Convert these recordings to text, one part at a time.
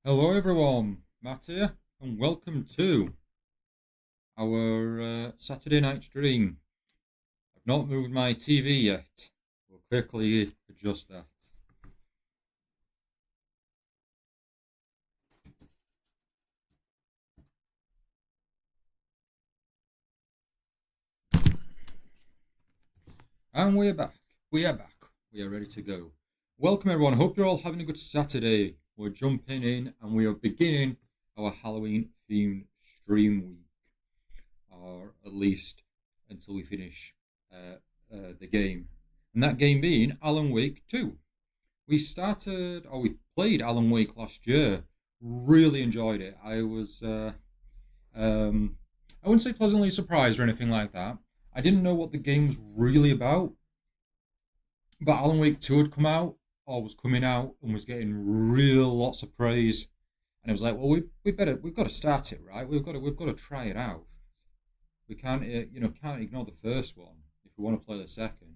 Hello, everyone. Matt here, and welcome to our Saturday night stream. I've not moved my TV yet. We'll quickly adjust that. And we're back. We are back. We are ready to go. Welcome, everyone. Hope you're all having a good Saturday. We're jumping in, and we are beginning our Halloween themed stream week, or at least until we finish the game. And that game being Alan Wake 2. We played Alan Wake last year. Really enjoyed it. I wouldn't say pleasantly surprised or anything like that. I didn't know what the game was really about, but Alan Wake 2 had come out, or was coming out, and was getting real lots of praise. And it was like, well, we've got to start it, right? We've got to try it out. We can't, can't ignore the first one if we want to play the second.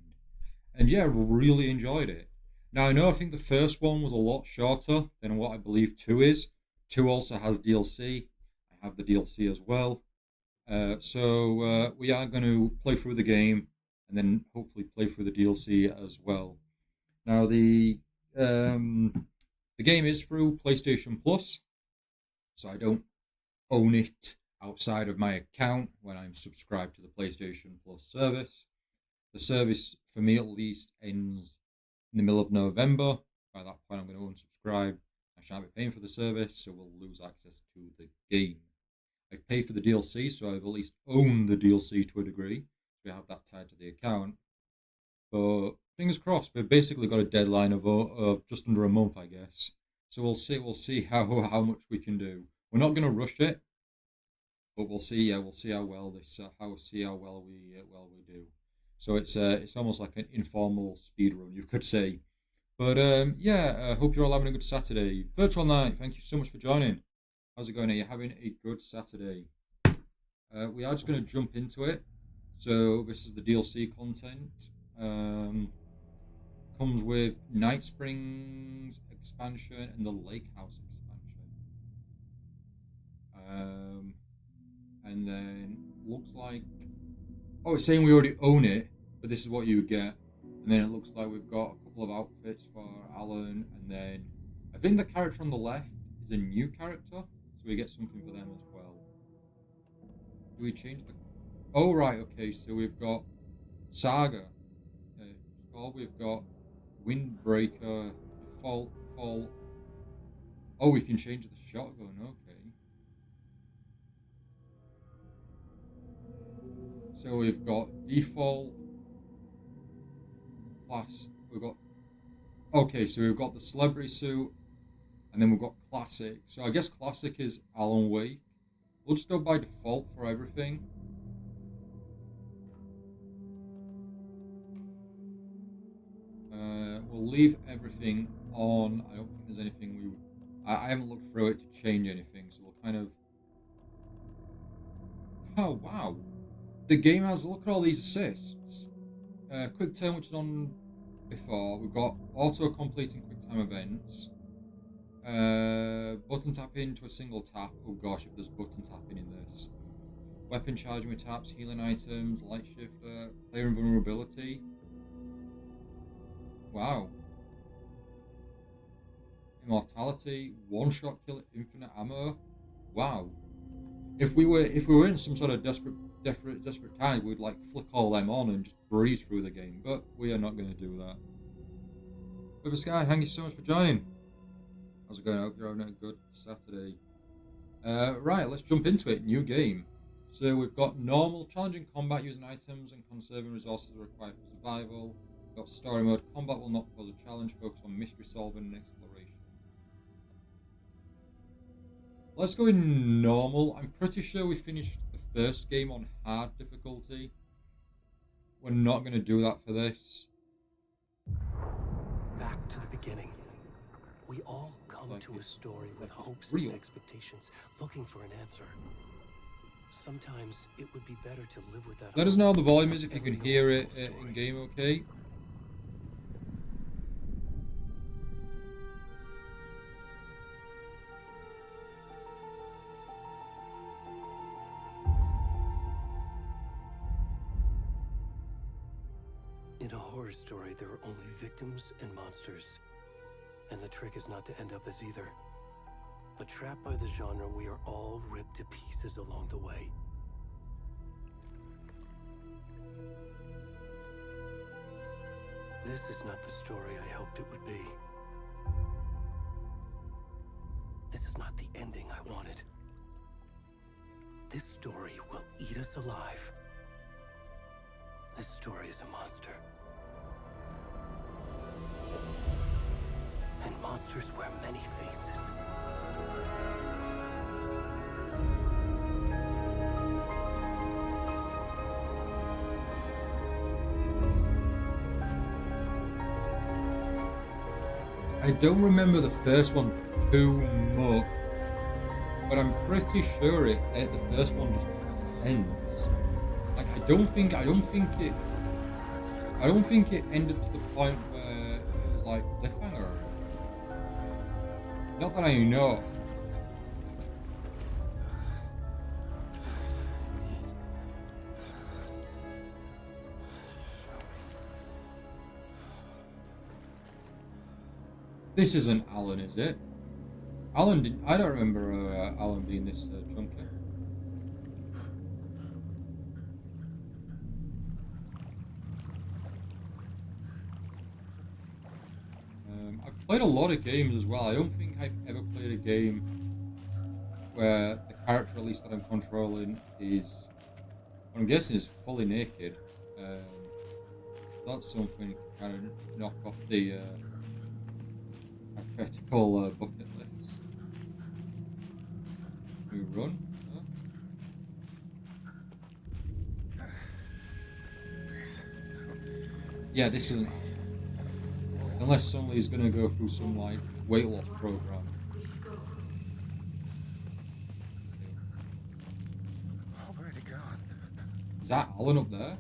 And yeah, really enjoyed it. Now I think the first one was a lot shorter than what I believe two is. Two also has DLC. I have the DLC as well. So we are going to play through the game and then hopefully play through the DLC as well. Now the game is through PlayStation Plus, so I don't own it outside of my account when I'm subscribed to the PlayStation Plus service. The service, for me at least, ends in the middle of November. By that point, I'm going to unsubscribe. I shan't be paying for the service, so we'll lose access to the game. I've paid for the DLC, so I've at least owned the DLC to a degree. We have that tied to the account. But fingers crossed, we've basically got a deadline of just under a month, I guess. So we'll see how much we can do. We're not going to rush it, but we'll see. Yeah, we'll see how well we do. So it's almost like an informal speed run, you could say. But I hope you're all having a good Saturday. Virtual Night, thank you so much for joining. How's it going? Are you having a good Saturday? We are just going to jump into it. So this is the DLC content. Comes with Night Springs expansion and the Lake House expansion. And then looks like it's saying we already own it, but this is what you get. And then it looks like we've got a couple of outfits for Alan, and then I think the character on the left is a new character, so we get something for them as well. Do we change the? Oh right, okay. So we've got Saga. We've got Windbreaker, Default. Oh, we can change the shotgun. Okay. So we've got default class. So we've got the celebrity suit, and then we've got classic. So I guess classic is Alan Wake. We'll just go by default for everything. We'll leave everything on. I don't think there's anything I haven't looked through it to change anything, so we'll kind of. Oh wow, the game has. Look at all these assists. Quick turn, which is on before. We've got auto completing quick time events. Button tapping to a single tap. Oh gosh, if there's button tapping in this. Weapon charging with taps, healing items, light shifter, player invulnerability. Wow. Immortality, one shot kill, infinite ammo. Wow. If we were in some sort of desperate time, we'd like flick all them on and just breeze through the game. But we are not going to do that. River Sky, thank you so much for joining. How's it going? I hope you're having a good Saturday. Right, let's jump into it. New game. So we've got normal, challenging combat using items and conserving resources required for survival. We've got story mode. Combat will not pose a challenge. Focus on mystery solving and exploration. Let's go in normal. I'm pretty sure we finished the first game on hard difficulty. We're not going to do that for this. Back to the beginning. We all come to a story with hopes and expectations, looking for an answer. Sometimes it would be better to live with that. Let us know how the volume is if you can hear it in game, okay? In a horror story, there are only victims and monsters. And the trick is not to end up as either. But trapped by the genre, we are all ripped to pieces along the way. This is not the story I hoped it would be. This is not the ending I wanted. This story will eat us alive. This story is a monster. And monsters wear many faces. I don't remember the first one too much, but I'm pretty sure the first one just ends. Like I don't think it ended to the point where it was like cliffhanger. Not that I know. This isn't Alan, is it? Alan did. I don't remember Alan being this chunky. I've played a lot of games as well. I don't think I've ever played a game where the character, at least that I'm controlling, is, I'm guessing, is fully naked. That's something to kind of knock off the hypothetical bucket list. We run? Huh? Yeah, this isn't. Unless somebody's gonna go through some like weight loss program. Already gone. Is that Alan up there?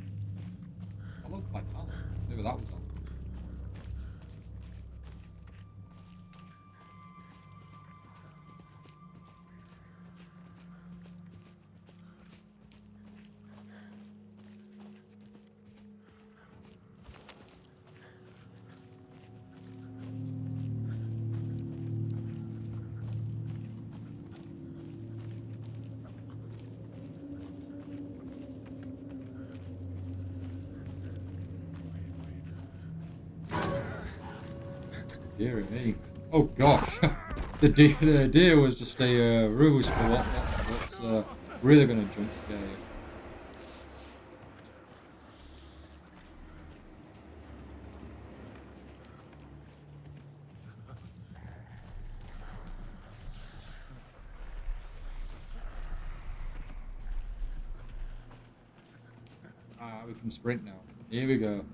That looks like Alan. Maybe that was Alan. Dear me. Oh gosh. the deer was just a ruse for what's really gonna jump scare you. We can sprint now. Here we go.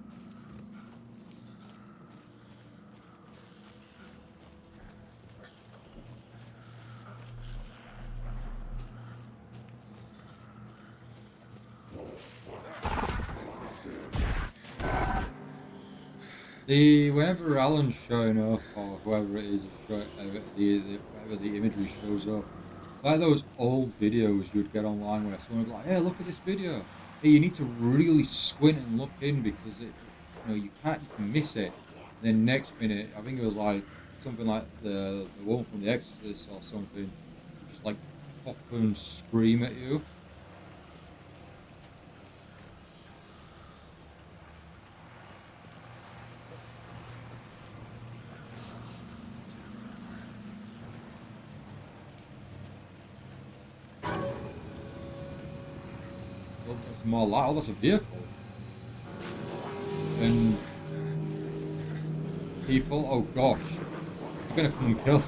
Whenever Alan's showing up, or whoever it is, whenever the imagery shows up, it's like those old videos you'd get online where someone would be like, "Hey, look at this video." Hey, you need to really squint and look in because you can miss it. And then next minute, I think it was like something like the one from The Exorcist or something, just like pop and scream at you. That's more light. Oh, that's a vehicle. And people. Oh gosh, you're gonna come and kill.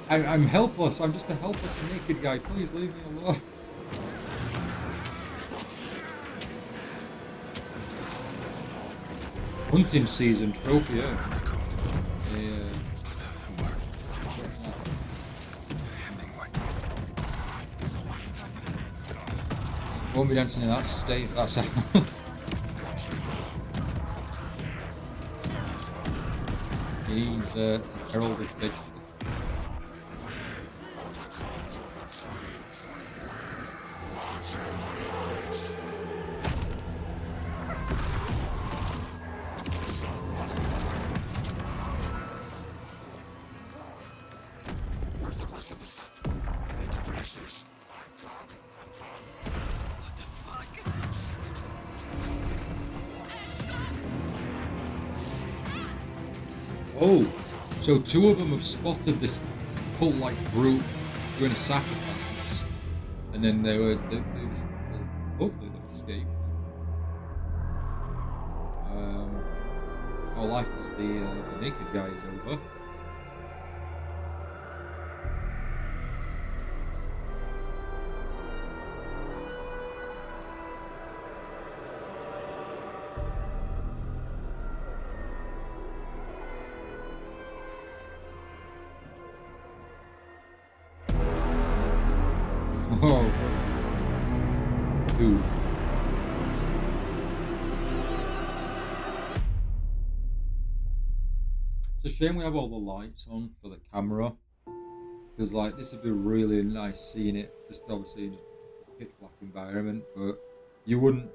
I'm helpless. I'm just a helpless naked guy. Please leave me alone. Hunting season trophy. Yeah. Won't be dancing in that state if that's how. He's herald of vegetables. Oh, so two of them have spotted this cult-like brute doing a sacrifice, and then they was, well, hopefully they've escaped. Our life as the naked guy is over. Oh, dude. It's a shame we have all the lights on for the camera, because like this would be really nice seeing it just obviously in a pitch black environment, but you wouldn't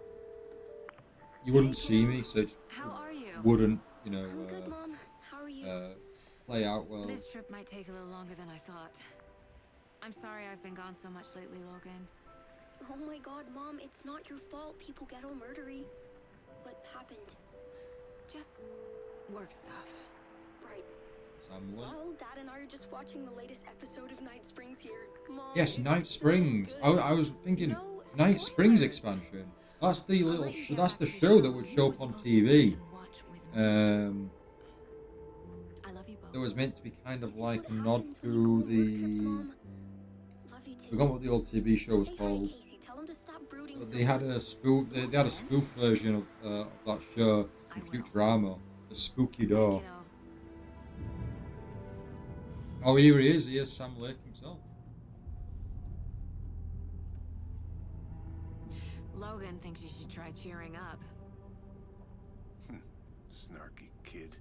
see me, so it How are you? wouldn't I'm good, Mom. How are you? play out well. This trip might take a little longer than I thought. I'm sorry I've been gone so much lately, Logan. Oh my god, Mom, it's not your fault people get all murdery. What happened? Just work stuff. Right. Sam Lee. Well, Dad and I are just watching the latest episode of Night Springs here. Mom, Yes, it's Night so Springs. good. I was thinking No Night Springs spoilers. expansion. That's the I'll little let you get that's back the to show that would You show were up on supposed to TV. and watch with me. I love you both. That was meant to be kind of This is like what a nod happens when you to go on work trips, the. Mom. Love you I too. forgot what the old TV show was Say hi, called. Casey. Tell him to stop brooding But so they had much. a spoof. They had a spoof version of that show I in will. Futurama, The Spooky Door. Kiddo. Oh, here he is. Here's Sam Lake himself. Logan thinks you should try cheering up. Snarky kid.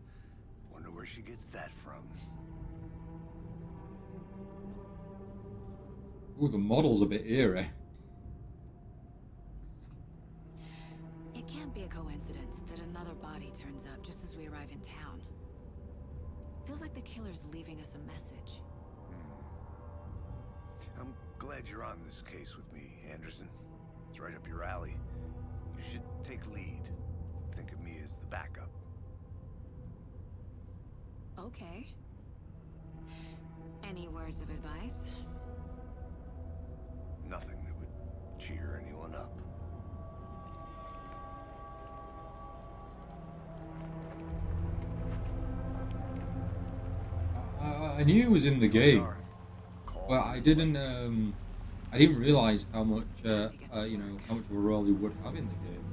Wonder where she gets that from. Ooh, the model's a bit eerie. It can't be a coincidence that another body turns up just as we arrive in town. Feels like the killer's leaving us a message. I'm glad you're on this case with me, Anderson. It's right up your alley. You should take lead. Think of me as the backup. Okay. Any words of advice? Nothing that would cheer anyone up. I knew he was in the game, Call but I didn't. I didn't realize how much. How much of a role he would have in the game.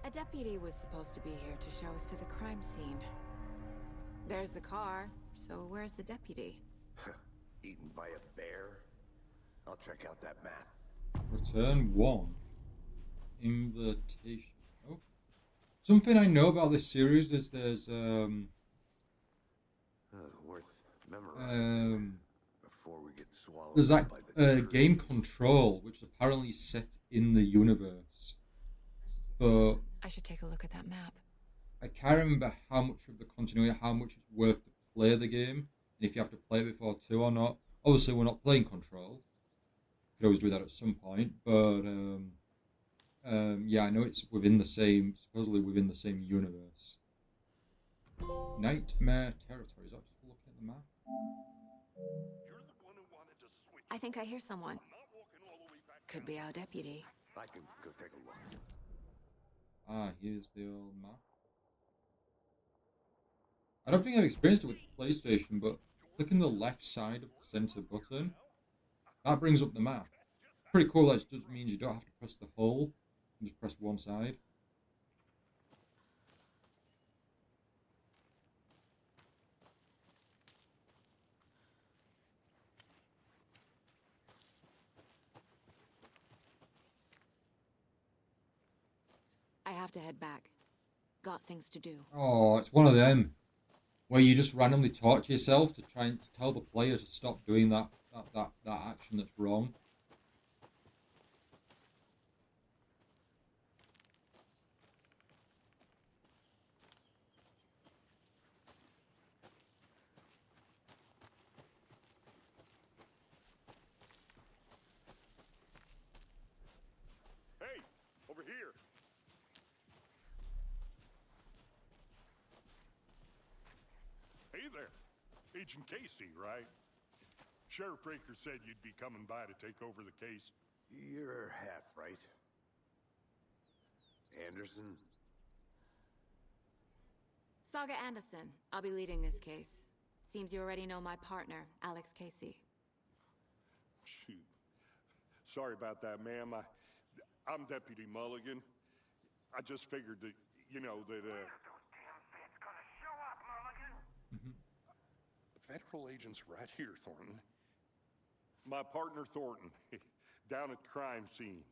A deputy was supposed to be here to show us to the crime scene. There's the car, so where's the deputy? Eaten by a bear? I'll check out that map. Return 1. Invitation. Oh. Something I know about this series is there's Worth memorizing before we get swallowed there's that by the game trees. Control, which is apparently set in the universe, but I should take a look at that map. I can't remember how much of the continuity, how much it's worth to play the game, and if you have to play it before 2 or not. Obviously, we're not playing Control. Could always do that at some point, but yeah, I know it's supposedly within the same universe. Nightmare Territory. Is that just looking at the map? I think I hear someone. Could be our deputy. I can go take a look. Ah, here's the old map. I don't think I've experienced it with the PlayStation, but clicking the left side of the center button, that brings up the map. Pretty cool. That just means you don't have to press the whole. You just press one side. I have to head back. Got things to do. Oh, it's one of them where you just randomly talk to yourself to try and to tell the player to stop doing that action that's wrong. here. Hey there. Agent Casey, right? Sheriff Breaker said you'd be coming by to take over the case. You're half right. Anderson? Saga Anderson. I'll be leading this case. Seems you already know my partner, Alex Casey. Shoot. Sorry about that, ma'am. I'm Deputy Mulligan. I just figured that, you know, that, Federal agents right here, Thornton. My partner, Thornton, down at the crime scene.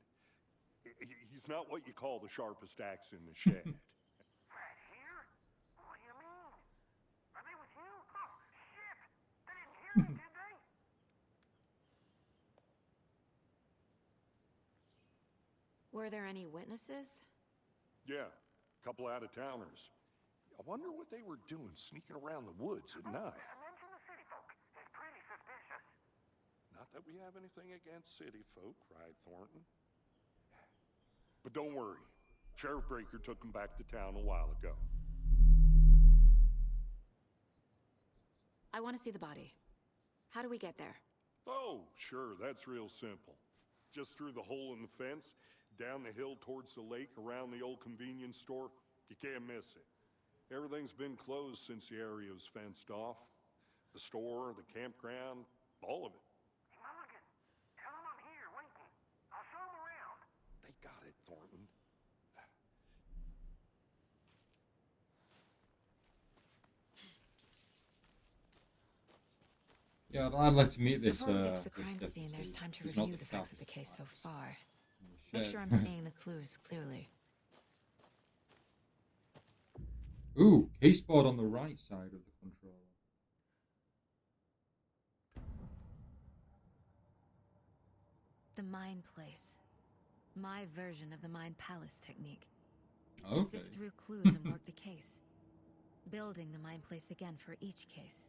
He's not what you call the sharpest axe in the shed. Right here? What do you mean? Are they with you? Oh, shit! They didn't hear me, did they? Were there any witnesses? Yeah, a couple out-of-towners. I wonder what they were doing sneaking around the woods at night. Mention the city folk. It's pretty suspicious. Not that we have anything against city folk, right, Thornton? But don't worry. Sheriff Breaker took them back to town a while ago. I want to see the body. How do we get there? Oh, sure, that's real simple. Just through the hole in the fence, down the hill towards the lake, around the old convenience store. You can't miss it. Everything's been closed since the area was fenced off. The store, the campground, all of it. Mulligan, tell them I'm here, waiting. I'll show them around. They got it, Thornton. Yeah, I'd like to meet this. Before we get to the this crime deputy. scene, there's time to He's not review the facts of the sharpest case so axe far. in the Make shed. sure I'm seeing the clues clearly. Ooh, case board on the right side of the controller. The Mind Place. My version of the Mind Palace technique. Okay. Sift through clues and work the case. Building the Mind Place again for each case.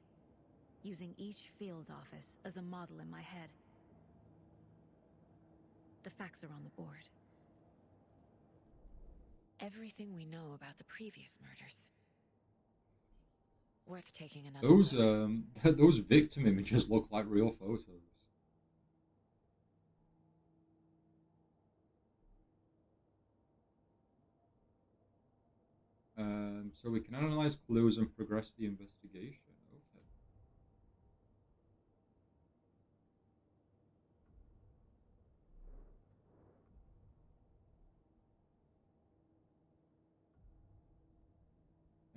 Using each field office as a model in my head. The facts are on the board. Everything we know about the previous murders. Worth taking another Those look. those victim images look like real photos. So we can analyze clues and progress the investigation. Okay.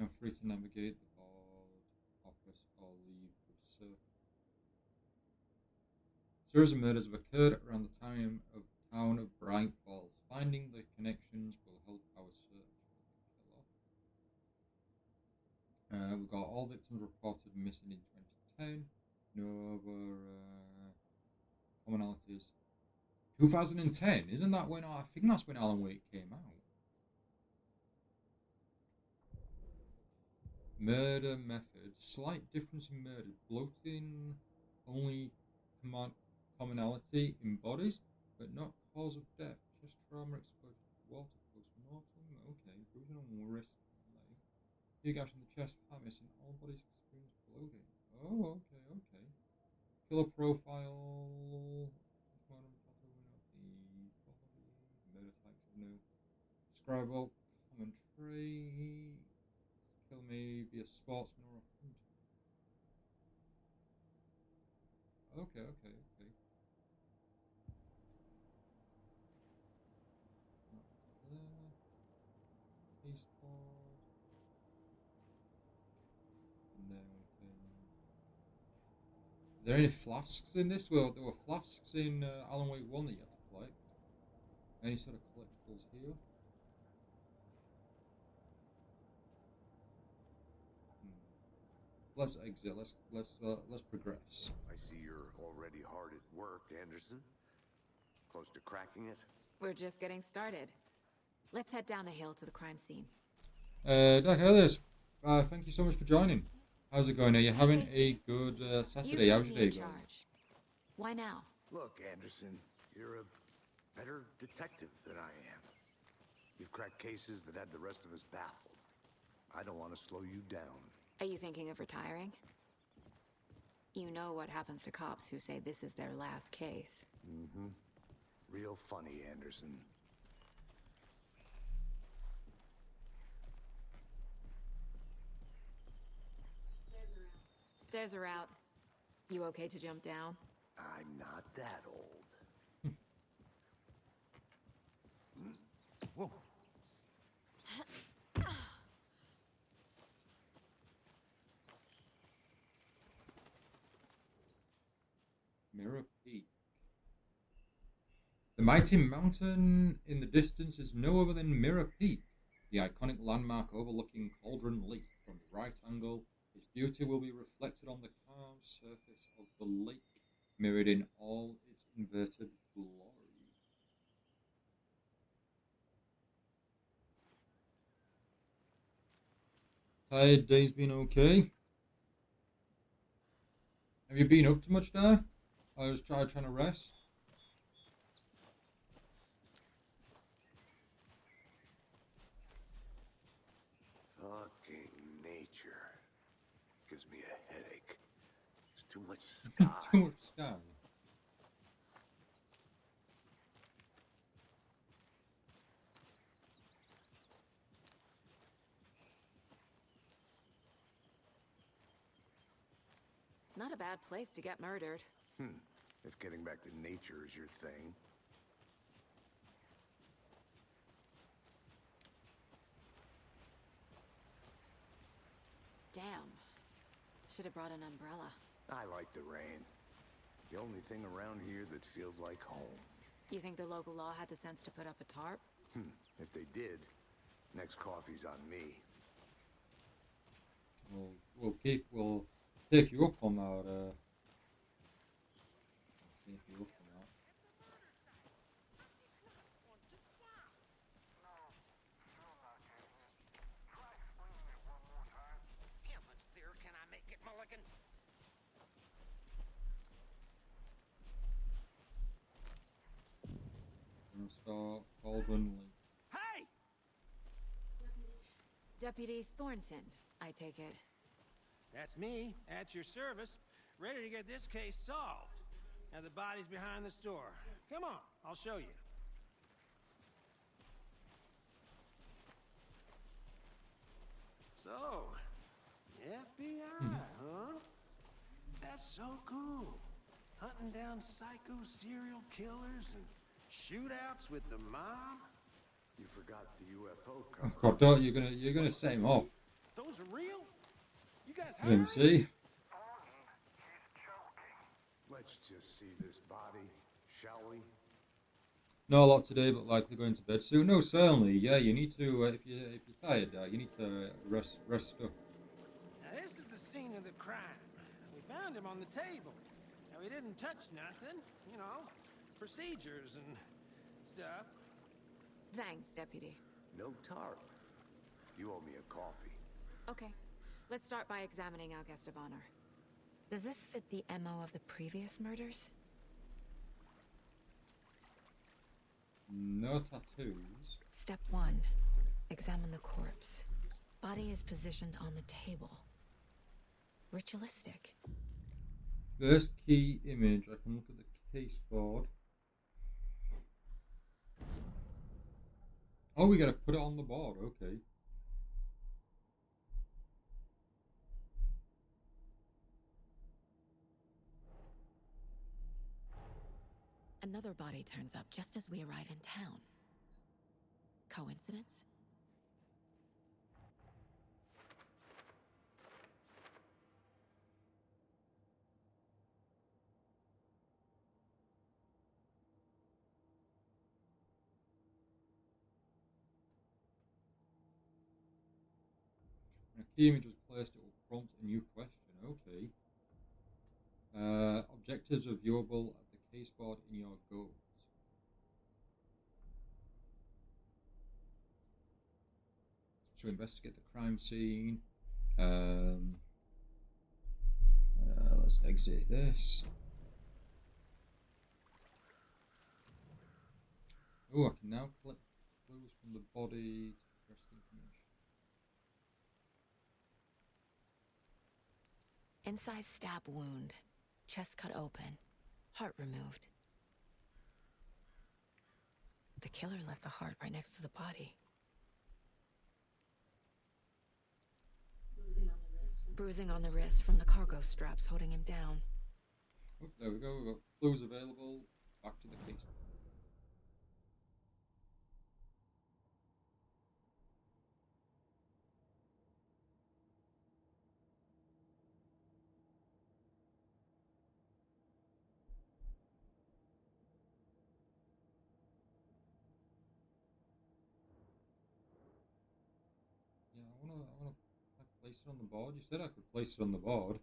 I'm free to navigate the board, office, or leave with surf. Series of murders have occurred around the town of Bright Falls. Finding the connections will help our search for the killer. We've got all victims reported missing in 2010. No other commonalities. 2010, isn't that when I think that's when Alan Wake came out? Murder method. Slight difference in murder. Bloating, only commonality in bodies, but not cause of death. Chest trauma, exposure to water, post-mortem. Okay, bruising on wrist and leg. Tear gash in the chest, heart missing. All bodies experience bloating. Oh, okay. Killer profile. Murder types, no. Describable common trait. Kill me, be a sportsman or a hunter. Okay. Case board. No. Are there any flasks in this? Well, there were flasks in Alan Wake 1 that you had to collect. Any sort of collectibles here? Let's exit. Let's progress. I see you're already hard at work, Anderson. Close to cracking it? We're just getting started. Let's head down the hill to the crime scene. Doc Ellis, thank you so much for joining. How's it going? Are you having a good Saturday? How's your day going? Why now? Look, Anderson, you're a better detective than I am. You've cracked cases that had the rest of us baffled. I don't want to slow you down. Are you thinking of retiring? You know what happens to cops who say this is their last case. Mm-hmm. Real funny, Anderson. Stairs are out. You okay to jump down? I'm not that old. Whoa. Mirror Peak. The mighty mountain in the distance is no other than Mirror Peak, the iconic landmark overlooking Cauldron Lake. From the right angle, its beauty will be reflected on the carved surface of the lake, mirrored in all its inverted glory. Tired day's been okay. Have you been up to much there? I was trying to rest. Fucking nature. Gives me a headache. There's too much sky. Too much sky. Not a bad place to get murdered. If getting back to nature is your thing. Damn. Should have brought an umbrella. I like the rain. The only thing around here that feels like home. You think the local law had the sense to put up a tarp? If they did, next coffee's on me. We'll take you up on that. Take you up on that. How much clearer can I make it, Mulligan? Gonna start Cauldron Lake. Hey! Deputy Thornton, I take it. That's me, at your service, ready to get this case solved. Now the body's behind the store. Come on, I'll show you. So, FBI, huh? That's so cool. Hunting down psycho serial killers and shootouts with the mob. You forgot the UFO Oh cover. God, don't you're gonna set him off. Those are real? You guys Let him hired? see. Let's just see this body, shall we? Not a lot today, but likely going to bed soon. No, certainly. Yeah, you need to if you're tired, you need to rest up. Now this is the scene of the crime. We found him on the table. Now he didn't touch nothing, you know, procedures and stuff. Thanks, Deputy. No tarp. You owe me a coffee. Okay, let's start by examining our guest of honor. Does this fit the MO of the previous murders? No tattoos. Step 1. Examine the corpse. Body is positioned on the table. Ritualistic. First key image. I can look at the case board. Oh, we gotta put it on the board. Okay. Another body turns up just as we arrive in town. Coincidence? When a key image is placed, it will prompt a new question. Okay. Objectives are viewable at the case board in your goals. To investigate the crime scene. Let's exit this. Oh, I can now collect Clues from the body to progress the information. Inside stab wound. Chest cut open. Heart removed. The killer left the heart right next to the body. Bruising on the wrist from the cargo straps holding him down. Oh, there we go. We've got clues available. Back to the case. Yeah, I wanna place it on the board. You said I could place it on the board.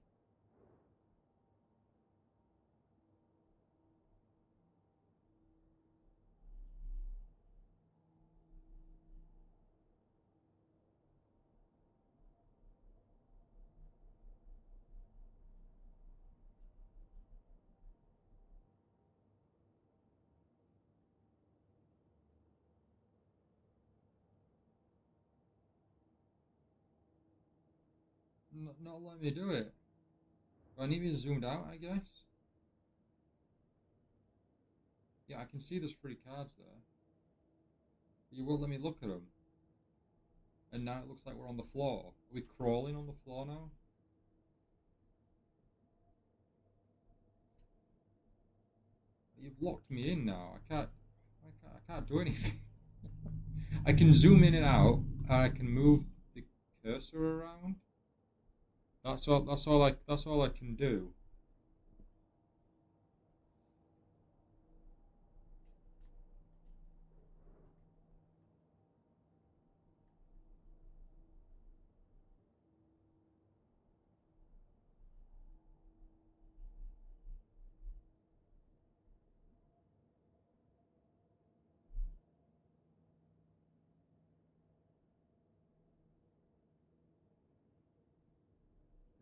Not letting me do it. Do I need me zoomed out, I guess? Yeah, I can see there's 3 cards there. But you won't let me look at them. And now it looks like we're on the floor. Are we crawling on the floor now? You've locked me in now. I can't do anything. I can zoom in and out, and I can move the cursor around. That's all I can do.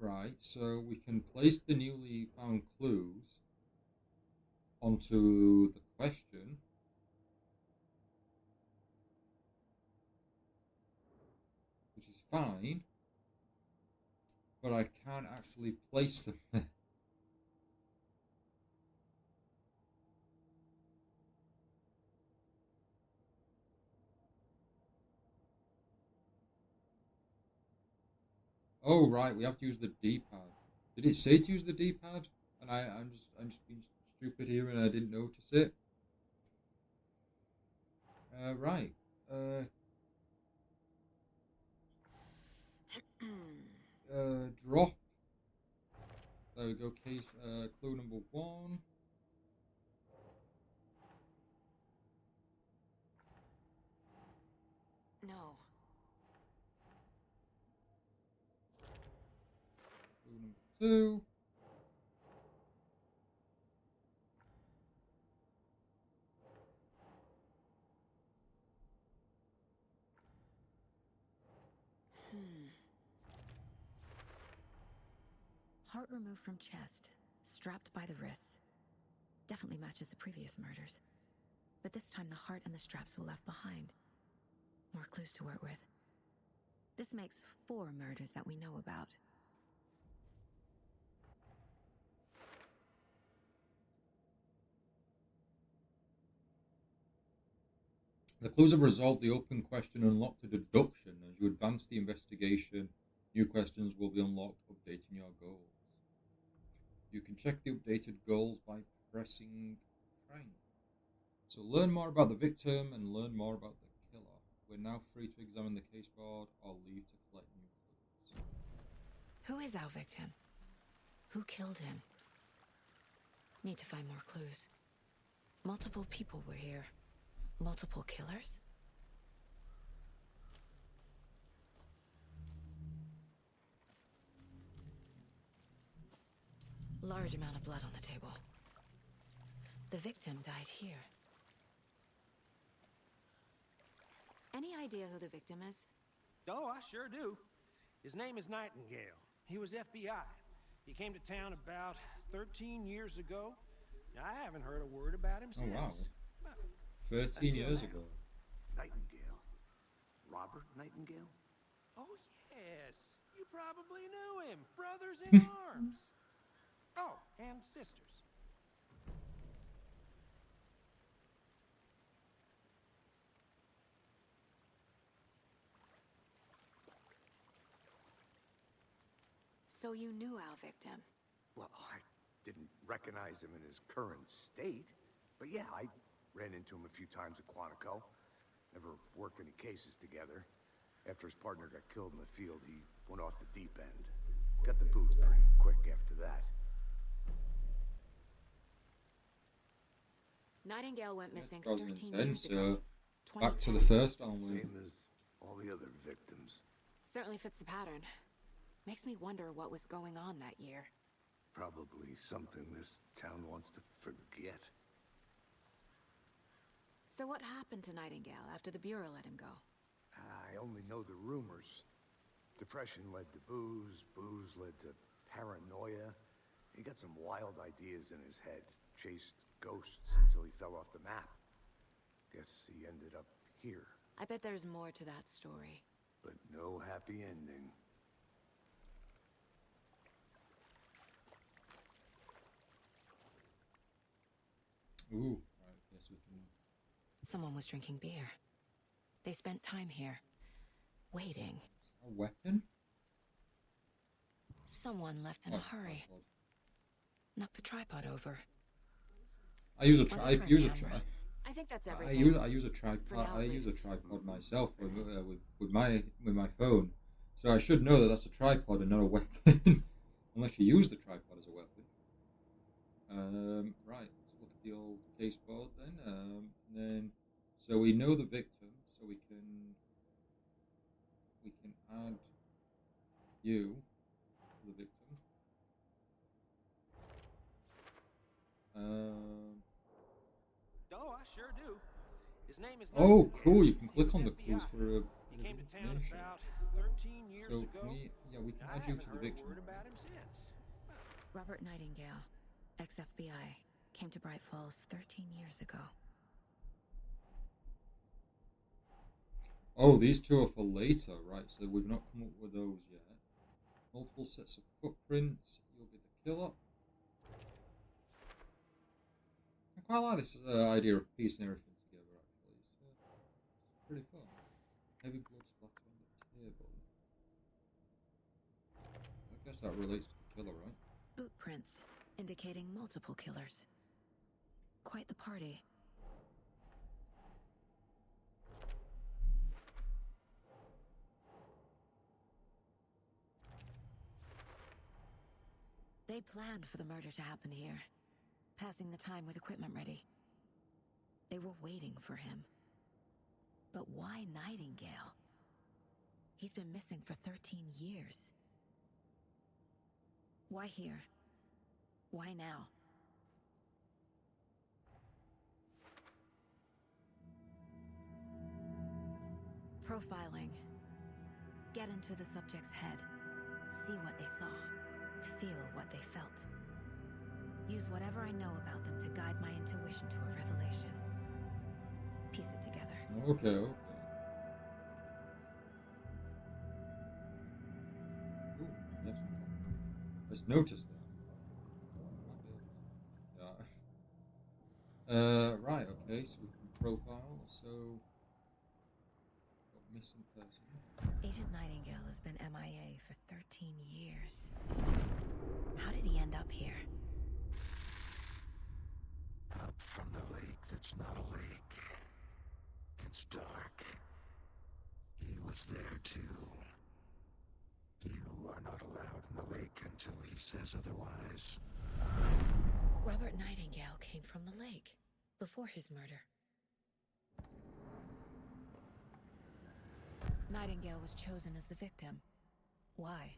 Right, so we can place the newly found clues onto the question. Which is fine. But I can't actually place them there. Oh right, we have to use the D-pad. Did it say to use the D-pad? And I'm just being stupid here and I didn't notice it. Right. Drop. There we go. Case clue number 1. No. Clue number 2. Heart removed from chest, strapped by the wrists. Definitely matches the previous murders. But this time the heart and the straps were left behind. More clues to work with. This makes 4 murders that we know about. The clues have resolved the open question and unlocked a deduction. As you advance the investigation, new questions will be unlocked, updating your goals. You can check the updated goals by pressing triangle. So learn more about the victim and learn more about the killer. We're now free to examine the case board or leave to collect new clues. Who is our victim? Who killed him? Need to find more clues. Multiple people were here. Multiple killers? Large amount of blood on the table. The victim died here. Any idea who the victim is? Oh, I sure do. His name is Nightingale. He was FBI. He came to town about 13 years ago. I haven't heard a word about him since. Oh wow. Well, 13 until years now. ago. Nightingale. Robert Nightingale? Oh, yes. You probably knew him. Brothers in arms. Oh, and sisters. So you knew our victim. Well, I didn't recognize him in his current state. But yeah, I ran into him a few times at Quantico. Never worked any cases together. After his partner got killed in the field, he went off the deep end. Got the boot pretty quick after that. Nightingale went missing 13 2010, years so ago. back to the 2010. first Alan Wake. Same as all the other victims. Certainly fits the pattern. Makes me wonder what was going on that year. Probably something this town wants to forget. So what happened to Nightingale after the Bureau let him go? I only know the rumors. Depression led to booze, booze led to paranoia. He got some wild ideas in his head, chased ghosts until he fell off the map. Guess he ended up here, I bet there's more to that story. but no happy ending. Ooh, right, yes, we can. Someone was drinking beer. They spent time here, waiting. A weapon? Someone left in a Oh, hurry. tripod. Knocked the tripod over. I use a Was it tripod. for a Use a camera? tripod. I think that's I everything. use a For tripod. now, I at use a least. tripod myself with my phone, so I should know that that's a tripod and not a weapon, unless you use the tripod as a weapon. Right. Let's look at the old case board then. And then, so we know the victim, so we can add you to the victim. Oh, I sure do. His name is Oh, Nightingale. cool! You can He was click on the FBI. clues for a He bit came of to town information. about 13 years So ago. we can I add you haven't to the heard a victim. word about him since. Robert Nightingale, ex-FBI, came to Bright Falls 13 years ago. Oh, these two are for later, right? So we've not come up with those yet. Multiple sets of footprints. You'll be the killer. I quite like this idea of piecing everything together, actually. It's pretty fun. Heavy blood splatter on the table. I guess that relates to the killer, right? Boot prints, indicating multiple killers. Quite the party. They planned for the murder to happen here, passing the time with equipment ready. They were waiting for him. But why Nightingale? He's been missing for 13 years. Why here? Why now? Profiling. Get into the subject's head. See what they saw. Feel what they felt. Use whatever I know about them to guide my intuition to a revelation. Piece it together. Okay, okay. Ooh, yes. Let's notice that. Yeah. Right, okay, so we can profile, so... Got missing person. Agent Nightingale has been MIA for 13 years. How did he end up here? Up from the lake that's not a lake. It's dark. He was there too. You are not allowed in the lake until he says otherwise. Robert Nightingale came from the lake before his murder. Nightingale was chosen as the victim. Why?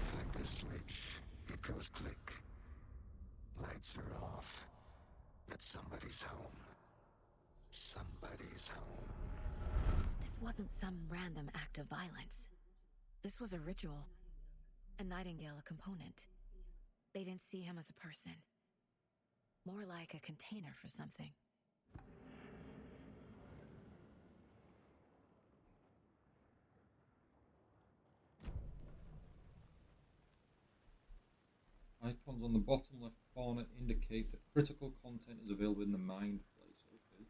Flick the switch. It goes click. Lights are off. But somebody's home. Somebody's home. This wasn't some random act of violence. This was a ritual. And Nightingale a component. They didn't see him as a person. More like a container for something. icons on the bottom left corner indicate that critical content is available in the Mind Place. Okay.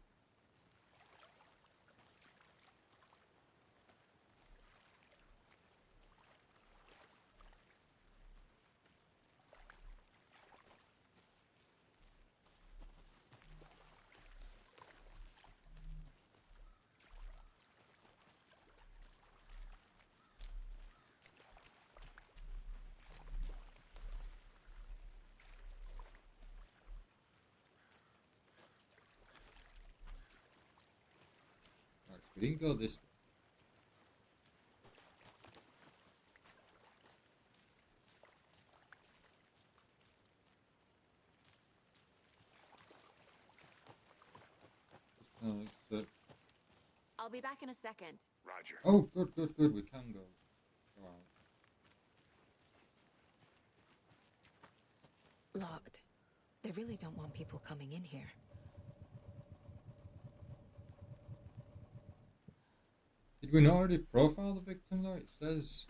Right, so we didn't go this way. Just kinda like search. I'll be back in a second. Roger. Oh, good, good, good. We can go. Wow. Locked. They really don't want people coming in here. Did we not already profile the victim though? It says.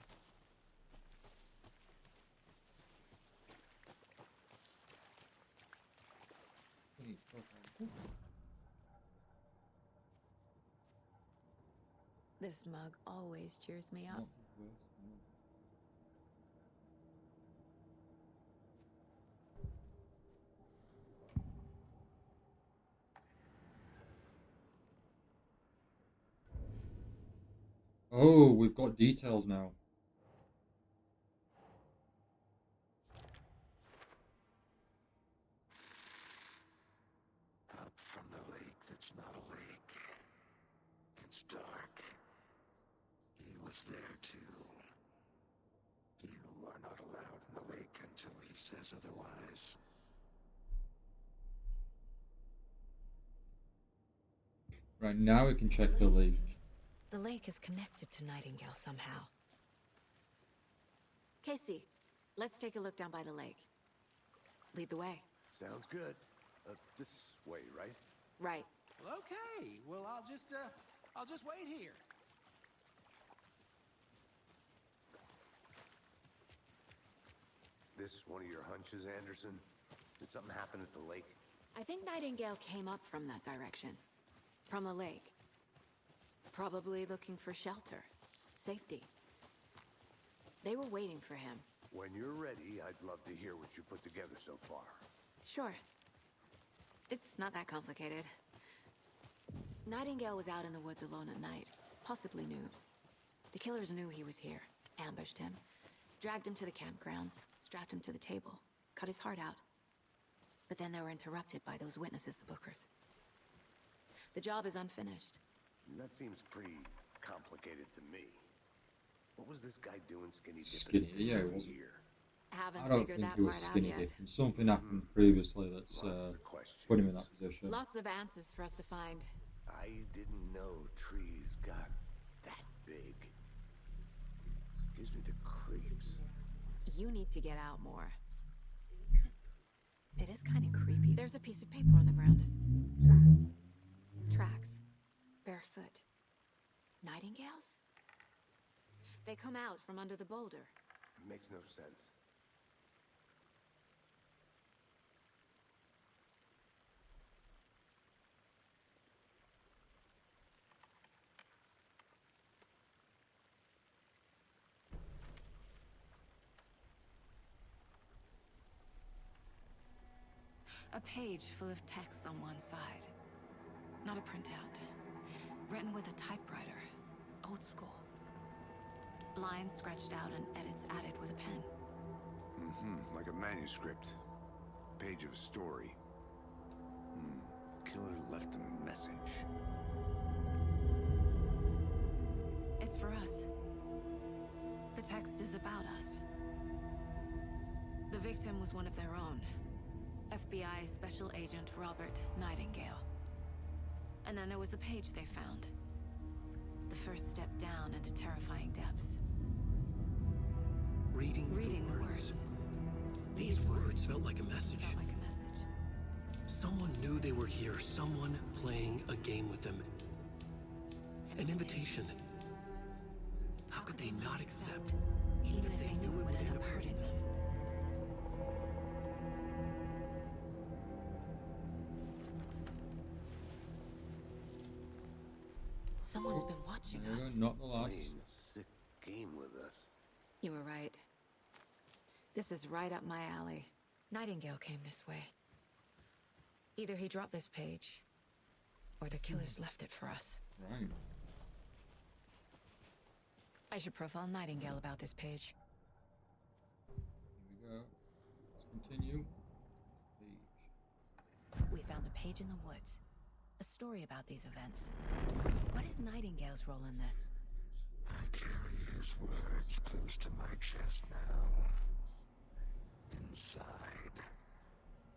We need profile. This mug always cheers me up. Not the worst, no. Oh, we've got details now. Up from the lake that's not a lake. It's dark. He was there too. You are not allowed in the lake until he says otherwise. Right, now we can check the lake. The lake is connected to Nightingale somehow. Casey, let's take a look down by the lake. Lead the way. Sounds good. This way, right? Right. Well, okay. Well, I'll just wait here. This one of your hunches, Anderson? Did something happen at the lake? I think Nightingale came up from that direction. From the lake. Probably looking for shelter. Safety. They were waiting for him. When you're ready, I'd love to hear what you put together so far. Sure. It's not that complicated. Nightingale was out in the woods alone at night, possibly nude. The killers knew he was here, ambushed him, dragged him to the campgrounds, strapped him to the table, cut his heart out. But then they were interrupted by those witnesses, the Bookers. The job is unfinished. That seems pretty complicated to me. What was this guy doing skinny dipping Skinny, this yeah, he time of wasn't. year? Haven't I don't figured think that he was part out skinny yet. dipping. Something happened previously that's Lots of questions. put him in that position. Lots of answers for us to find. I didn't know trees got that big. Gives me the creeps. You need to get out more. It is kind of creepy. There's a piece of paper on the ground. Tracks. Barefoot. Nightingales? They come out from under the boulder. Makes no sense. A page full of text on one side. Not a printout. Written with a typewriter. Old school. Lines scratched out and edits added with a pen. Like a manuscript. Page of a story. Killer left a message. It's for us. The text is about us. The victim was one of their own. FBI Special Agent Robert Nightingale. And then there was the page they found. The first step down into terrifying depths. Reading the words. These words felt like a message. Felt like a message. Someone knew they were here. Someone playing a game with them. An invitation. How could they not accept, even if they knew it would end up hurting them? Someone's been watching There we go, us. not the last. Playing a sick game with us. You were right. This is right up my alley. Nightingale came this way. Either he dropped this page, or the killers left it for us. Right. I should profile Nightingale about this page. Here we go. Let's continue. Page. We found a page in the woods. A story about these events. What is Nightingale's role in this? I carry his words close to my chest now. Inside,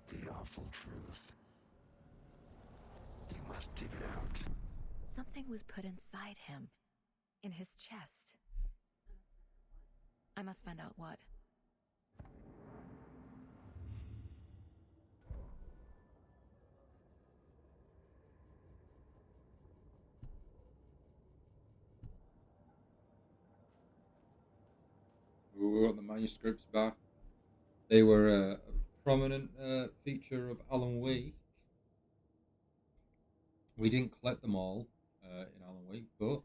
the awful truth. You must dig it out. Something was put inside him. In his chest. I must find out what. We got the manuscripts back. They were a prominent feature of Alan Wake. We didn't collect them all in Alan Wake, but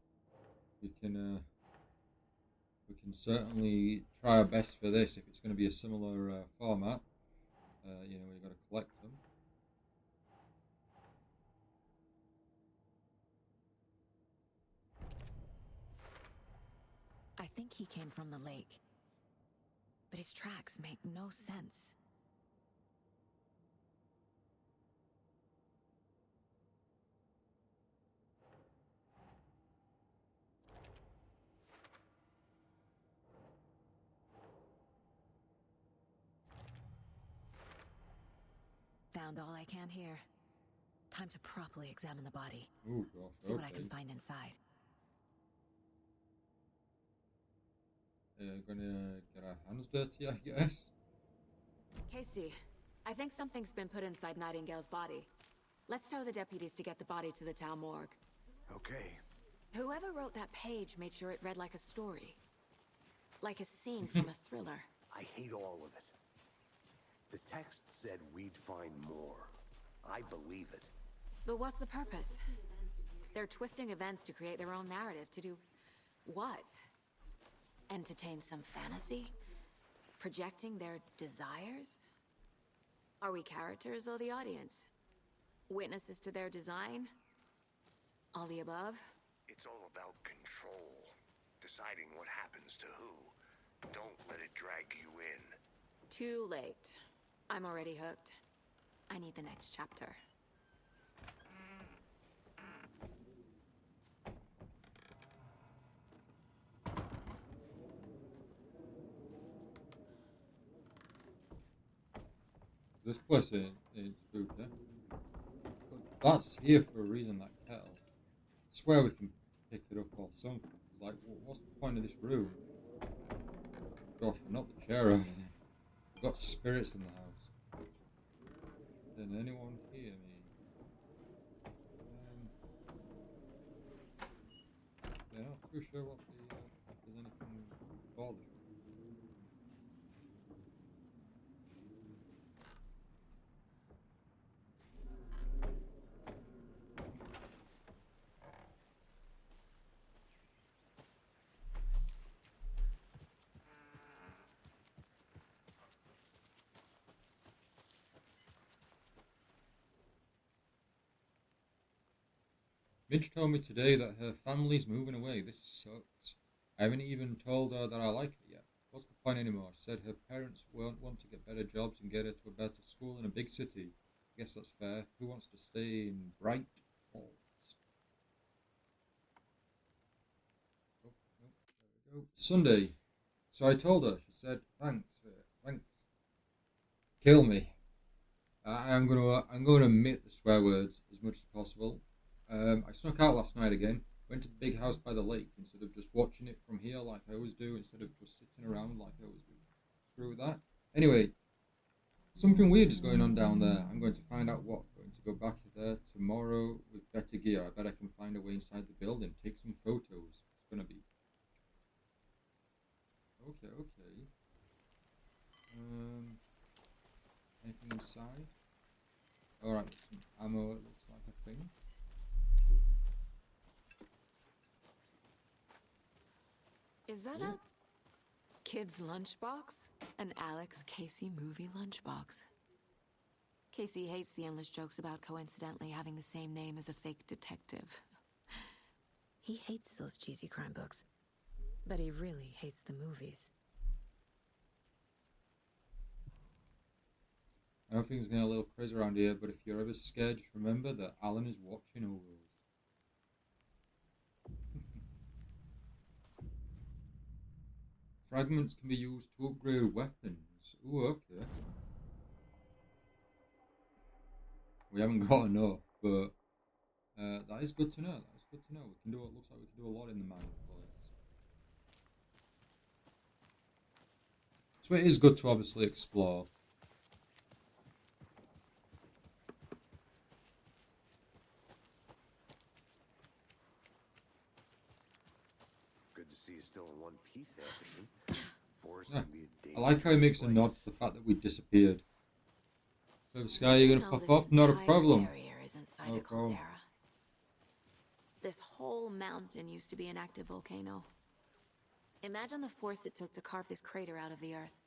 we can certainly try our best for this if it's going to be a similar format. You know, we've got to collect them. I think he came from the lake. But his tracks make no sense. Found all I can here. Time to properly examine the body. Oh gosh, See what I okay. can find inside. Gonna get our hands dirty, I guess. Casey, I think something's been put inside Nightingale's body. Let's tell the deputies to get the body to the town morgue. Okay. Whoever wrote that page made sure it read like a story. Like a scene from a thriller. I hate all of it. The text said we'd find more. I believe it. But what's the purpose? They're twisting events to create their own narrative. To do what? Entertain some fantasy? Projecting their desires? Are we characters or the audience? Witnesses to their design? All the above? It's all about control. Deciding what happens to who. Don't let it drag you in. Too late. I'm already hooked. I need the next chapter. This place ain't spooky. But that's here for a reason, that kettle. I swear we can pick it up or something. It's like, what's the point of this room? Gosh, and not the chair over there. We've got spirits in the house. Can anyone hear me? Yeah, not too sure what the, if there's anything for this room. Midge told me today that her family's moving away. This sucks. I haven't even told her that I like her yet. What's the point anymore? She said her parents won't want to get better jobs and get her to a better school in a big city. I guess that's fair. Who wants to stay in Bright Falls? Oh, no, there we go. Sunday. So I told her. She said, thanks. Kill me. I'm gonna omit the swear words as much as possible. I snuck out last night again. Went to the big house by the lake instead of just watching it from here like I always do, instead of just sitting around like I always do. Screw with that. Anyway, something weird is going on down there. I'm going to find out what. Going to go back there tomorrow with better gear. I bet I can find a way inside the building. Take some photos. It's gonna be. Okay. Anything inside? Alright, some ammo, it looks like a thing. Is that a kid's lunchbox? An Alex Casey movie lunchbox. Casey hates the endless jokes about coincidentally having the same name as a fake detective. He hates those cheesy crime books, but he really hates the movies. I know things getting a little crazy around here, but if you're ever scared, just remember that Alan is watching over us. Fragments can be used to upgrade weapons. Ooh, okay. We haven't got enough, but that is good to know. That is good to know. We can do it. Looks like we can do a lot in the mining place. So it is good to obviously explore. Good to see you still in one piece, Anderson. Forest Yeah. can be a I like how he makes a nod to the fact that we disappeared. So Sky, you're gonna pop off? Not a problem. Barrier is inside No a problem. caldera. This whole mountain used to be an active volcano. Imagine the force it took to carve this crater out of the earth.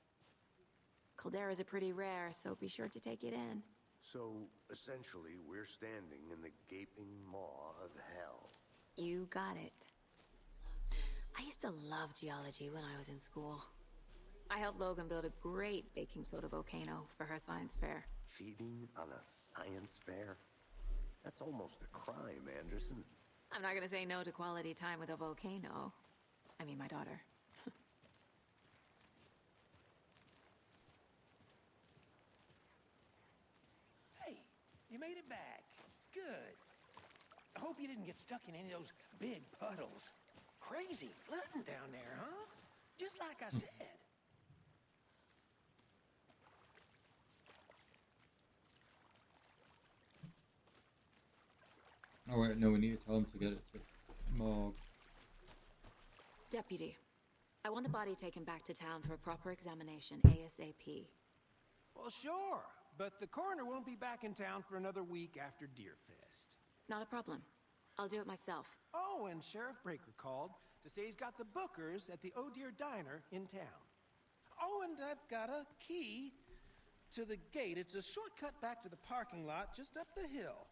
Calderas are pretty rare, so be sure to take it in. So, essentially, we're standing in the gaping maw of hell. You got it. I used to love geology when I was in school. I helped Logan build a great baking soda volcano for her science fair. Cheating on a science fair? That's almost a crime, Anderson. I'm not gonna say no to quality time with a volcano. I mean, my daughter. Hey, you made it back. Good. I hope you didn't get stuck in any of those big puddles. Crazy flooding down there, huh? Just like I said. Oh wait, no, we need to tell him to get it to morgue. Deputy, I want the body taken back to town for a proper examination, ASAP. Well, sure. But the coroner won't be back in town for another week after Deerfest. Not a problem. I'll do it myself. Oh, and Sheriff Breaker called to say he's got the bookers at the Oh Dear Diner in town. Oh, and I've got a key to the gate. It's a shortcut back to the parking lot just up the hill.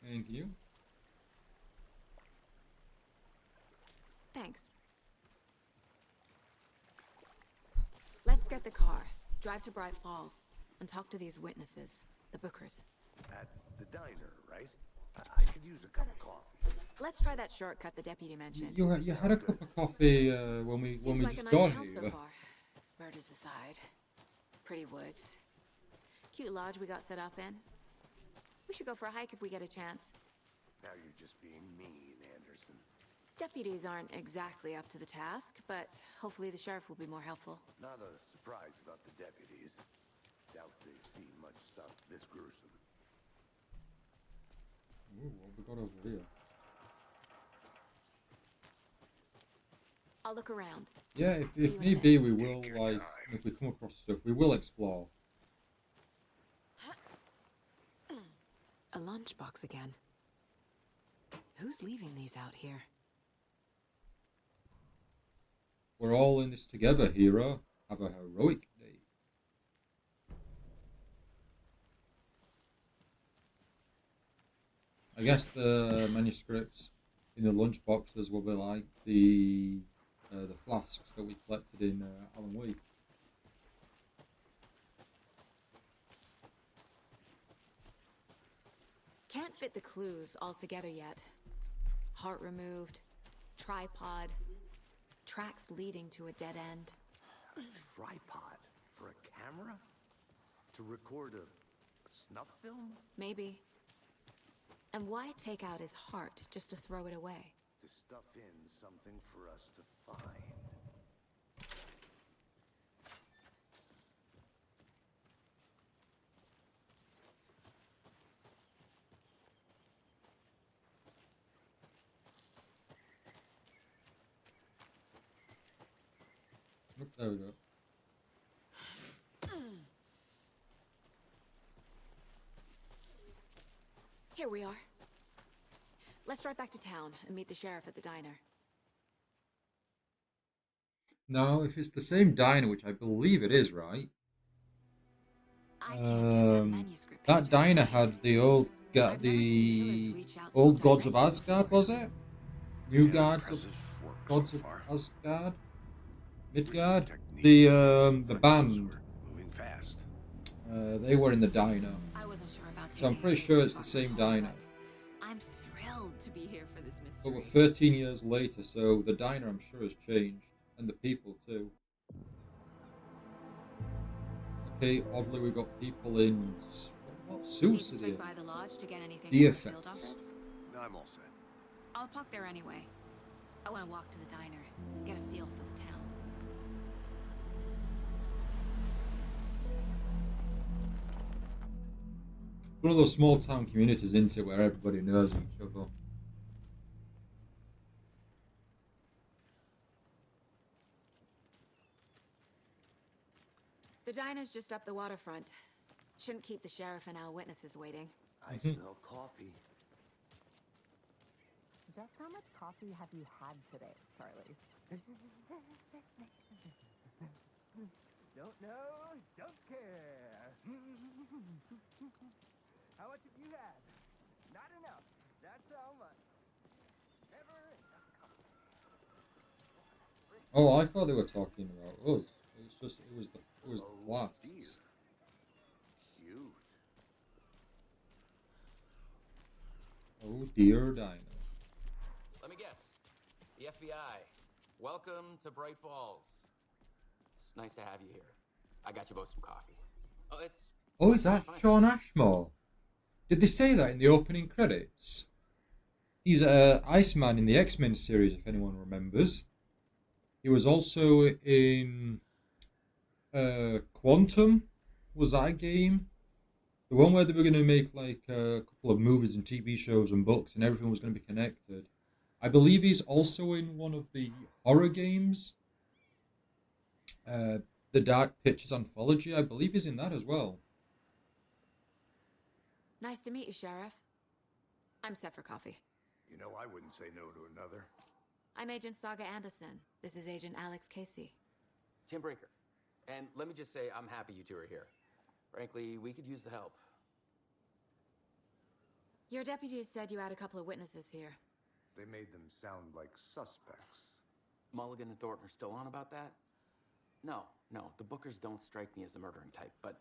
Thank you. Thanks. Let's get the car, drive to Bright Falls, and talk to these witnesses, the Bookers. At the diner, right? I could use a cup of coffee. Let's try that shortcut the deputy mentioned. You had a cup of coffee when we Seems like just a got nice town so here. far. Murders aside, pretty woods, cute lodge we got set up in. We should go for a hike if we get a chance. Now you're just being mean, Anderson. Deputies aren't exactly up to the task, but hopefully the sheriff will be more helpful. Not a surprise about the deputies. Doubt they've seen much stuff this gruesome. Ooh, what we got over here? I'll look around. Yeah, See if you in a need be, we minute. will, like, if we come across stuff, we will explore. A lunchbox again. Who's leaving these out here? We're all in this together, hero. Have a heroic day. I guess the manuscripts in the lunchboxes will be like the flasks that we collected in Alan Wake. Can't fit the clues all together yet. Heart removed, tripod, tracks leading to a dead end. A tripod for a camera? To record a snuff film? Maybe. And why take out his heart just to throw it away? To stuff in something for us to find. Look, there we go. Here we are. Let's drive back to town and meet the sheriff at the diner. Now, if it's the same diner, which I believe it is, right? I can't get that manuscript That page diner open. had the old I've never seen the killers reach out so old gods of directly Asgard, before. was it? New Yeah, gods of impressive work gods so of far. Asgard, Midgard. Technique. The Hunters band. were moving fast. They were in the diner. I wasn't sure about So I'm taking pretty a sure chance it's on the same Hall, diner. but I'm thrilled to be here for this But we're mystery. 13 years later, so the diner I'm sure has changed, and the people too. Okay, oddly we got people in what Need suits to are swing they? by the lodge to get anything The from the field effects. office? I'm all set. I'll park there anyway. I want to walk to the diner, get a feel for the town. One of those small town communities, isn't it, where everybody knows each other. The diner's just up the waterfront. Shouldn't keep the sheriff and our witnesses waiting. I smell coffee. Just how much coffee have you had today, Charlie? Don't know, don't care. How much have you had? Not enough. That's how much. Never enough coffee. Oh, I thought they were talking about us. It was just it was the Oh, dear. flasks. Cute. Oh dear, diner. Let me guess. The FBI. Welcome to Bright Falls. It's nice to have you here. I got you both some coffee. Oh, it's... Oh, is that fine. Sean Ashmore? Did they say that in the opening credits? He's Iceman in the X-Men series, if anyone remembers. He was also in Quantum. Was that a game? The one where they were going to make like a couple of movies and TV shows and books and everything was going to be connected. I believe he's also in one of the horror games. The Dark Pictures Anthology. I believe he's in that as well. Nice to meet you, Sheriff. I'm set for coffee. You know, I wouldn't say no to another. I'm Agent Saga Anderson. This is Agent Alex Casey. Tim Brinker. And let me just say, I'm happy you two are here. Frankly, we could use the help. Your deputies said you had a couple of witnesses here. They made them sound like suspects. Mulligan and Thornton are still on about that? No, the Bookers don't strike me as the murdering type, but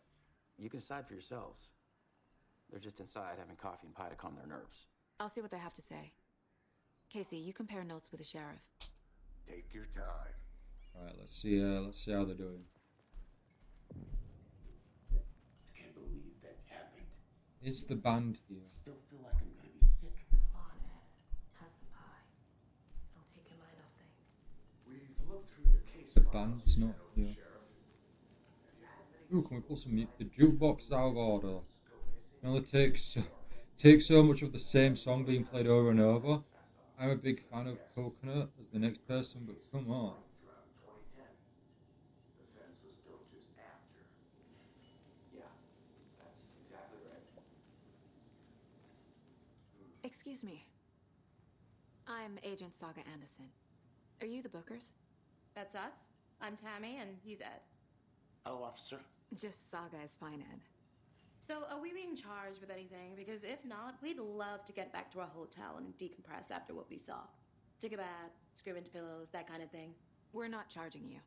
you can decide for yourselves. They're just inside having coffee and pie to calm their nerves. I'll see what they have to say. Casey, you compare notes with the sheriff. Take your time. All right, let's see how they're doing. I can't believe that happened. Is the band here? Still feel like I'm gonna be sick. On it. Have some pie. It'll take your mind off things. We've looked through the case. The band's not here. Ooh, can we pull some the jukebox is out of order? It only takes so much of the same song being played over and over. I'm a big fan of Coconut as the next person, but come on. The fence was built just after. Yeah, that's exactly right. Excuse me. I'm Agent Saga Anderson. Are you the Bookers? That's us. I'm Tammy, and he's Ed. Hello, officer. Just Saga is fine, Ed. So, are we being charged with anything? Because if not, we'd love to get back to our hotel and decompress after what we saw. Take a bath, scream into pillows, that kind of thing. We're not charging you.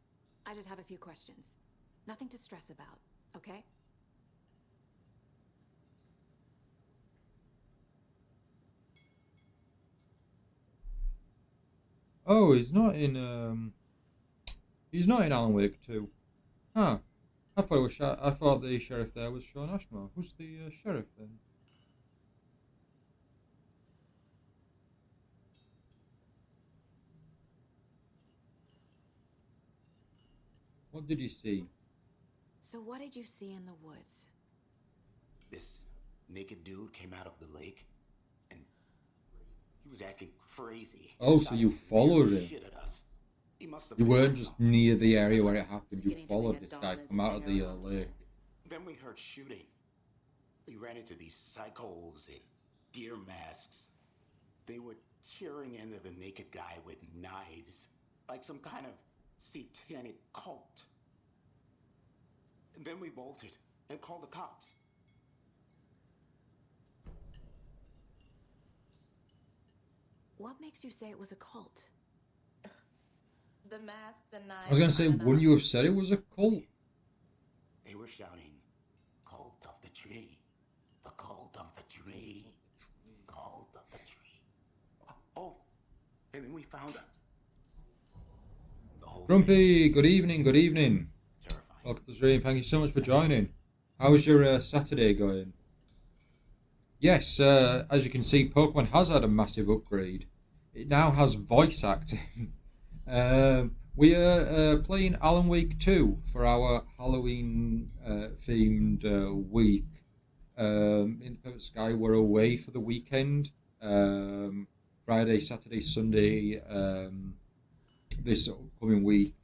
I just have a few questions. Nothing to stress about, okay? Oh, he's not in Alan Wake 2. Huh. I thought the sheriff there was Sean Ashmore. Who's the sheriff then? What did you see? So what did you see in the woods? This naked dude came out of the lake, and he was acting crazy. Oh, so you followed him. Shit at us. He must have You been weren't on just something. near the area where it happened. You Skinny to followed make this a guy dominant come out of the hanger. lake. Then we heard shooting. We ran into these psychos in deer masks. They were tearing into the naked guy with knives, like some kind of satanic cult. And then we bolted and called the cops. What makes you say it was a cult? The masks and knives. I was going to say, wouldn't you have said it was a cult? They were shouting, "Cult of the tree, the cult of the tree, cult of the tree." Oh, and then we found out. Grumpy, good evening, good evening. Welcome to the stream. Thank you so much for joining. How's your Saturday going? Yes, as you can see, Pokemon has had a massive upgrade. It now has voice acting. We are playing Alan Wake 2 for our Halloween themed week. In the Perfect Sky, we're away for the weekend. Friday, Saturday, Sunday, this upcoming week,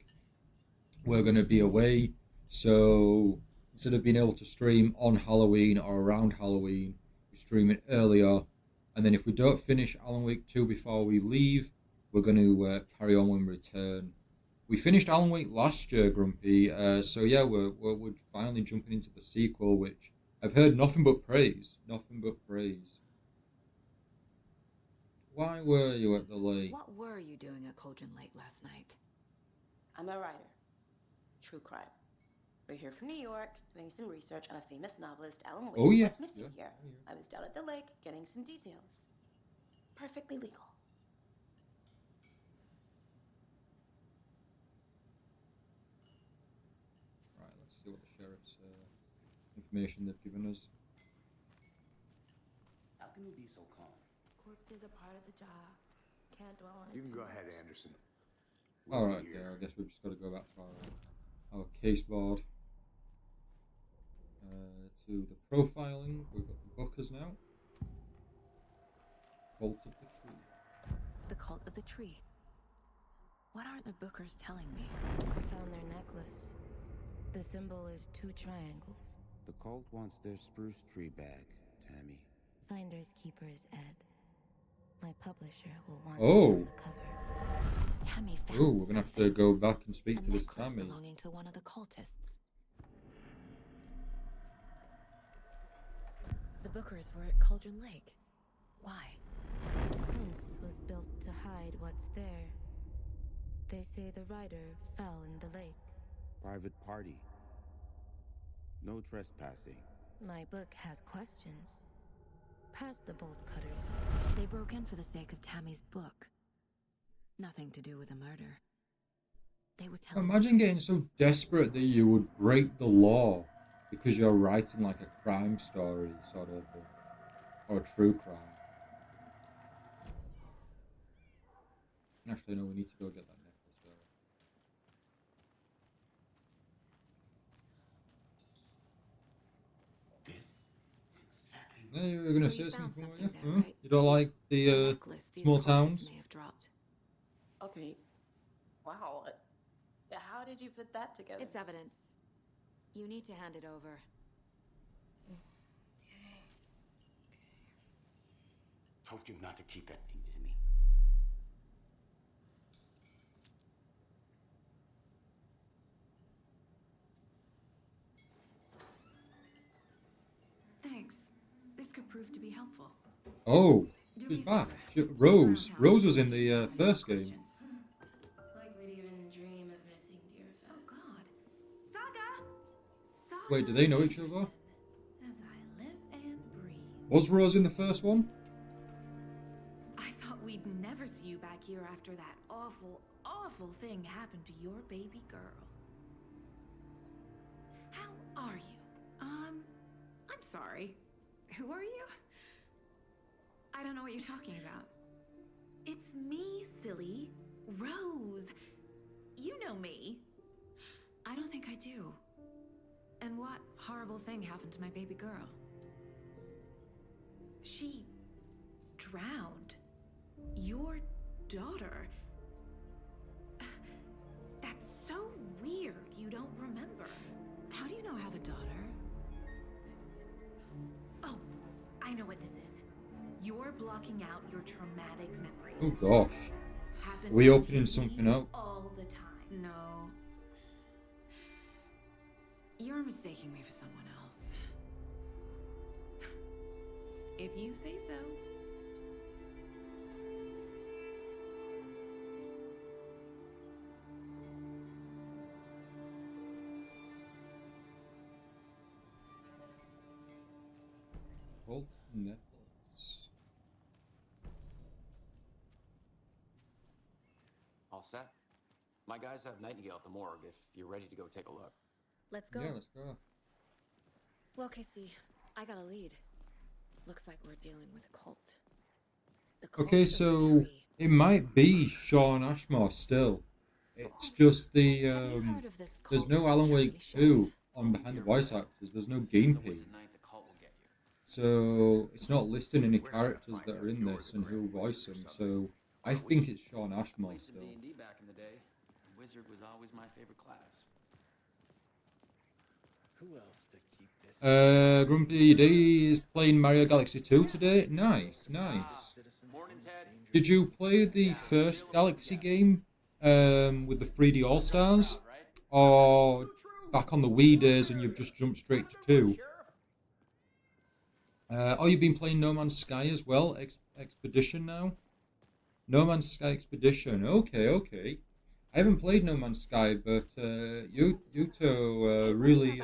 we're going to be away. So instead of being able to stream on Halloween or around Halloween, we stream it earlier. And then if we don't finish Alan Wake 2 before we leave, we're going to carry on when we return. We finished Alan Wake last year, Grumpy. So yeah, we're finally jumping into the sequel, which I've heard nothing but praise. Nothing but praise. Why were you at the lake? What were you doing at Cauldron Lake last night? I'm a writer. True crime. We're here from New York, doing some research on a famous novelist, Alan Wake. Oh, yeah. Went missing here. I was down at the lake getting some details. Perfectly legal. Right, let's see what the sheriff's information they've given us. How can you be so calm? Corpses are part of the job. Can't dwell on it. You can too go much. ahead, Anderson. Alright, yeah, I guess we've just got to go back to our case board. To the profiling, we've got the Bookers now. Cult of the Tree. The Cult of the Tree. What are the Bookers telling me? I found their necklace. The symbol is 2 triangles. The cult wants their spruce tree bag, Tammy. Finders keepers, Ed. My publisher will want Oh. it on the cover. Tammy found Oh, we're going to have to go back and speak a to this necklace Tammy. belonging to one of the cultists. The Bookers were at Cauldron Lake. Why? The fence was built to hide what's there. They say the rider fell in the lake. Private party. No trespassing. My book has questions. Past the bolt cutters. They broke in for the sake of Tammy's book. Nothing to do with the murder. They would tell Imagine getting so desperate that you would break the law because you're writing like a crime story, sort of, or a true crime. Actually, no, we need to go get that necklace though. This is exactly. Yeah, you were going to So you say found something, something weren't you? there, Huh? right? You don't like the necklace these small cultists towns? may have dropped. Okay. Wow. How did you put that together? It's evidence. You need to hand it over. Told you not to keep that thing, Timmy. Thanks. This could prove to be helpful. Oh, Do she's me a back. favor. Rose. Look around Rose town. was in the first game. Like we'd even dream of missing dear friends. Oh God, Saga! Saga! Wait, do they know each other? As I live and breathe. Was Rose in the first one? I thought we'd never see you back here after that awful, awful thing happened to your baby girl. How are you? I'm sorry. Who are you? I don't know what you're talking about. It's me, silly. Rose. You know me. I don't think I do. And what horrible thing happened to my baby girl? She drowned. Your daughter. That's so weird you don't remember. How do you know I have a daughter? Oh, I know what this is. You're blocking out your traumatic memories. Oh gosh. Happens Are we on opening TV something up? all the time. No. You're mistaking me for someone else. If you say so. Cult Netflix. All set? My guys have Nightingale at the morgue if you're ready to go take a look. Let's go. Yeah, let's go. Well, Casey, I got a lead. Looks like we're dealing with a cult. The cult Okay, of the so tree. it might be Sean Ashmore still. It's just the heard of this there's cult no of the Alan tree, Wake 2 on behind the voice actors. There's no game page. So it's not listing any characters that are in this and who'll voice them. So I think it's Sean Ashmore Played some still. D&D back in the day. Wizard was always my favorite class. Who else to keep this? Grumpy D is playing Mario Galaxy 2 today. Nice, nice. Morning, Ted. Did you play the first Galaxy game with the 3D All Stars, or back on the Wii days and you've just jumped straight to 2? Oh, you've been playing No Man's Sky as well, Expedition now. No Man's Sky Expedition. Okay, okay. I haven't played No Man's Sky, but Yuto really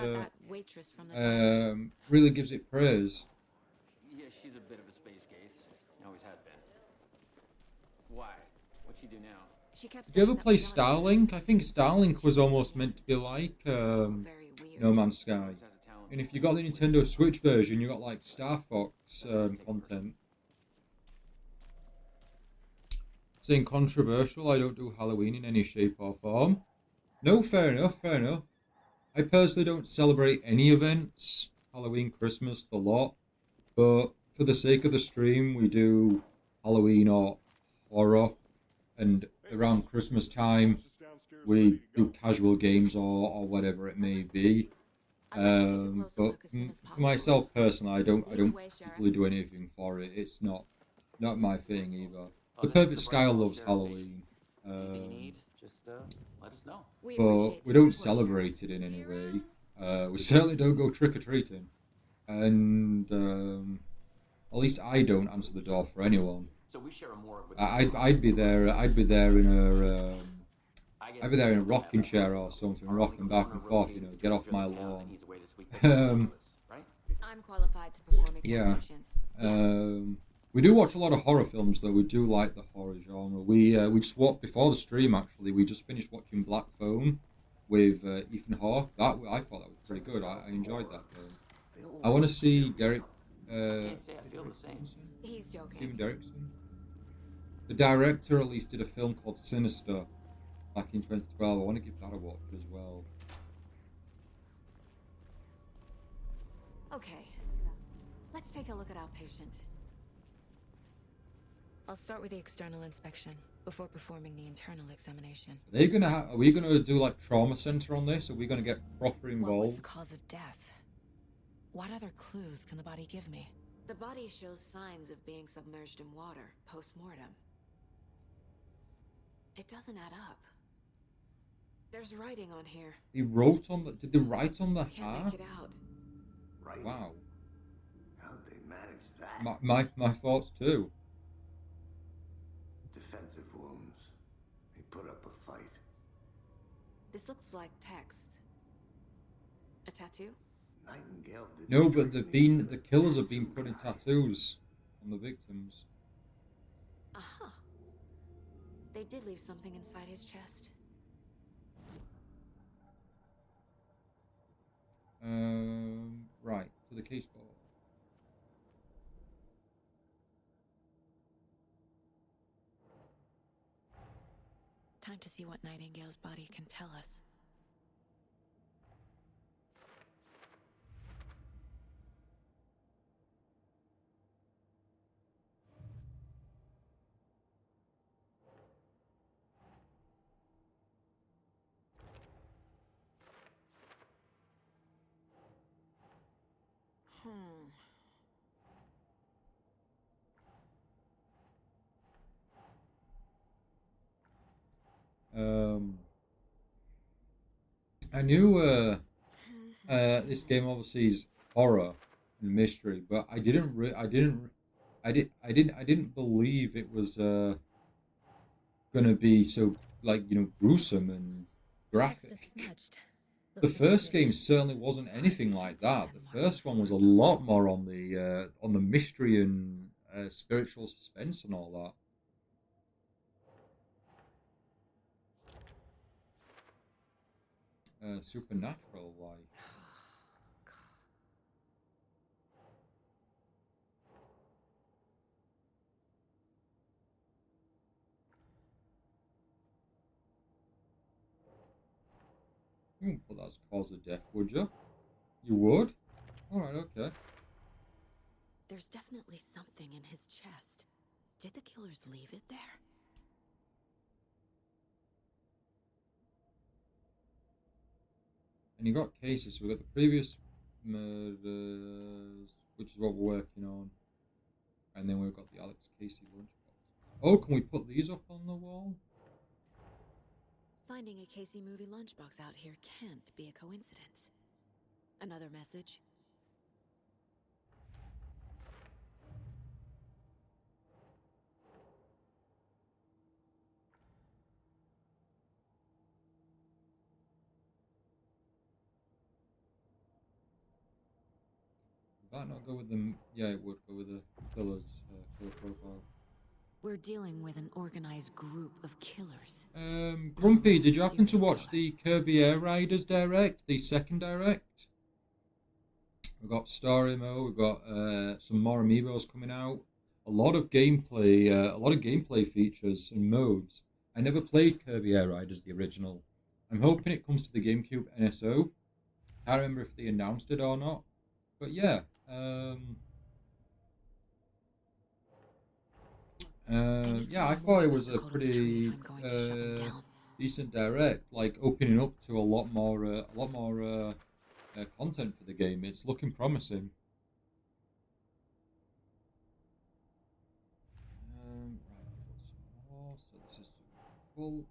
Waitress from the really gives it praise. Yeah, she's a bit of a space case. Always has been. Why? What'd she do now? She kept Did you ever saying that play we don't- Starlink? I think Starlink was almost meant to be like No Man's Sky. And if you got the Nintendo Switch version, you got like Star Fox content. Saying controversial, I don't do Halloween in any shape or form. No, fair enough, fair enough. I personally don't celebrate any events, Halloween, Christmas, the lot. But for the sake of the stream, we do Halloween or horror. And around Christmas time, we do casual games or whatever it may be. But for myself personally, I don't particularly do anything for it. It's not my thing either. The Perfect Sky loves Halloween, Anything you need, just let us know. but we don't celebrate it in any way. We certainly don't go trick or treating, and at least I don't answer the door for anyone. So we share a morgue with I'd be there. I'd be there in a I'd be there in a rocking chair or something, rocking back and forth. You know, get off my lawn. I'm qualified to perform Yeah. examinations. We do watch a lot of horror films, though. We do like the horror genre. We just watched before the stream. Actually, we just finished watching Black Phone with Ethan Hawke. I thought that was pretty good. I enjoyed that film. I want to see Derek. Can't say I feel the same. He's joking. Steven Derrickson. The director at least did a film called Sinister back in 2012. I want to give that a watch as well. Okay. Let's take a look at our patient. I'll start with the external inspection before performing the internal examination. Are we gonna do like trauma center on this? Are we gonna get proper What was involved? the cause of death? What other clues can the body give me? The body shows signs of being submerged in water post-mortem. It doesn't add up. There's writing on here. He wrote on the. Did they write on the Can't heart? make it out. Right? Wow. How'd they manage that? My thoughts too. Defensive wounds. He put up a fight. This looks like text. A tattoo? Nightingale did. No, but the killers have been putting tattoos on the victims. Aha. They did leave something inside his chest. Right, to the case board. Time to see what Nightingale's body can tell us. I knew this game obviously is horror and mystery, but I didn't believe it was gonna be so, like, gruesome and graphic. The first game certainly wasn't anything like that. The first one was a lot more on the mystery and spiritual suspense and all that. Supernatural, like. You wouldn't put that as cause of death, would you? You would? Alright, okay. There's definitely something in his chest. Did the killers leave it there? And you got cases, so we've got the previous murders, which is what we're working on. And then we've got the Alex Casey lunchbox. Oh, can we put these up on the wall? Finding a Casey movie lunchbox out here can't be a coincidence. Another message? Would that not go with them? Yeah, it would go with the killer's killer profile. We're dealing with an organized group of killers. Grumpy, did you happen to watch the Kirby Air Riders direct, the second direct? We've got story mode, we've got some more amiibos coming out, a lot of gameplay features and modes. I never played Kirby Air Riders, the original. I'm hoping it comes to the GameCube NSO. Can't remember if they announced it or not, but yeah. Yeah, I thought it was a pretty decent direct, like opening up to a lot more content for the game. It's looking promising. Right, some more. So this is Cult.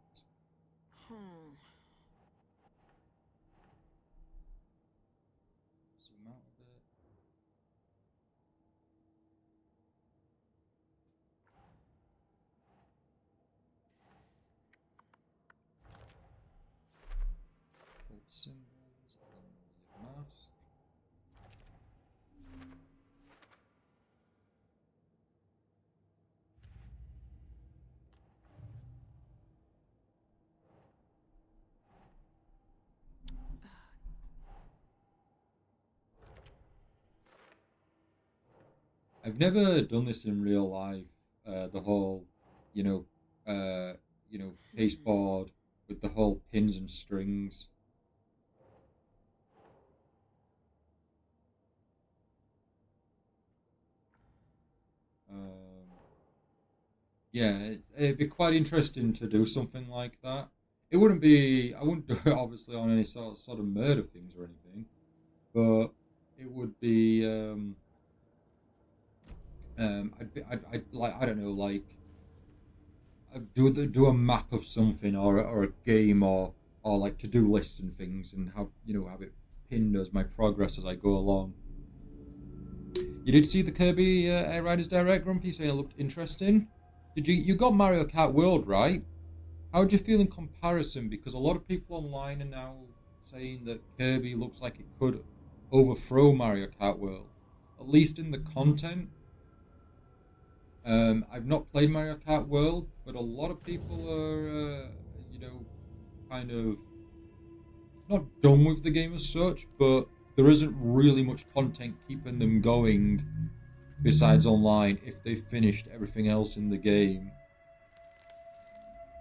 Zoom out a bit. Symbols on the mask. I've never done this in real life. The whole, baseboard with the whole pins and strings. Yeah, it'd be quite interesting to do something like that. I wouldn't do it obviously on any sort of murder things or anything, but it would be, I'd like, I don't know, like, do a map of something or a game or like to-do lists and things, and have it pinned as my progress as I go along. You did see the Kirby Air Riders Direct, Grumpy, saying it looked interesting. Did you got Mario Kart World, right? How do you feel in comparison? Because a lot of people online are now saying that Kirby looks like it could overthrow Mario Kart World, at least in the content. I've not played Mario Kart World, but a lot of people are, kind of not done with the game as such, but there isn't really much content keeping them going besides online if they've finished everything else in the game.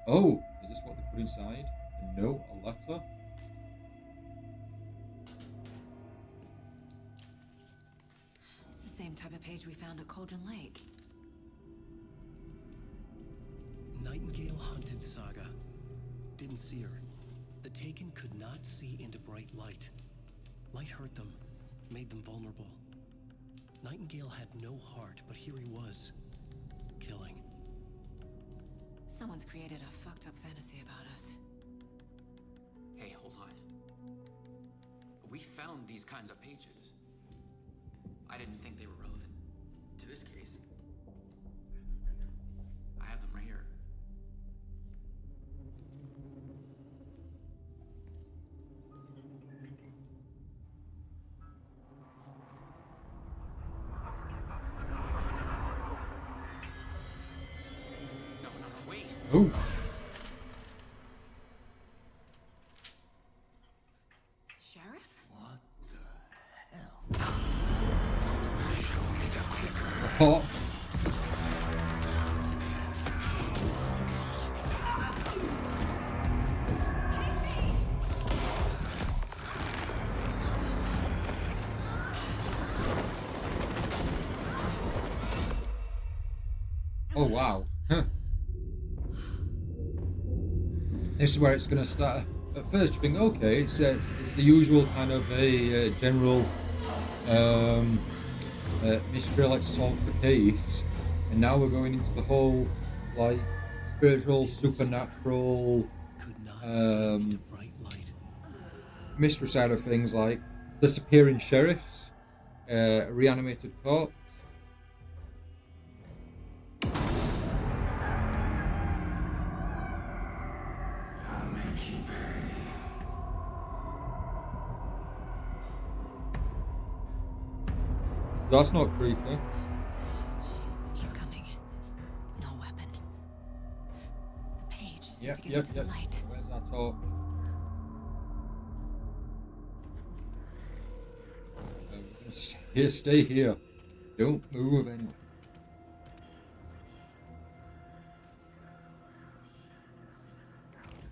Oh, is this what they put inside? A note, a letter? It's the same type of page we found at Cauldron Lake. Nightingale hunted Saga. Didn't see her. The Taken could not see into bright light. Light hurt them, made them vulnerable. Nightingale had no heart, but here he was, killing. Someone's created a fucked up fantasy about us. Hey, hold on. We found these kinds of pages. I didn't think they were relevant to this case. I have them right here. No, wait. Oh. Sheriff? What the hell? Oh. Oh wow. This is where it's going to start. At first you think, okay, it's the usual kind of a general mystery, let's solve the case. And now we're going into the whole, like, spiritual, supernatural mystery side of things, like disappearing sheriffs, reanimated corpse. That's not creepy. He's coming. No weapon. The page seemed Yep, to get yep, into yep. the light. Where's that torch? Stay here. Don't move anywhere.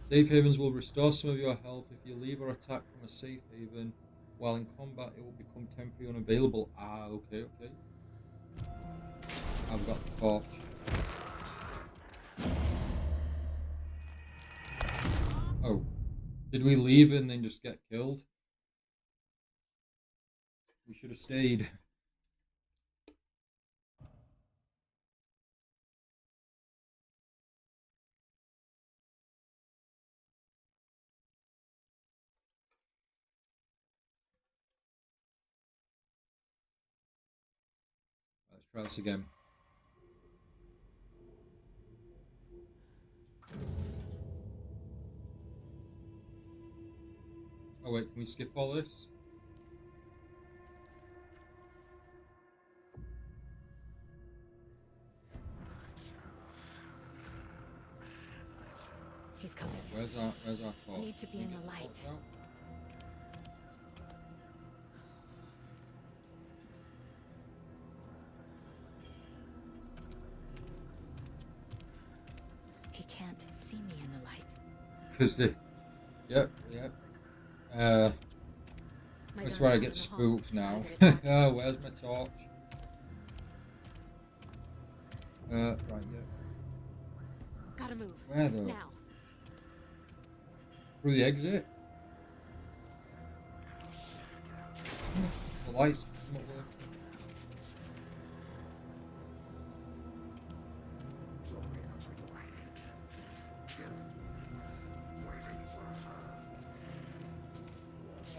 Safe havens will restore some of your health if you leave or attack from a safe haven. While in combat, it will become temporarily unavailable. Ah, okay. I've got the torch. Oh. Did we leave and then just get killed? We should have stayed. Let's try this again. Oh wait, can we skip all this? He's coming. Where's our torch? Need to be in the light. Torch out? He can't see me in the light. Because yep. That's where I get spooked now. Oh, where's my torch? Right, yeah. Gotta move. Where though? Now. Through the exit? The lights not working.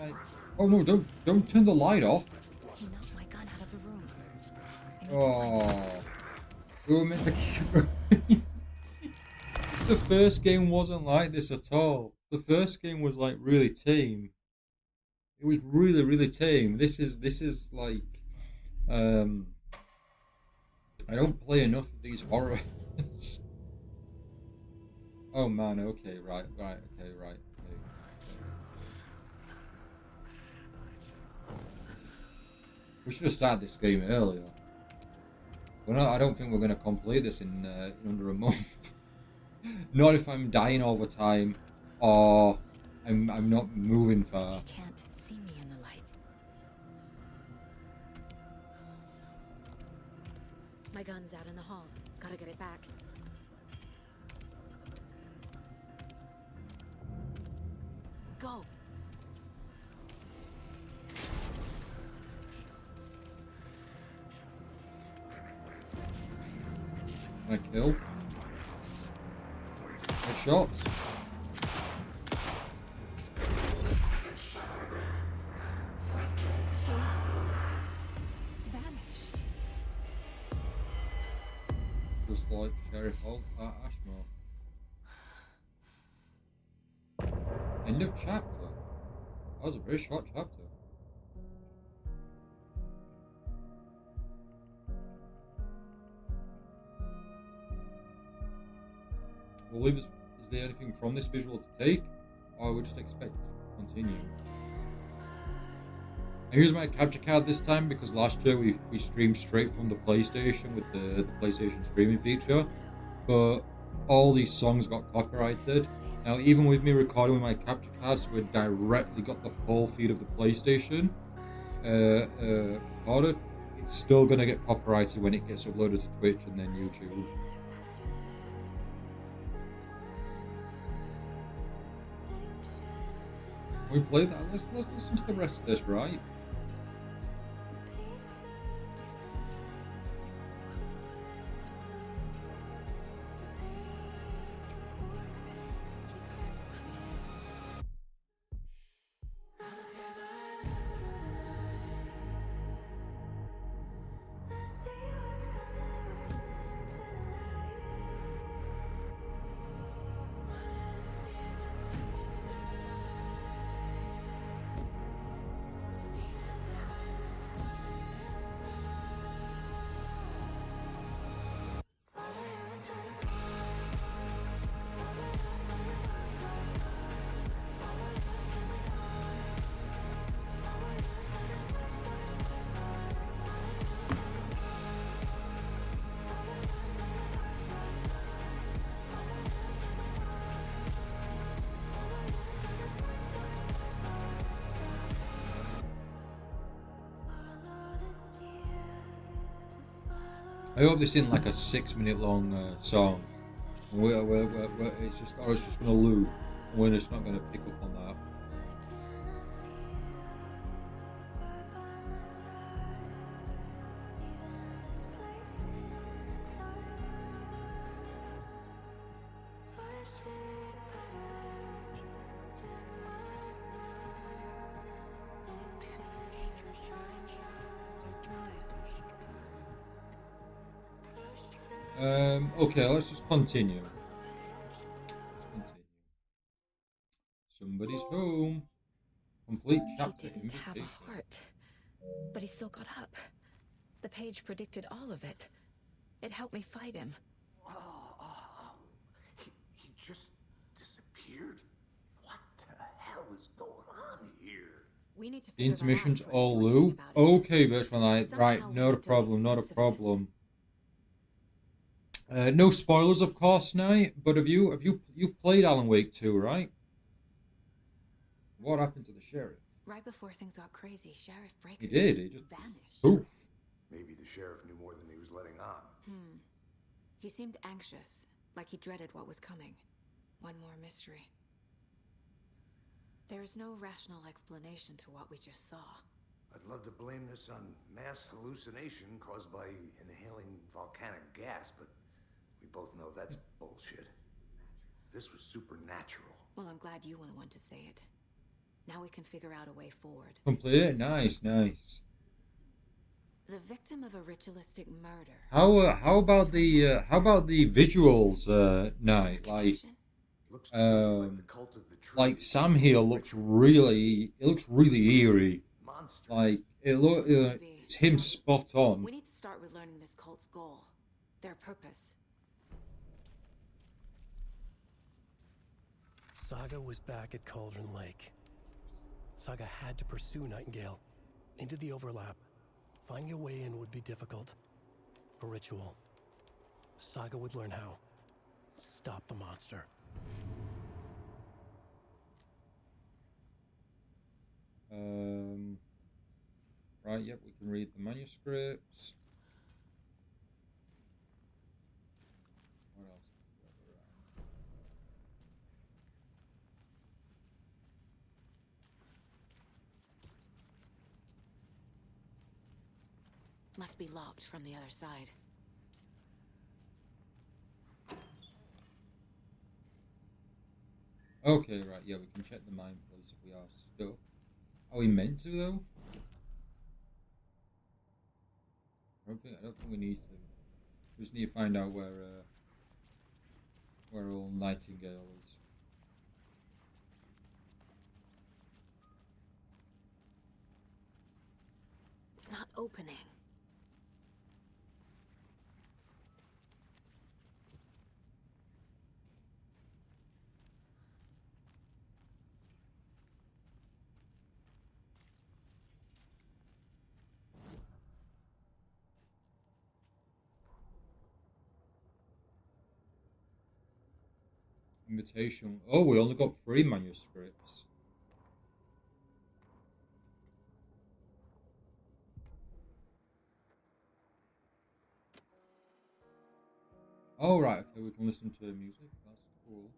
Right. Oh no, don't turn the light off. He knocked my gun out of the room. Oh. We were meant to keep going. The first game wasn't like this at all. The first game was like really tame. It was really, really tame. This is like I don't play enough of these horrors. Oh man, okay, right. We should have started this game earlier. I don't think we're going to complete this in under a month. Not if I'm dying all the time, or I'm not moving far. He can't see me in the light. My gun's out in the hall. Gotta get it back. Go. Can I kill? Shots. like Sheriff Ashmore. End of chapter. That was a very short chapter. We'll leave us. Is there anything from this visual to take? Or we just expect it to continue? I used my capture card this time because last year we streamed straight from the PlayStation with the PlayStation streaming feature, but all these songs got copyrighted. Now even with me recording with my capture cards, we directly got the whole feed of the PlayStation recorded. It's still gonna get copyrighted when it gets uploaded to Twitch and then YouTube. We played that. Let's listen to the rest of this, right? I hope this isn't like a 6-minute long song. It's just gonna loop. We're just not gonna pick up on that. Okay, let's just continue. Somebody's home. Complete chapter. He didn't have a heart, but he still got up. The page predicted all of it. It helped me fight him. He just disappeared? What the hell is going on here? We need to The intermission's all loop. Okay, Virtual Knight. Right, not a problem, not a problem. No spoilers, of course, Knight. But you've played Alan Wake 2, right? What happened to the sheriff? Right before things got crazy, Sheriff Breaker He did. He just vanished. poof. Maybe the sheriff knew more than he was letting on. He seemed anxious, like he dreaded what was coming. One more mystery. There is no rational explanation to what we just saw. I'd love to blame this on mass hallucination caused by inhaling volcanic gas, but we both know that's bullshit. This was supernatural. Well, I'm glad you were the one to say it. Now we can figure out a way forward. Complete it. Nice, nice. The victim of a ritualistic murder. How about the visuals, Knight? Like Sam here looks really eerie. Like it's him spot on. We need to start with learning this cult's goal, their purpose. Saga was back at Cauldron Lake. Saga had to pursue Nightingale into the overlap. Finding a way in would be difficult. A ritual. Saga would learn how. Stop the monster. Right, yep, we can read the manuscripts. What else? Must be locked from the other side. Okay, right, yeah, we can check the mind place if we are stuck. Are we meant to though? I don't think we need to. We just need to find out where old Nightingale is. It's not opening. Invitation. Oh, we only got 3 manuscripts. Oh, right, okay, we can listen to music. That's cool.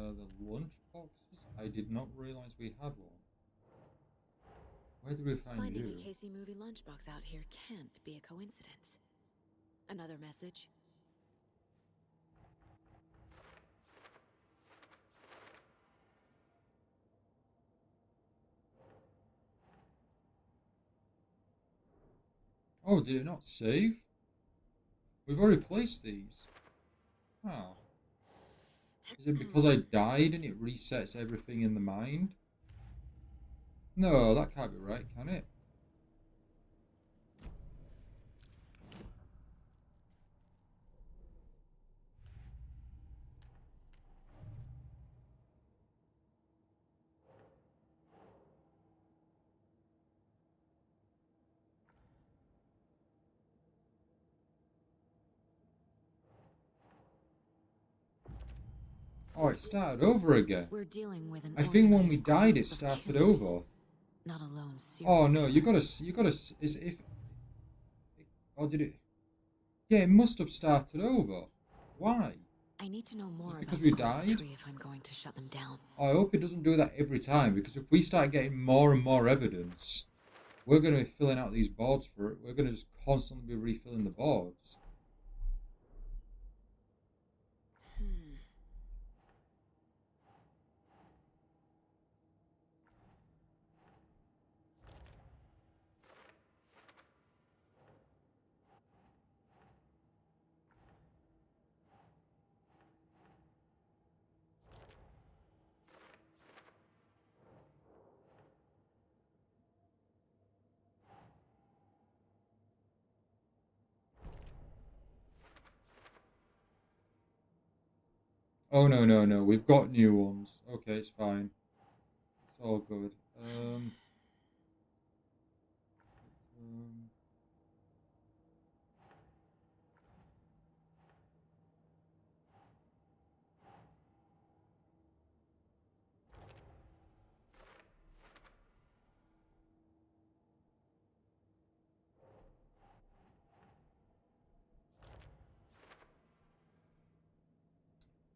The lunch boxes? I did not realize we had one. Where did we find Finding you? a Casey movie lunchbox out here can't be a coincidence. Another message? Oh, did it not save? We've already placed these. Oh. Is it because I died and it resets everything in the mind? No, that can't be right, can it? Oh, it started over again. We're dealing with an I think when we organized died, group it of started killers, over. not a lone serial Oh no, you killer. gotta. Is if. Oh, did it? Yeah, it must have started over. Why? I need to know more Just about because we Fourth died? Tree if I'm going to shut them down. I hope it doesn't do that every time, because if we start getting more and more evidence, we're going to be filling out these boards for it. We're going to just constantly be refilling the boards. Oh, no, no, no. We've got new ones. Okay, it's fine. It's all good.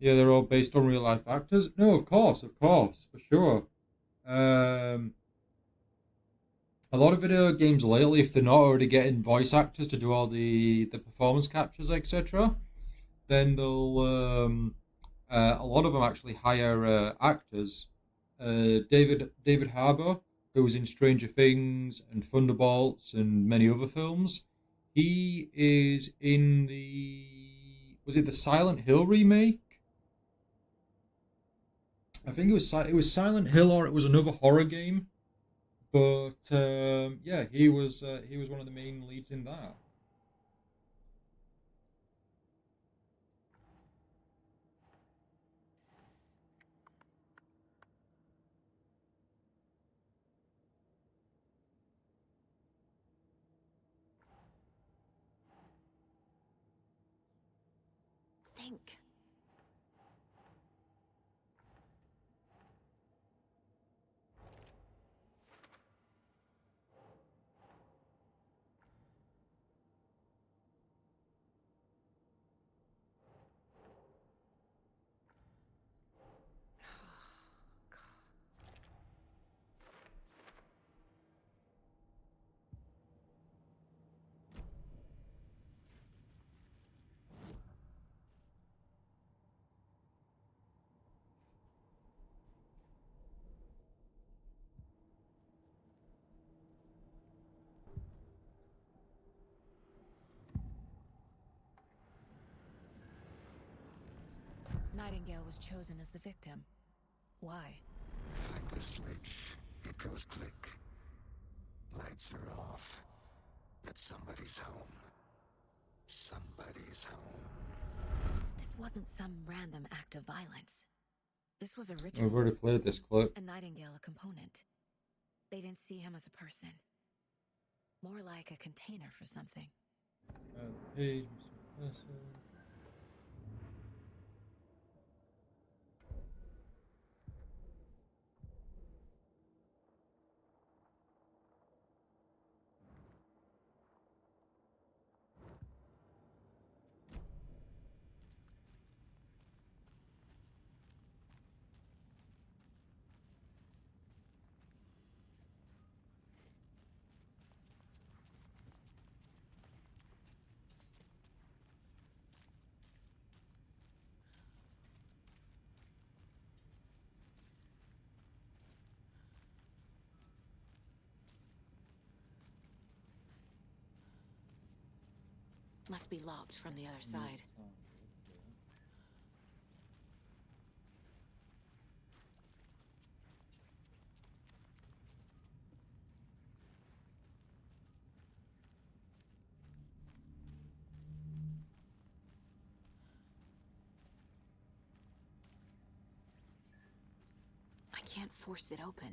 Yeah, they're all based on real life actors. No, of course, for sure. Um, a lot of video games lately, if they're not already getting voice actors to do all the performance captures, etc., then they'll a lot of them actually hire actors. David Harbour, who was in Stranger Things and Thunderbolts and many other films, he is in the was it the Silent Hill remake? I think it was Silent Hill or it was another horror game. But yeah, he was one of the main leads in that. Think. Nightingale was chosen as the victim. Why? Flick the switch. It goes click. Lights are off. But somebody's home. Somebody's home. This wasn't some random act of violence. This was a We've ritual. already played this clip. And Nightingale a component. They didn't see him as a person. More like a container for something. Hey, Must be locked from the other side. I can't force it open.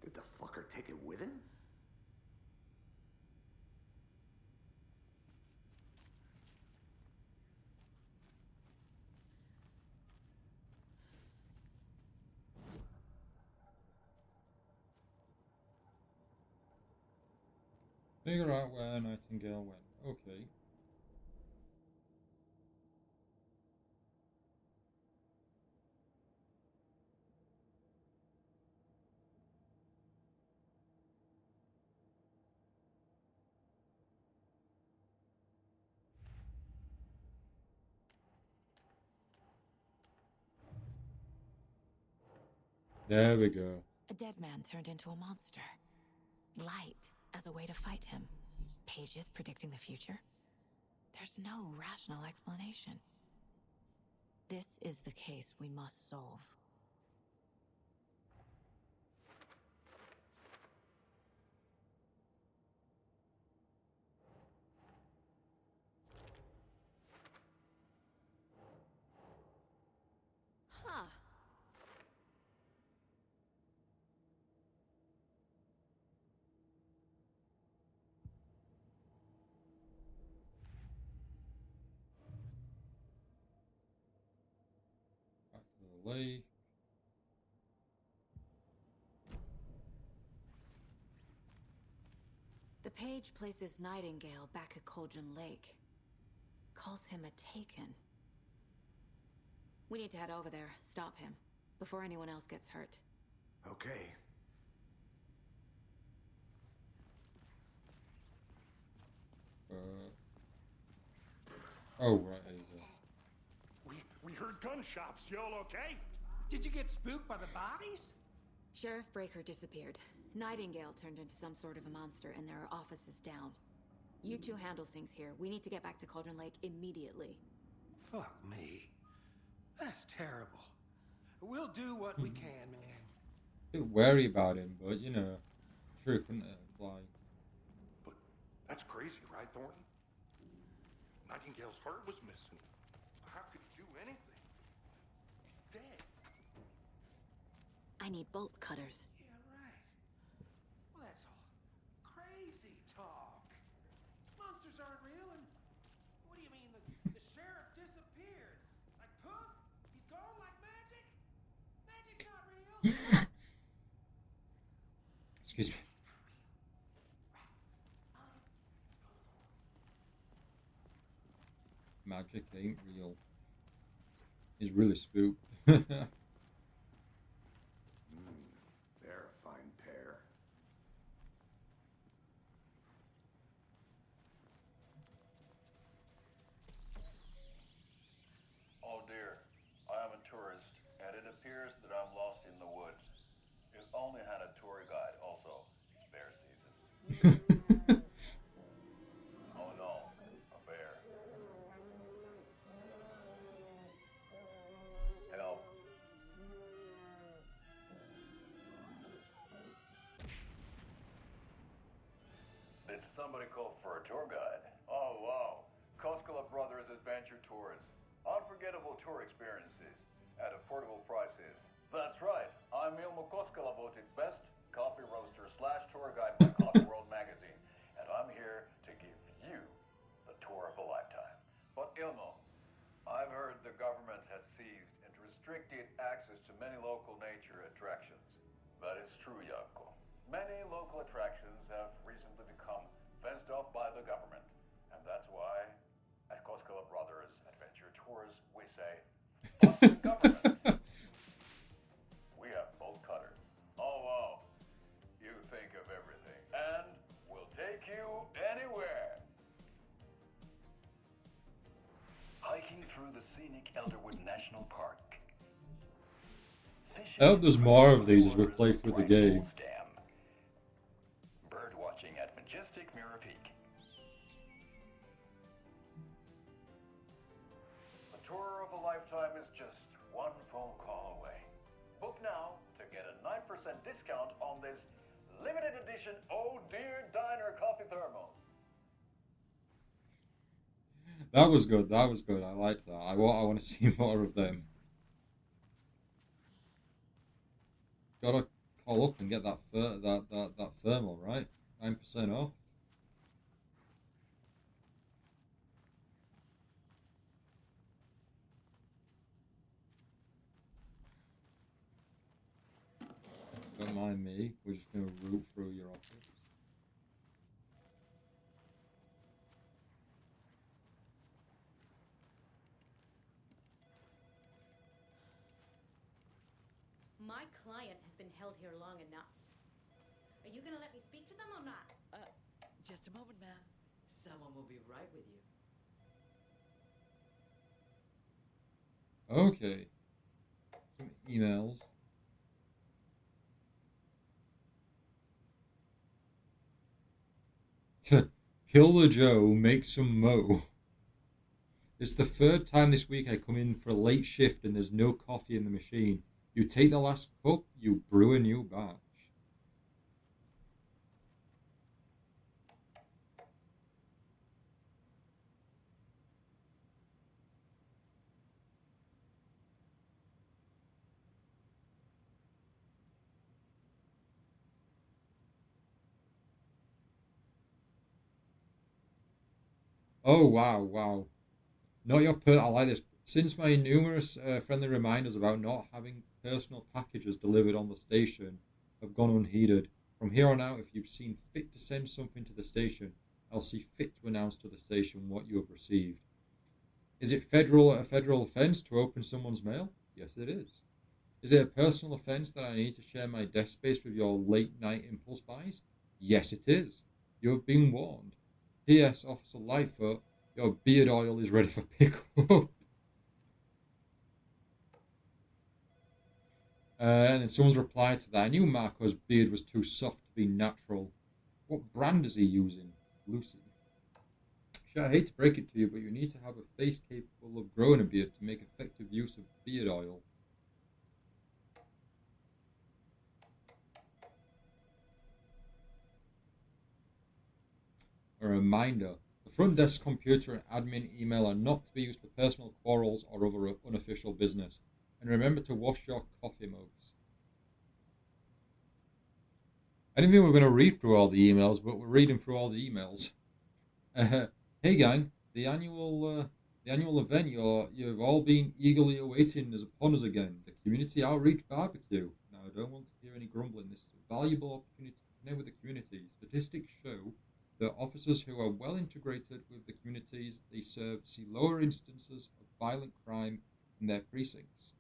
Did the fucker take it with him? Figure out where Nightingale went. Okay. There we go. A dead man turned into a monster. Light as a way to fight him. Pages predicting the future. There's no rational explanation. This is the case we must solve. Huh. Back to the lake. The page places Nightingale back at Cauldron Lake. Calls him a Taken. We need to head over there, stop him, before anyone else gets hurt. Okay. Oh, right. We heard gunshots. Y'all okay? Did you get spooked by the bodies? Sheriff Breaker disappeared. Nightingale turned into some sort of a monster, and there are offices down. You two handle things here. We need to get back to Cauldron Lake immediately. Fuck me. That's terrible. We'll do what we can, man. A bit wary about him, but you know, sure couldn't fly. But that's crazy, right, Thornton? Nightingale's heart was missing. How could he do anything? He's dead. I need bolt cutters. Yeah, right. Well, that's all crazy talk. Monsters aren't real, and what do you mean the sheriff disappeared? Like poof? He's gone like magic? Magic's not real. Excuse me. magic ain't real. He's really spooked. They're a fine pair. Oh dear, I am a tourist, and it appears that I'm lost in the woods. If only had a tour guide also. It's bear season. Oh no, a bear. Help. Did somebody call for a tour guide? Oh wow, Koskela Brothers Adventure Tours. Unforgettable tour experiences at affordable prices. That's right, I'm Ilmo Koskela, voted best coffee roaster / tour guide by Coffee World magazine, and I'm here to give you the tour of a lifetime. But Ilmo, I've heard the government has seized and restricted access to many local nature attractions. That is true, Jaakko. Many local attractions have recently become fenced off by the government, and that's why at Koskela Brothers Adventure Tours we say, fuck the government. We have bolt cutters. Oh wow, you think of everything, and we'll take you anywhere. Hiking through the scenic Elderwood National Park. I hope there's more of these as we play through the game. Bird watching at majestic Mirror Peak. The tour of a lifetime is just one phone call away. Book now to get a 9% discount on this limited edition Oh Dear Diner coffee thermos. That was good. That was good. I liked that. I want to see more of them. Gotta call up and get that that thermal, right? 9% off. Don't mind me. We're just gonna root through your office. My client has been held here long enough. Are you gonna let me speak to them or not? Just a moment, ma'am. Someone will be right with you. Okay. Some emails. Kill the Joe, make some mo. It's the third time this week I come in for a late shift and there's no coffee in the machine. You take the last cup, you brew a new batch. Oh, wow. Not your I like this. Since my numerous friendly reminders about not having personal packages delivered on the station have gone unheeded, from here on out, if you've seen fit to send something to the station, I'll see fit to announce to the station what you have received. Is it a federal offence to open someone's mail? Yes, it is. Is it a personal offence that I need to share my desk space with your late-night impulse buys? Yes, it is. You have been warned. P.S. Officer Lightfoot, your beard oil is ready for pickup. And then someone's replied to that. I knew Marco's beard was too soft to be natural. What brand is he using? Lucy. Sure, I hate to break it to you, but you need to have a face capable of growing a beard to make effective use of beard oil. A reminder. The front desk computer and admin email are not to be used for personal quarrels or other unofficial business. And remember to wash your coffee mugs. I didn't think we were going to read through all the emails, but we're reading through all the emails. Hey gang, the annual event you've all been eagerly awaiting is upon us again. The Community Outreach Barbecue. Now, I don't want to hear any grumbling. This is a valuable opportunity to connect with the community. Statistics show The officers who are well integrated with the communities they serve see lower instances of violent crime in their precincts.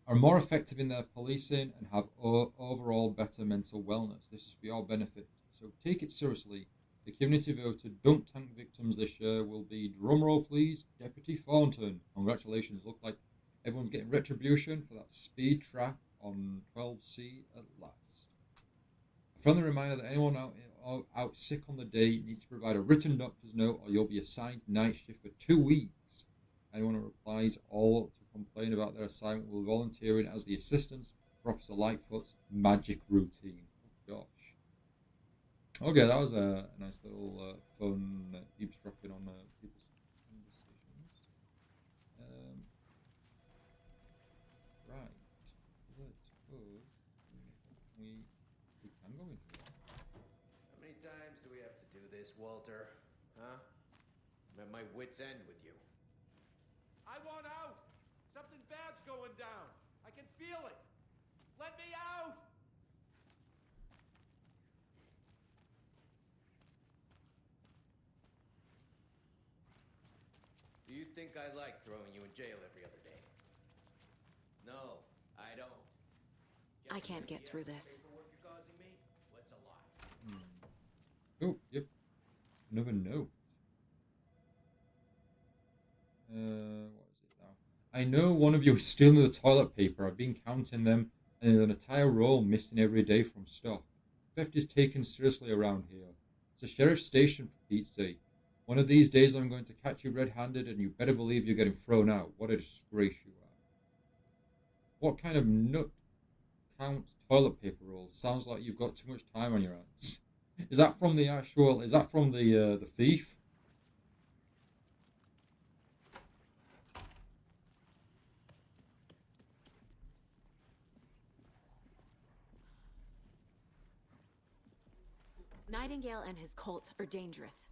Are more effective in their policing and have overall better mental wellness. This is for your benefit, so take it seriously. The community voted dunk tank victims this year will be, drumroll please, Deputy Thornton. Congratulations, look like everyone's getting retribution for that speed trap on 12C at last. A friendly reminder that anyone out sick on the day needs to provide a written doctor's note or you'll be assigned night shift for 2 weeks. Anyone who replies all to complain about their assignment will volunteer in as the assistants for Officer Lightfoot's magic routine. Oh gosh. Okay, that was a nice little fun eavesdropping on people's decisions. Right. Let's suppose we can go in here. How many times do we have to do this, Walter? Huh? I'm at my wit's end with you. I want out! Something bad's going down. I can feel it. Let me out! Do you think I like throwing you in jail every other day? No, I don't. I can't get through this. Paperwork you're causing me? What's a lie? Oh, yep. Another note. What is it now? I know one of you is stealing the toilet paper. I've been counting them, and there's an entire roll missing every day from stock. Theft is taken seriously around here. It's a sheriff's station, for Pete's sake. One of these days I'm going to catch you red-handed, and you better believe you're getting thrown out. What a disgrace you are. What kind of nut counts toilet paper rolls? Sounds like you've got too much time on your hands. Is that from the actual? Is that from the thief? Nightingale and his cult are dangerous.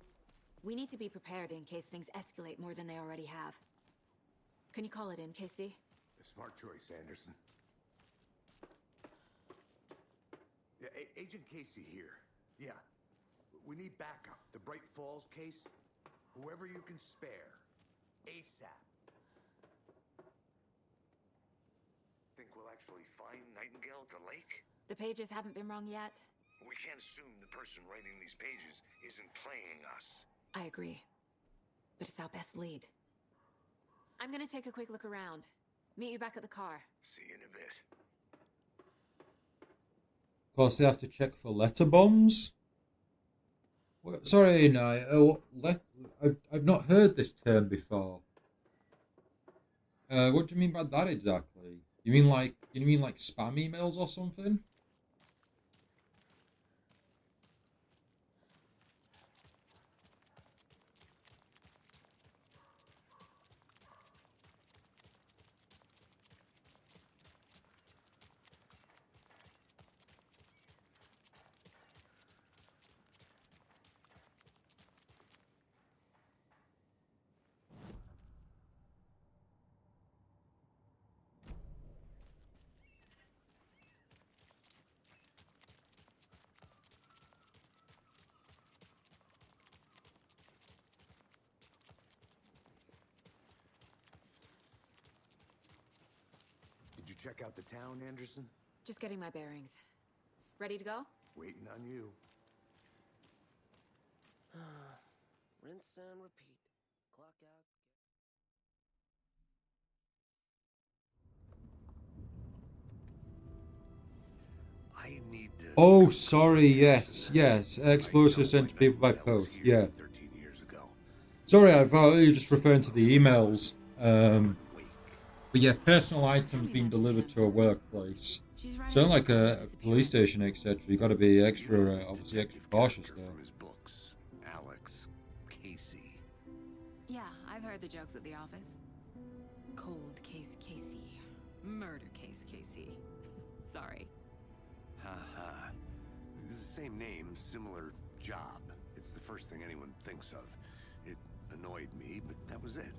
We need to be prepared in case things escalate more than they already have. Can you call it in, Casey? A smart choice, Anderson. Yeah, Agent Casey here. Yeah. We need backup. The Bright Falls case. Whoever you can spare. ASAP. Think we'll actually find Nightingale at the lake? The pages haven't been wrong yet. We can't assume the person writing these pages isn't playing us. I agree. But it's our best lead. I'm gonna take a quick look around. Meet you back at the car. See you in a bit. Of course, they have to check for letter bombs. Sorry, no, I've not heard this term before. What do you mean by that exactly? You mean like spam emails or something? Did you check out the town, Anderson? Just getting my bearings. Ready to go? Waiting on you. Rinse and repeat. Clock out. I need to... Oh, sorry, yes. Explosives sent to people by post, yeah. 13 years ago. Sorry, I thought you were just referring to the emails. But yeah, personal items being delivered to a workplace. Sound like a police station, etc. You got to be extra, obviously extra cautious there. From his books, Alex, Casey. Yeah, I've heard the jokes at the office. Cold case Casey. Murder case Casey. Sorry. Ha. It's the same name, similar job. It's the first thing anyone thinks of. It annoyed me, but that was it.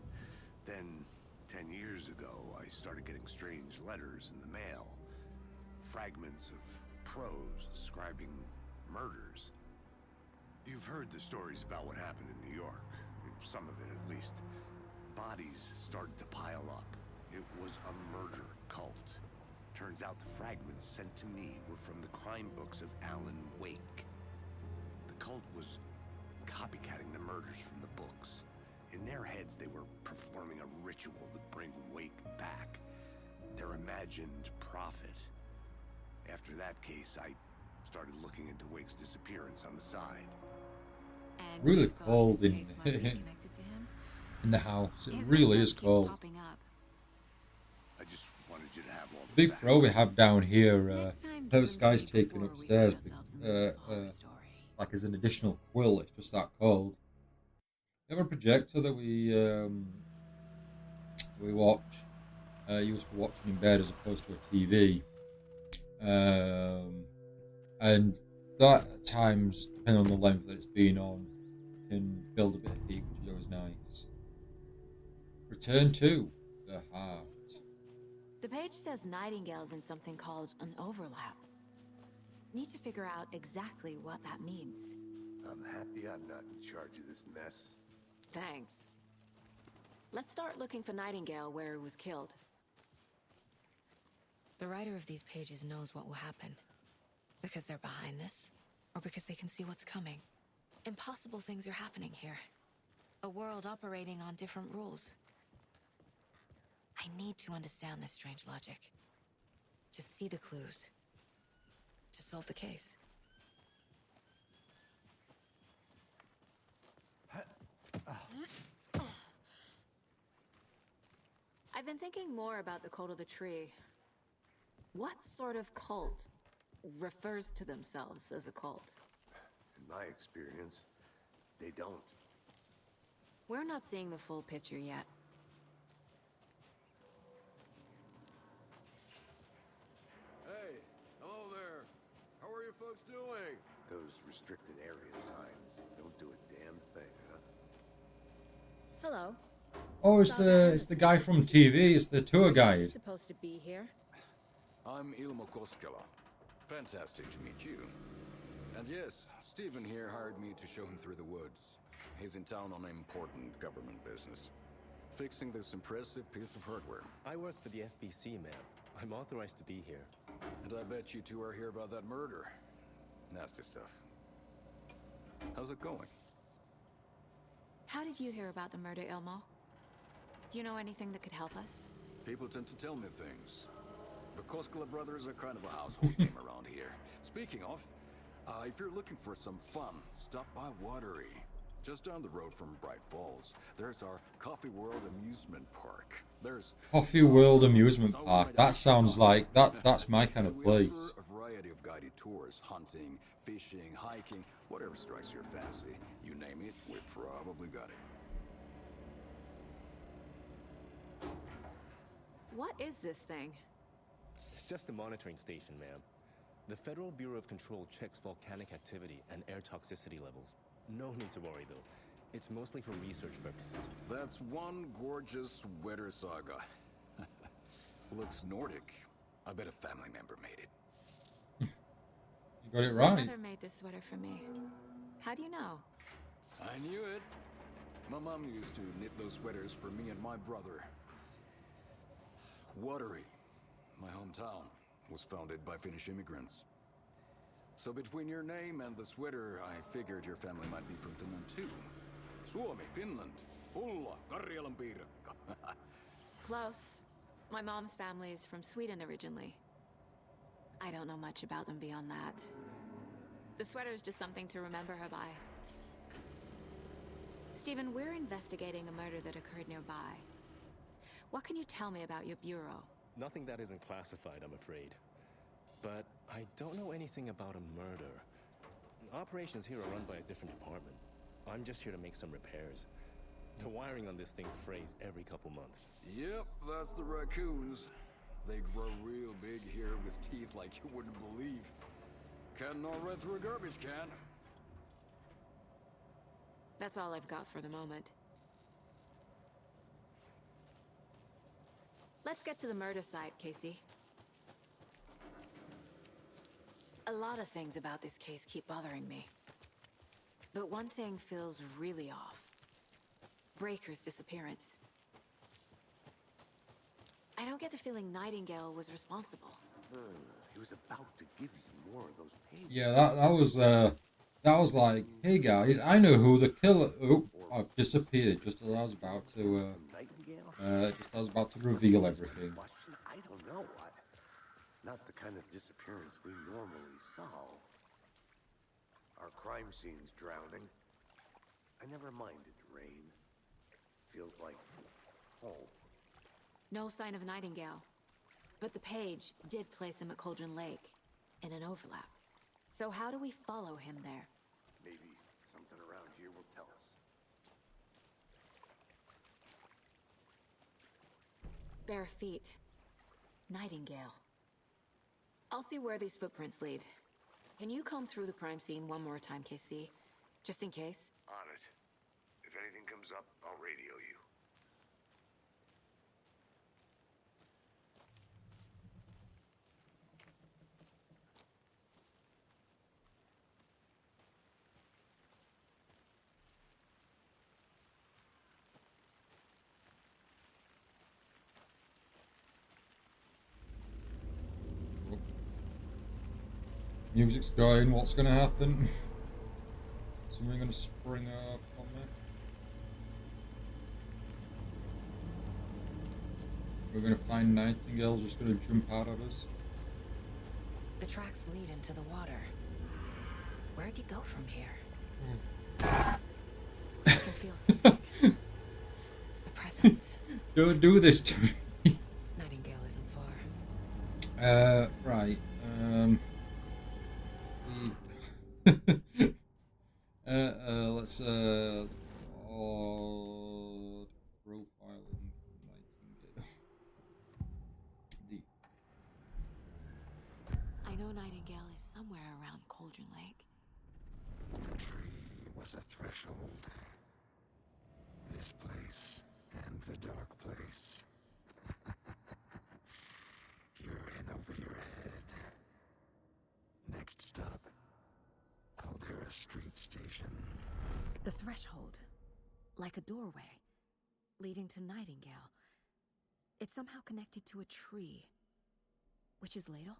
Then, 10 years ago, I started getting strange letters in the mail. Fragments of prose describing murders. You've heard the stories about what happened in New York. Some of it, at least. Bodies started to pile up. It was a murder cult. Turns out the fragments sent to me were from the crime books of Alan Wake. The cult was copycatting the murders from the books. In their heads, they were performing a ritual to bring Wake back. Their imagined prophet. After that case, I started looking into Wake's disappearance on the side. And Really you thought cold this in case might be connected to him? in the house. It His really numbers is keep cold. popping up. I just wanted you to have all the Big facts. throw we have down here. Next time, Her give Sky's them to me taken before we upstairs, find ourselves in the middle of a horror story. like as an additional quill. It's just that cold. We have a projector that we watch. Used for watching in bed as opposed to a TV. And that at times, depending on the length that it's been on, can build a bit of heat, which is always nice. Return to the heart. The page says Nightingale's in something called an overlap. Need to figure out exactly what that means. I'm happy I'm not in charge of this mess. Thanks. Let's start looking for Nightingale where he was killed. The writer of these pages knows what will happen. Because they're behind this, or because they can see what's coming. Impossible things are happening here. A world operating on different rules. I need to understand this strange logic. To see the clues. To solve the case. I've been thinking more about the Cult of the Tree. What sort of cult refers to themselves as a cult? In my experience, they don't. We're not seeing the full picture yet. Hey, hello there. How are you folks doing? Those restricted area signs don't do a damn thing, huh? Hello. Oh, it's the guy from TV. It's the tour guide. Supposed to be here. I'm Ilmo Koskela. Fantastic to meet you. And yes, Stephen here hired me to show him through the woods. He's in town on important government business. Fixing this impressive piece of hardware. I work for the FBC, ma'am. I'm authorized to be here. And I bet you two are here about that murder. Nasty stuff. How's it going? How did you hear about the murder, Ilmo? Do you know anything that could help us? People tend to tell me things. The Koskela brothers are kind of a household name around here. Speaking of, if you're looking for some fun, stop by Watery. Just down the road from Bright Falls, there's our Coffee World Amusement Park. There's Coffee World Amusement Park. That sounds like that's my kind of place. We offer a variety of guided tours: hunting, fishing, hiking, whatever strikes your fancy. You name it, we probably got it. What is this thing? It's just a monitoring station, ma'am. The Federal Bureau of Control checks volcanic activity and air toxicity levels. No need to worry, though. It's mostly for research purposes. That's one gorgeous sweater saga. Looks Nordic. I bet a family member made it. You got it My right. mother made this sweater for me. How do you know? I knew it. My mom used to knit those sweaters for me and my brother. Watery, my hometown, was founded by Finnish immigrants. So between your name and the sweater, I figured your family might be from Finland too. Suomi, Finland. Ulla, Karjalan piirakka. Close. My mom's family is from Sweden originally. I don't know much about them beyond that. The sweater is just something to remember her by. Stephen, we're investigating a murder that occurred nearby. What can you tell me about your bureau? Nothing that isn't classified, I'm afraid. But I don't know anything about a murder. Operations here are run by a different department. I'm just here to make some repairs. The wiring on this thing frays every couple months. Yep, that's the raccoons. They grow real big here with teeth like you wouldn't believe. Can not run through a garbage can. That's all I've got for the moment. Let's get to the murder site, Casey. A lot of things about this case keep bothering me. But one thing feels really off. Breaker's disappearance. I don't get the feeling Nightingale was responsible. He was about to give you more of those pages. Yeah, that was like, hey guys, I know who the killer. Oh, I've disappeared just as I was about to. Just as I was about to reveal everything. I don't know what. Not the kind of disappearance we normally solve. Our crime scene's drowning. I never minded rain. Feels like home. No sign of Nightingale. But the page did place him at Cauldron Lake, in an overlap. So how do we follow him there? Maybe something around here will tell us. Bare feet. Nightingale. I'll see where these footprints lead. Can you comb through the crime scene one more time, KC? Just in case? On it. If anything comes up, I'll radio you. Music's going, what's gonna happen? Something gonna spring up on me? We're gonna find Nightingale's just gonna jump out at us. The tracks lead into the water. Where'd he go from here? I can feel something. A presence. Don't do this to me. Nightingale isn't far. Right. Let's profiling Nightingale. I know Nightingale is somewhere around Cauldron Lake. The tree was a threshold. This place and the dark place. You're in over your head. Next stop, Caldera Street Station. The threshold. Like a doorway. Leading to Nightingale. It's somehow connected to a tree. Which is Ladle?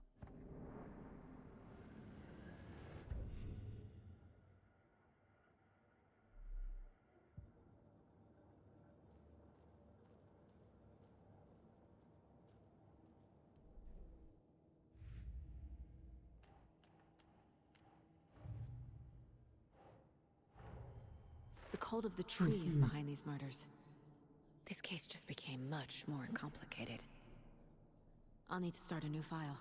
The cult of the tree is behind these murders. This case just became much more complicated. I'll need to start a new file.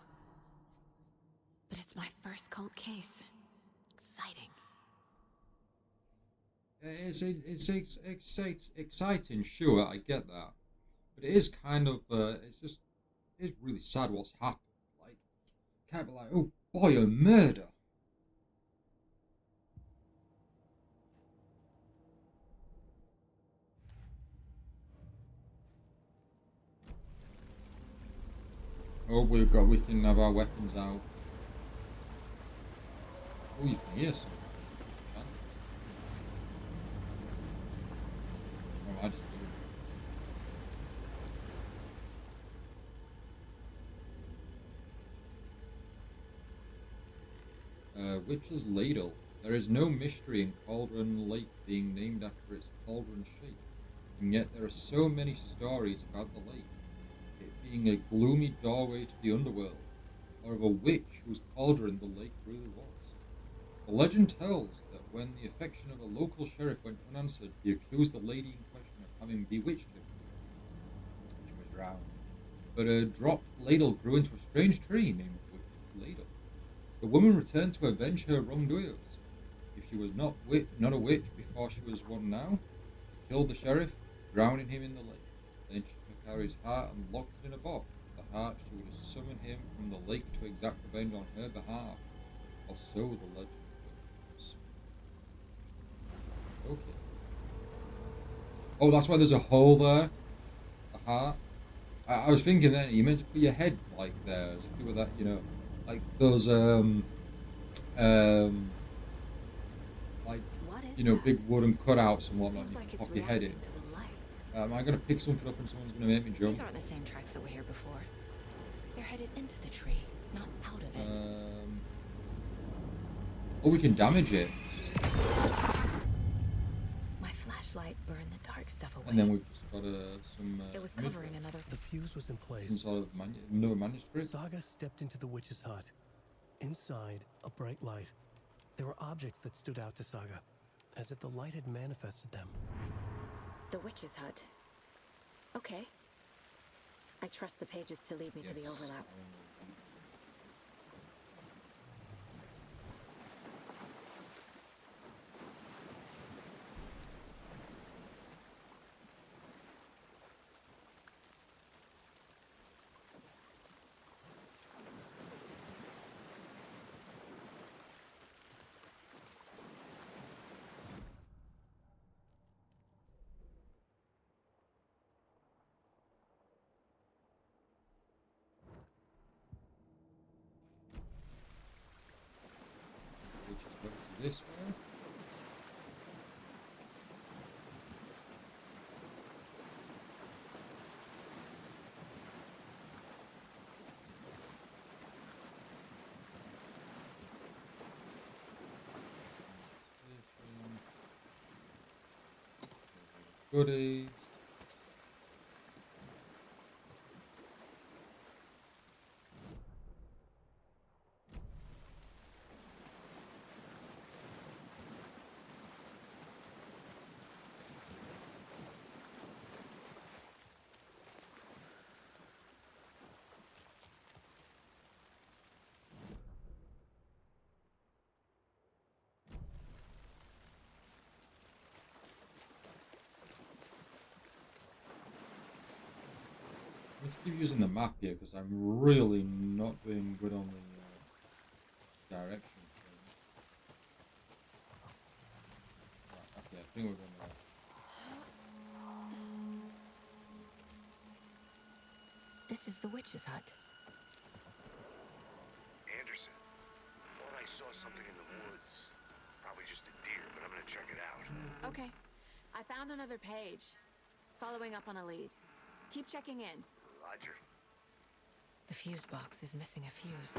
But it's my first cult case. Exciting. It's exciting, sure, I get that. But it is kind of, it's really sad what's happened. Like, can't be like, oh boy, a murder. Oh, we can have our weapons out. Oh, you can hear something. Oh, I just did it. Witch's Ladle. There is no mystery in Cauldron Lake being named after its cauldron shape, and yet there are so many stories about the lake. Being a gloomy doorway to the underworld, or of a witch whose cauldron the lake really was. The legend tells that when the affection of a local sheriff went unanswered, he accused the lady in question of having bewitched him. She was drowned. But a dropped ladle grew into a strange tree named Witch's Ladle. The woman returned to avenge her wrongdoers. If she was not a witch before she was one now, she killed the sheriff, drowning him in the lake. Then she took Harry's heart and locked it in a box. The heart she would have summoned him from the lake to exact revenge on her behalf. Or so the legend goes. Okay. Oh, that's why there's a hole there? The heart? I was thinking then, you meant to put your head like there, as if you were that, you know, like those like, What is you know, that? big wooden cutouts and whatnot. Seems You like can it's pop your head in. reacting to the light. Am I going to pick something up and someone's going to make me jump? These aren't the same tracks that were here before. They're headed into the tree, not out of it. Oh, we can damage it. My flashlight burned the dark stuff away. And then we've just got some... it was imagery. covering another... The fuse was in place. Some sort of another manuscript. Saga stepped into the witch's hut. Inside, a bright light. There were objects that stood out to Saga, as if the light had manifested them. The witch's hut. Okay. I trust the pages to lead me to the overlap. Which is going to this way. Goodies. Let's keep using the map here because I'm really not doing good on the direction. Right, okay, I think we're going right. This is the witch's hut. Anderson, thought I saw something in the woods. Probably just a deer, but I'm gonna check it out. Okay. I found another page. Following up on a lead. Keep checking in. Roger. The fuse box is missing a fuse.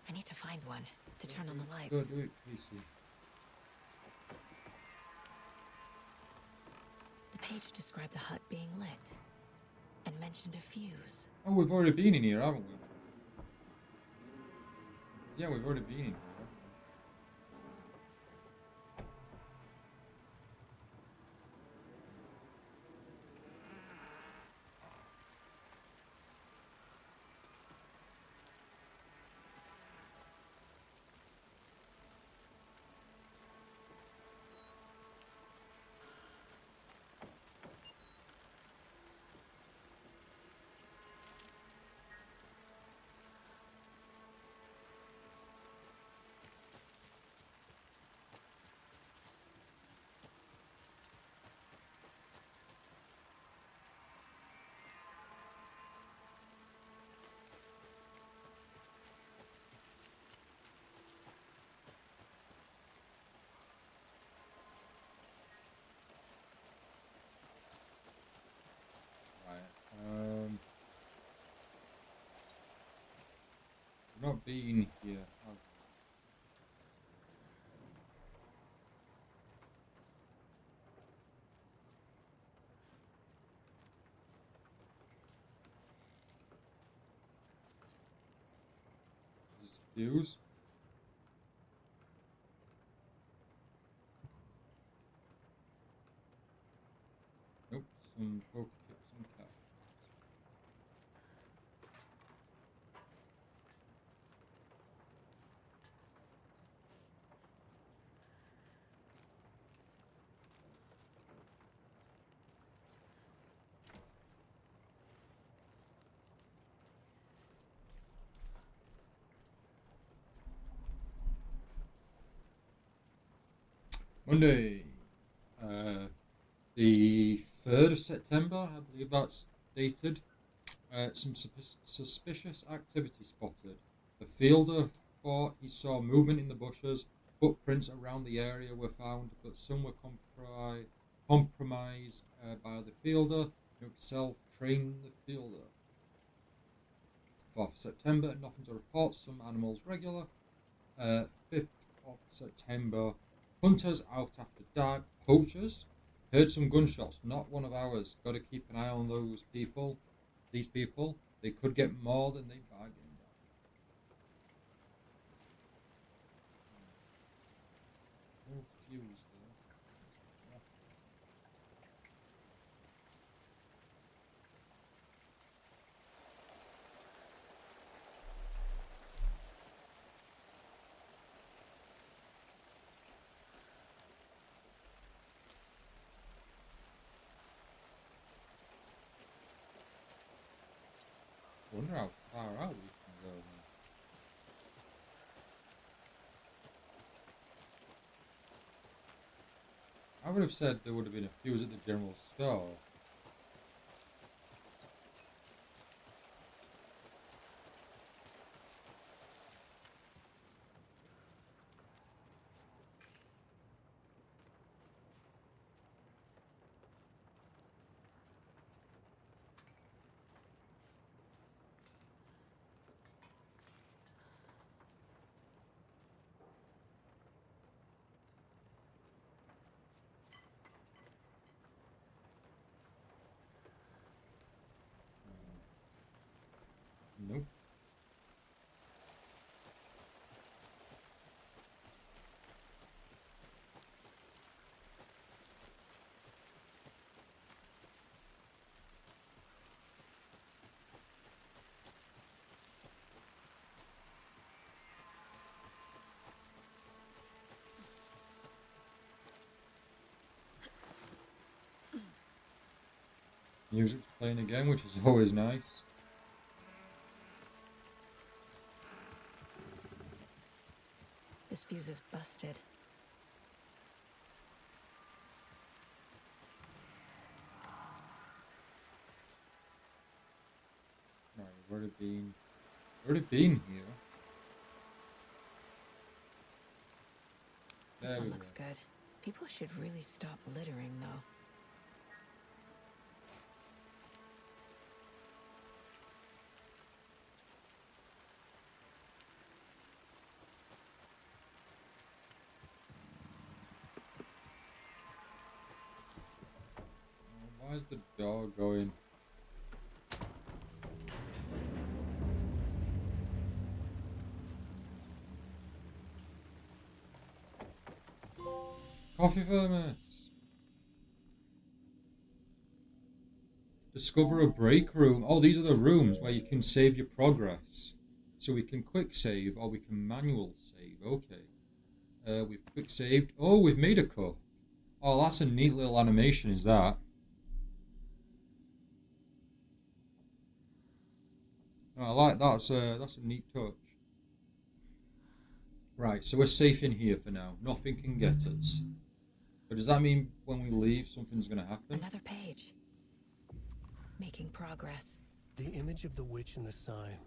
I need to find one to turn on the lights. Go do it, PC. The page described the hut being lit and mentioned a fuse. Oh, we've already been in here, haven't we? Yeah, we've already been in here. Not being here. Oh. Is this fuse? Nope, some poker chips and cat. Monday, the 3rd of September, I believe that's dated. Some suspicious activity spotted. The fielder thought he saw movement in the bushes. Footprints around the area were found, but some were compromised by the fielder who himself trained the fielder. 4th of September, nothing to report. Some animals regular. 5th of September, hunters out after dark. Poachers heard some gunshots. Not one of ours. Got to keep an eye on those people. These people. They could get more than they bargained. No fuse there. I wonder how far out we can go now. I would have said there would have been a fuse at the general store. Nope. Music's playing again, which is always nice. This fuse is busted. Right, we've already been here. This There we one go. looks good. People should really stop littering, though. Why is the dog going? Coffee thermos. Discover a break room. Oh, these are the rooms where you can save your progress. So we can quick save or we can manual save. Okay. We've quick saved. Oh, we've made a cup. Oh, that's a neat little animation, is that? Oh, I like that. That's a neat touch. Right, so we're safe in here for now. Nothing can get us. But does that mean when we leave, something's going to happen? Another page. Making progress. The image of the witch in the sign.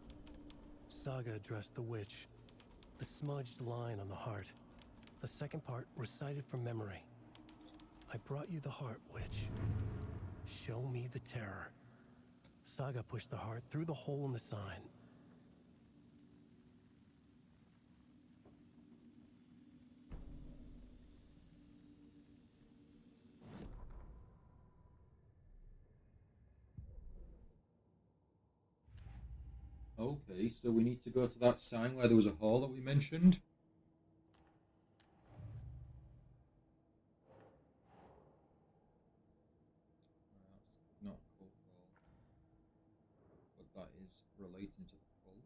Saga addressed the witch. The smudged line on the heart. The second part recited from memory. I brought you the heart, witch. Show me the terror. Saga pushed the heart through the hole in the sign. Okay, so we need to go to that sign where there was a hole that we mentioned. That's not cult hole, but that is relating to the cult.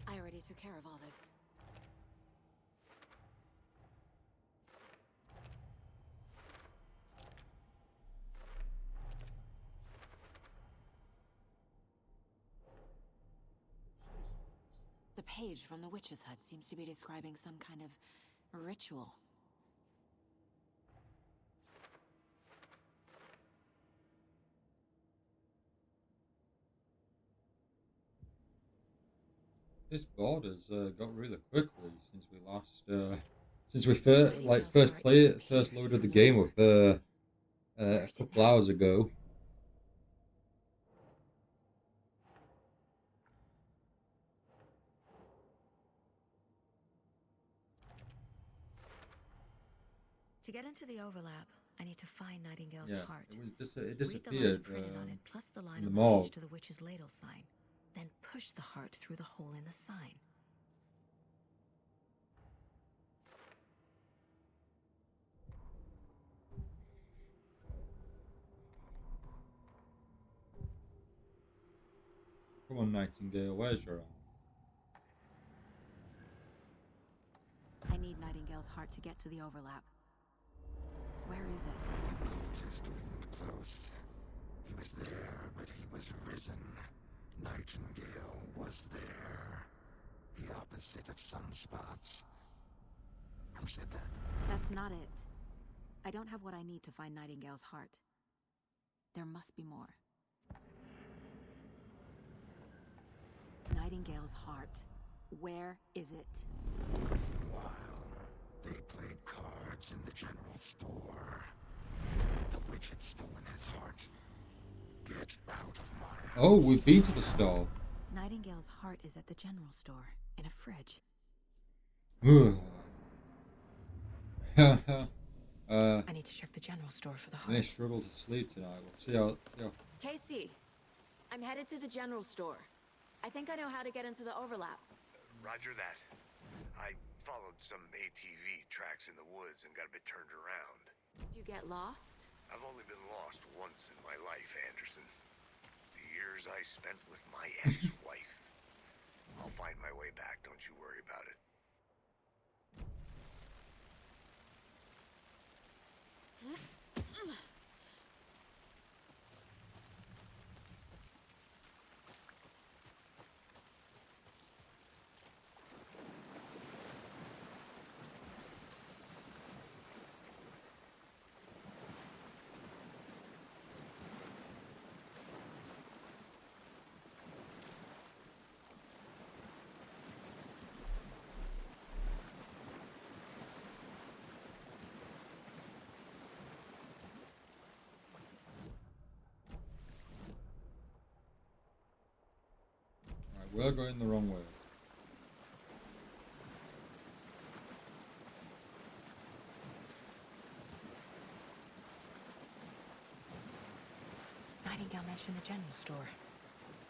I already took care of all this. The page from the witch's hut seems to be describing some kind of ritual. This border's got really quickly since we last, since we first loaded the game up a couple hours ago. To get into the overlap, I need to find Nightingale's Yeah, heart. it Read the line disappeared printed on it, plus the line in on the the morgue. page to the witch's ladle sign. Then push the heart through the hole in the sign. Come on, Nightingale, where's your arm? I need Nightingale's heart to get to the overlap. Where is it? The cultist isn't close. He was there, but he was risen. Nightingale was there. The opposite of sunspots. Who said that? That's not it. I don't have what I need to find Nightingale's heart. There must be more. Nightingale's heart. Where is it? Once in a while, they played cards in the general store. The witch had stolen his heart. Get out of my house. Oh, we've been to the store. Nightingale's heart is at the general store, in a fridge. I need to check the general store for the I may heart. struggle to sleep tonight. We'll see how. Casey, I'm headed to the general store. I think I know how to get into the overlap. Roger that. I followed some ATV tracks in the woods and got a bit turned around. Did you get lost? I've only been lost once in my life, Anderson. The years I spent with my ex-wife. I'll find my way back, don't you worry about it. Alright, we're going the wrong way. Nightingale mentioned the general store.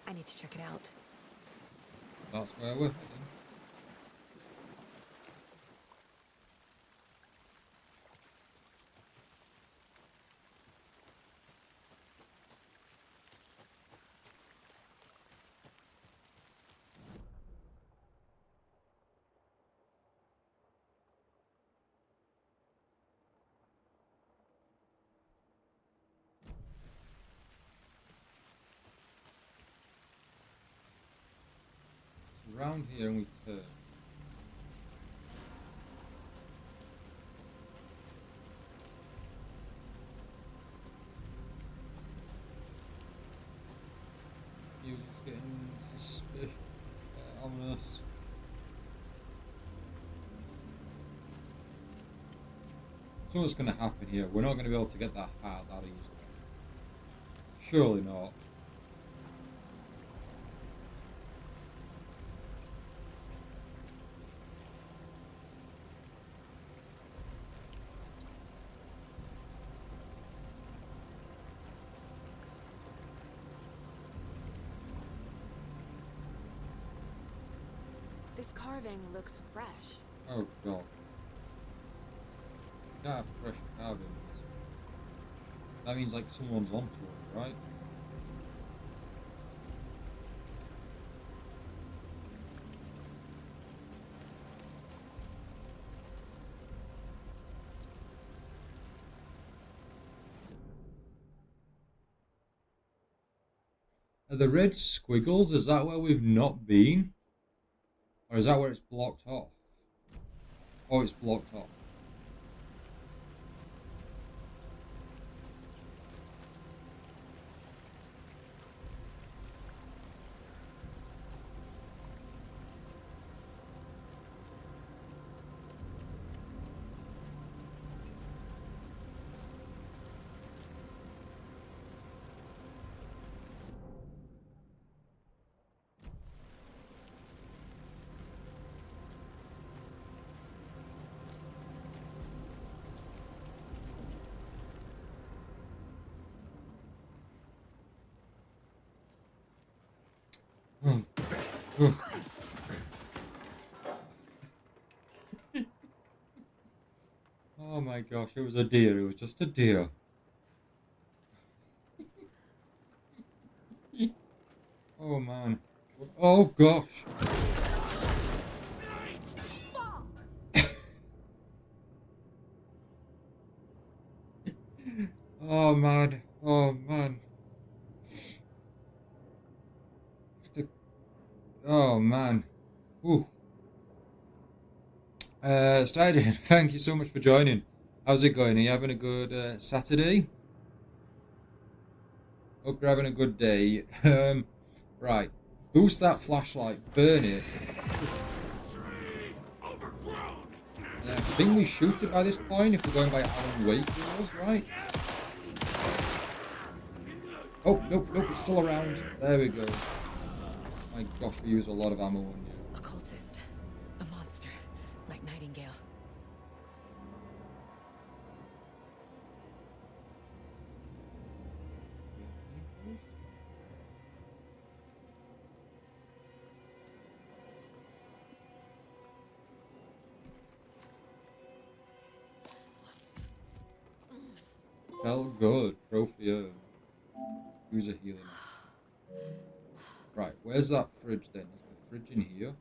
I need to check it out. That's where we're heading. Around here and we turn. Music's getting suspicious, ominous. So what's going to happen here? We're not going to be able to get that heart that easily. Surely not. This carving looks fresh. Oh god. Can't have fresh carvings. That means like someone's onto it, right? Are the red squiggles, is that where we've not been? Or is that where it's blocked off? Oh, it's blocked off. Oh my gosh, it was a deer. It was just a deer. Oh man. Oh gosh. Oh man. Oh man. Oh man. Ooh. Stadion, thank you so much for joining. How's it going? Are you having a good Saturday? Hope you're having a good day. Right. Boost that flashlight. Burn it. I think we shoot it by this point if we're going by Alan Wake rules, right? Oh, nope, nope, it's still around. There we go. My gosh, we use a lot of ammo on you. A cultist. A monster. Like Nightingale. Hell good. Trophy earned. Use a healing. Right, where's that fridge then? Is the fridge in here?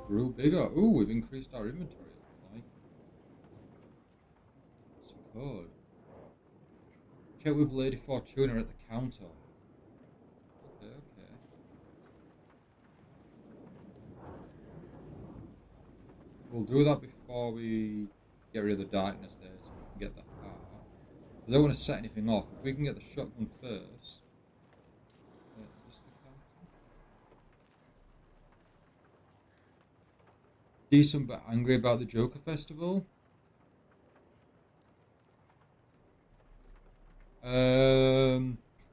Grew bigger. Ooh, we've increased our inventory. Like. What's the code? Check with Lady Fortuna at the counter. Okay, okay. We'll do that before we get rid of the darkness there, so we can get that heart. I don't want to set anything off. If we can get the shotgun first. Is this the counter? Decent but angry about the Joker Festival.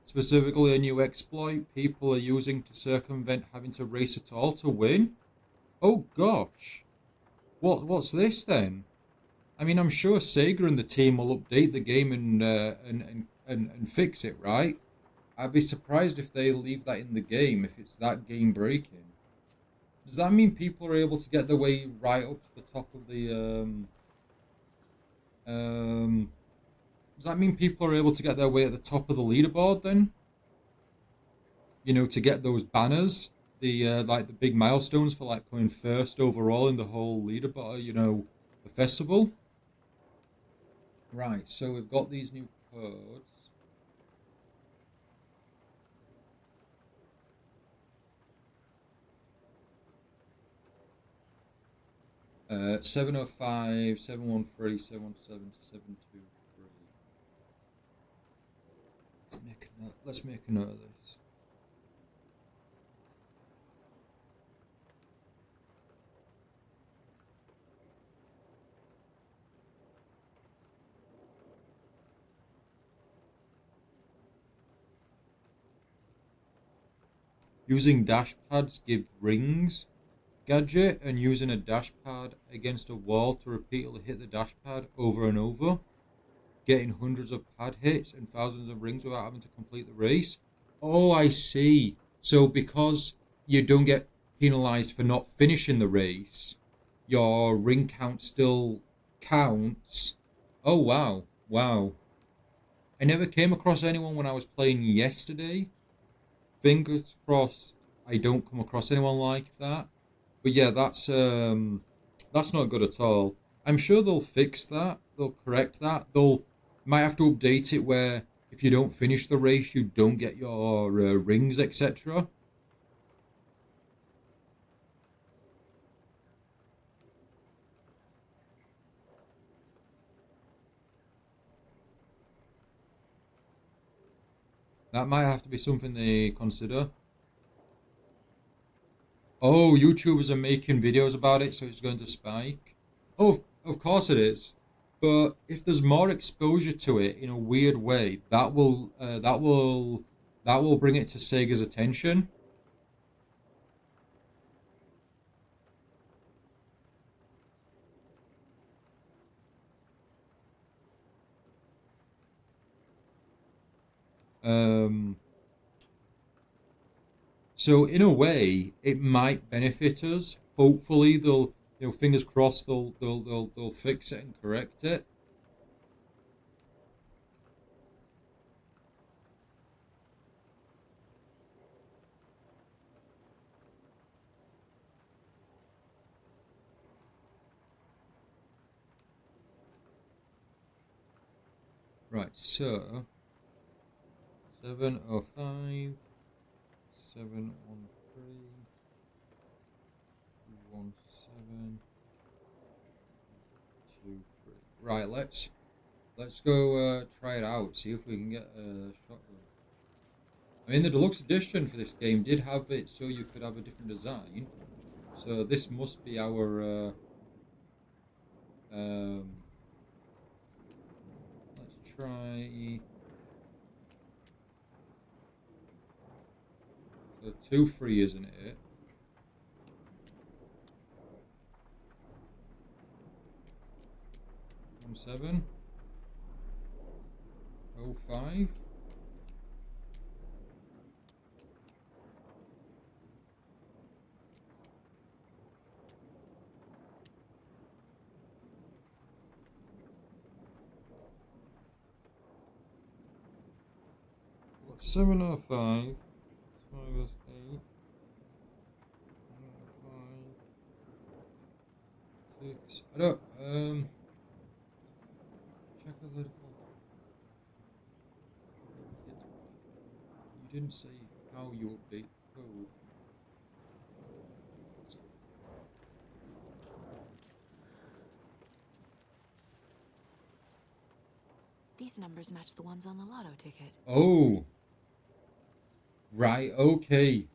Specifically a new exploit people are using to circumvent having to race at all to win. Oh gosh, what's this then? I mean, I'm sure Sega and the team will update the game and fix it, right? I'd be surprised if they leave that in the game if it's that game breaking. Does that mean people are able to get their way right up to the top of the Does that mean people are able to get their way at the top of the leaderboard then? You know, to get those banners, the like the big milestones for like coming first overall in the whole leaderboard, you know, the festival. Right, so we've got these new codes. Uh, 705, 713, 717, 723. Let's make a note of this. Using dash pads give rings gadget, and using a dash pad against a wall to repeatedly hit the dash pad over and over. Getting hundreds of pad hits and thousands of rings without having to complete the race. Oh, I see. So because you don't get penalized for not finishing the race, your ring count still counts. Oh, wow. Wow. I never came across anyone when I was playing yesterday. Fingers crossed I don't come across anyone like that. But yeah, that's not good at all. I'm sure they'll fix that. They'll correct that. They'll might have to update it where if you don't finish the race, you don't get your rings, etc. That might have to be something they consider. Oh, YouTubers are making videos about it, so it's going to spike. Oh, of course it is. But if there's more exposure to it in a weird way, that will bring it to Sega's attention. So in a way, it might benefit us. Hopefully, they'll, fingers crossed, they'll fix it and correct it. Right, so 705, 713, 17, 23. Right, let's go try it out. See if we can get a shotgun. I mean, the deluxe edition for this game did have it so you could have a different design. So this must be our let's try. So 2 free, isn't it? One 7. 05. What, 705. 5 is 8. 5. 6. I don't check the default. You didn't say how you update code. These numbers match the ones on the lotto ticket. Oh. Right, okay.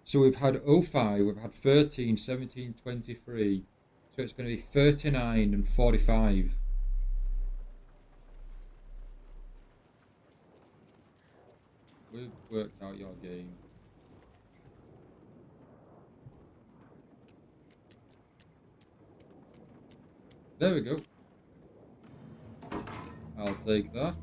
So we've had 05, we've had 13, 17, 23. So it's going to be 39 and 45. We've worked out your game. There we go. I'll take that.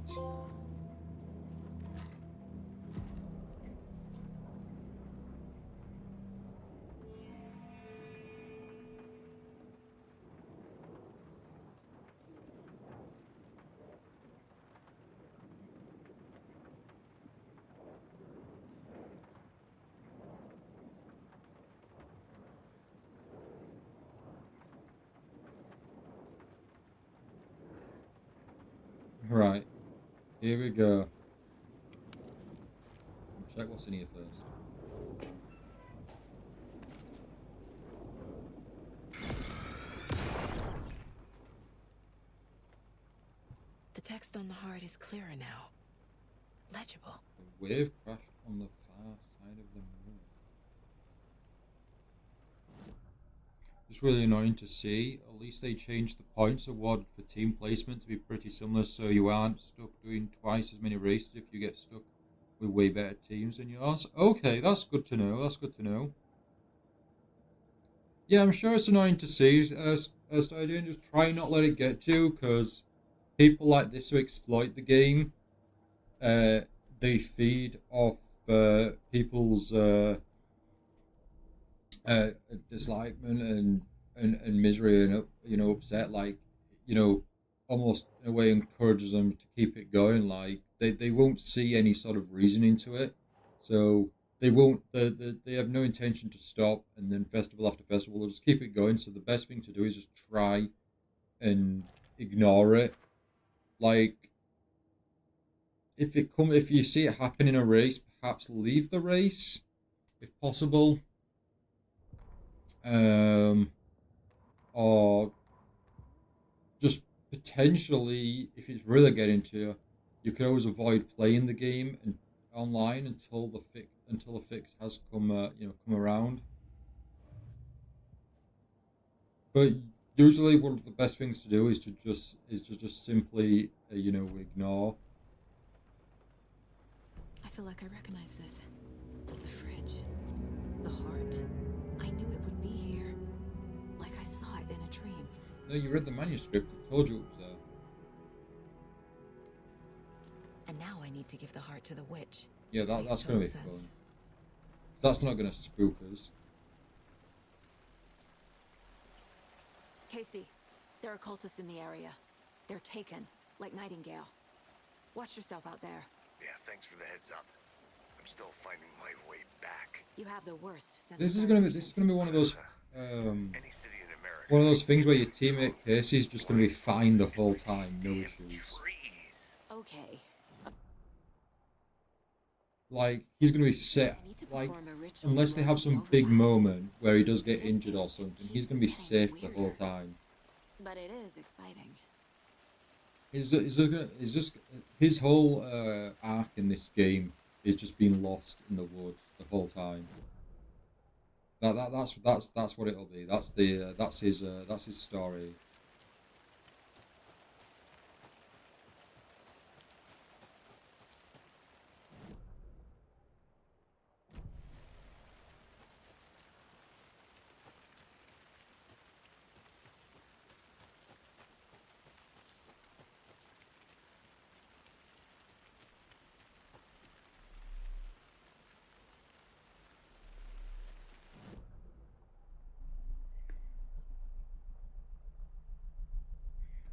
Right, here we go. Check what's in here first. The text on the heart is clearer now. Legible. The wave crashed on the far side of the moon. It's really annoying to see. At least they changed the points awarded for team placement to be pretty similar, so you aren't stuck doing twice as many races if you get stuck with way better teams than yours. Okay, that's good to know. That's good to know. Yeah, I'm sure it's annoying to see. As I do, just try not let it get to you, because people like this who exploit the game, they feed off people's dislikement and misery and upset, like, almost in a way encourages them to keep it going. Like they won't see any sort of reasoning to it, so they won't they have no intention to stop, and then festival after festival they'll just keep it going. So the best thing to do is just try and ignore it. Like if you see it happen in a race, perhaps leave the race if possible. Or just potentially, if it's really getting to you, you can always avoid playing the game and online until the fix has come around. But usually, one of the best things to do is to just simply ignore. I feel like I recognize this. The fridge. The heart. I knew it would be here. Like I saw it in a dream. No, you read the manuscript. It told you it was there. And now I need need to give the heart to the witch. Yeah, Makes that's gonna be total fun. sense. That's not gonna spook us. Casey, there are cultists in the area. They're taken, like Nightingale. Watch yourself out there. Yeah, thanks for the heads up. I'm still finding my way back. You have the worst sense This of is gonna be direction. one of those Any city in America. one of those things where your teammate Casey's just gonna be fine the whole time, no issues. Okay. Like he's gonna be set. Like unless they have some big moment where he does get injured or something, he's gonna be safe the whole time. But it is exciting. Is just his whole arc in this game is just being lost in the woods the whole time. That's what it'll be. That's his story.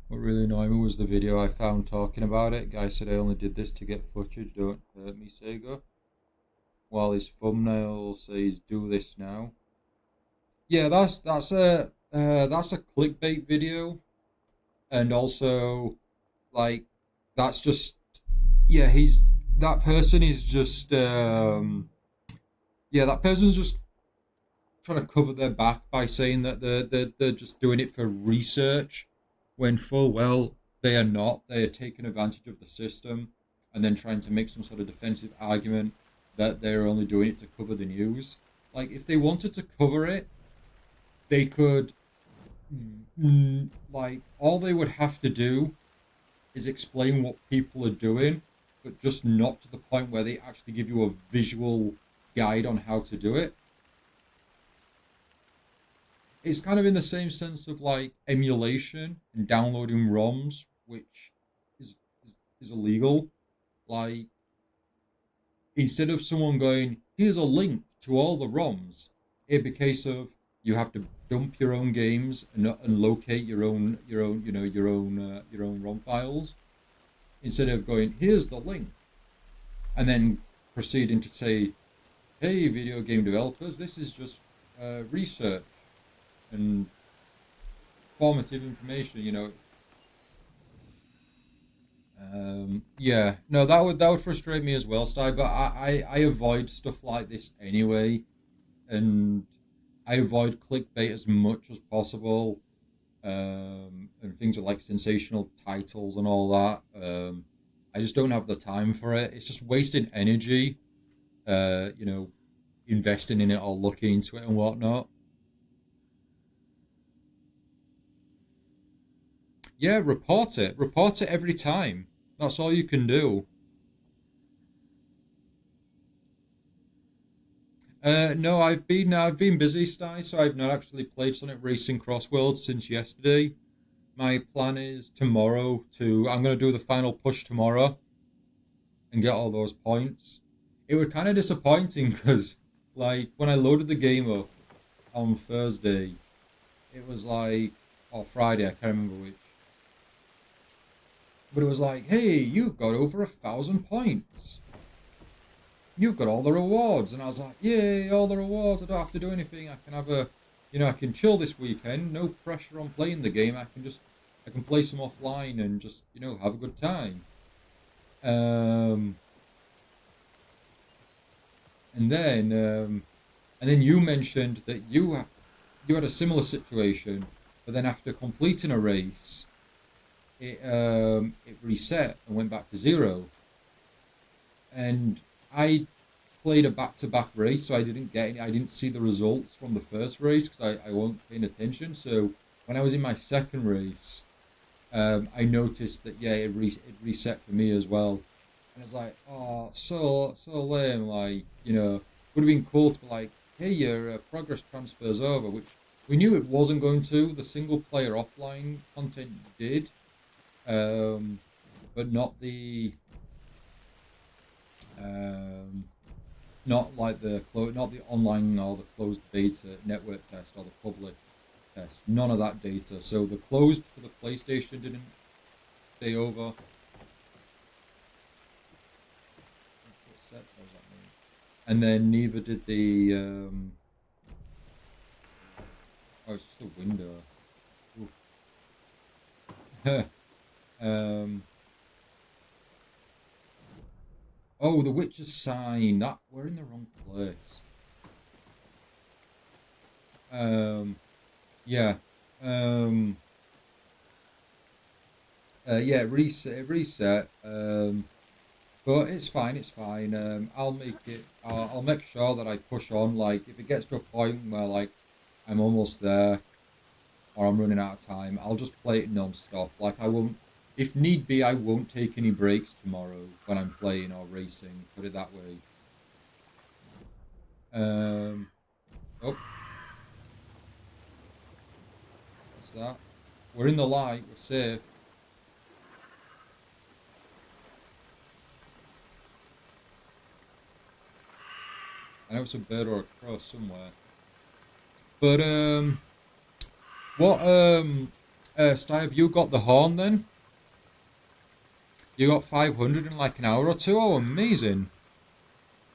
What really annoyed me was the video I found talking about it. Guy said I only did this to get footage. Don't hurt me, Sega. While his thumbnail says "do this now." Yeah, that's a clickbait video, and also, like, that's just that person is just that person's just trying to cover their back by saying that they're just doing it for research. When full well they are not. They are taking advantage of the system and then trying to make some sort of defensive argument that they're only doing it to cover the news. Like, if they wanted to cover it, they could, like, all they would have to do is explain what people are doing, but just not to the point where they actually give you a visual guide on how to do it. It's kind of in the same sense of like emulation and downloading ROMs, which is illegal. Like, instead of someone going, "Here's a link to all the ROMs," it'd be a case of you have to dump your own games and locate your own ROM files, instead of going, "Here's the link," and then proceeding to say, "Hey, video game developers, this is just research and formative information," No, that would frustrate me as well, Sty. But I avoid stuff like this anyway, and I avoid clickbait as much as possible, and things with like sensational titles and all that. I just don't have the time for it. It's just wasting energy, investing in it or looking into it and whatnot. Yeah, report it. Report it every time. That's all you can do. No, I've been busy, Sty, so I've not actually played Sonic Racing Crossworld since yesterday. My plan is tomorrow I'm going to do the final push tomorrow and get all those points. It was kind of disappointing because, like, when I loaded the game up on Thursday, it was like, or Friday, I can't remember which. But it was like, "Hey, you've got over 1,000 points. You've got all the rewards." And I was like, "Yay, all the rewards. I don't have to do anything. I can have I can chill this weekend. No pressure on playing the game. I can play some offline and just, have a good time." And then you mentioned that you had a similar situation, but then after completing a race, it reset and went back to 0. And I played a back-to-back race, so I didn't see the results from the first race because I wasn't paying attention. So when I was in my second race, I noticed that it reset for me as well. And I was like, "Oh, so lame." Like, would have been cool to be like, "Hey, your progress transfers over," which we knew it wasn't going to. The single player offline content did. But not the Not like not the online or the closed beta network test or the public test. None of that data. So the closed for the PlayStation didn't stay over. And then neither did the oh, it's just a window. Oh, the Witcher's sign. That we're in the wrong place. Yeah. Yeah, reset. But it's fine, it's fine. I'll make sure that I push on. Like, if it gets to a point where, like, I'm almost there, or I'm running out of time, I'll just play it non-stop. Like, I won't, if need be, I won't take any breaks tomorrow when I'm playing or racing, put it that way. Oh. What's that? We're in the light, we're safe. I know it's a bird or a crow somewhere. But, Steve, you got the horn then? You got 500 in like an hour or two? Oh, amazing.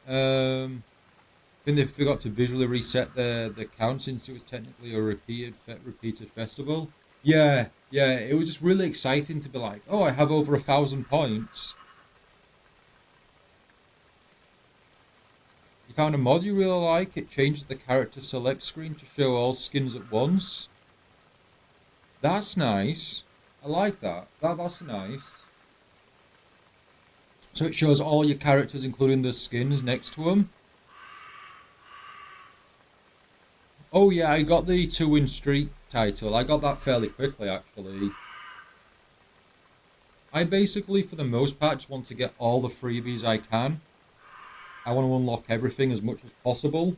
Then they forgot to visually reset the count since it was technically a repeated festival. Yeah, it was just really exciting to be like, oh, I have over 1,000 points. You found a mod you really like. It changes the character select screen to show all skins at once. That's nice. I like that. That's nice. So it shows all your characters, including the skins, next to them. Oh yeah, I got the 2-win streak title. I got that fairly quickly, actually. I basically, for the most part, just want to get all the freebies I can. I want to unlock everything as much as possible.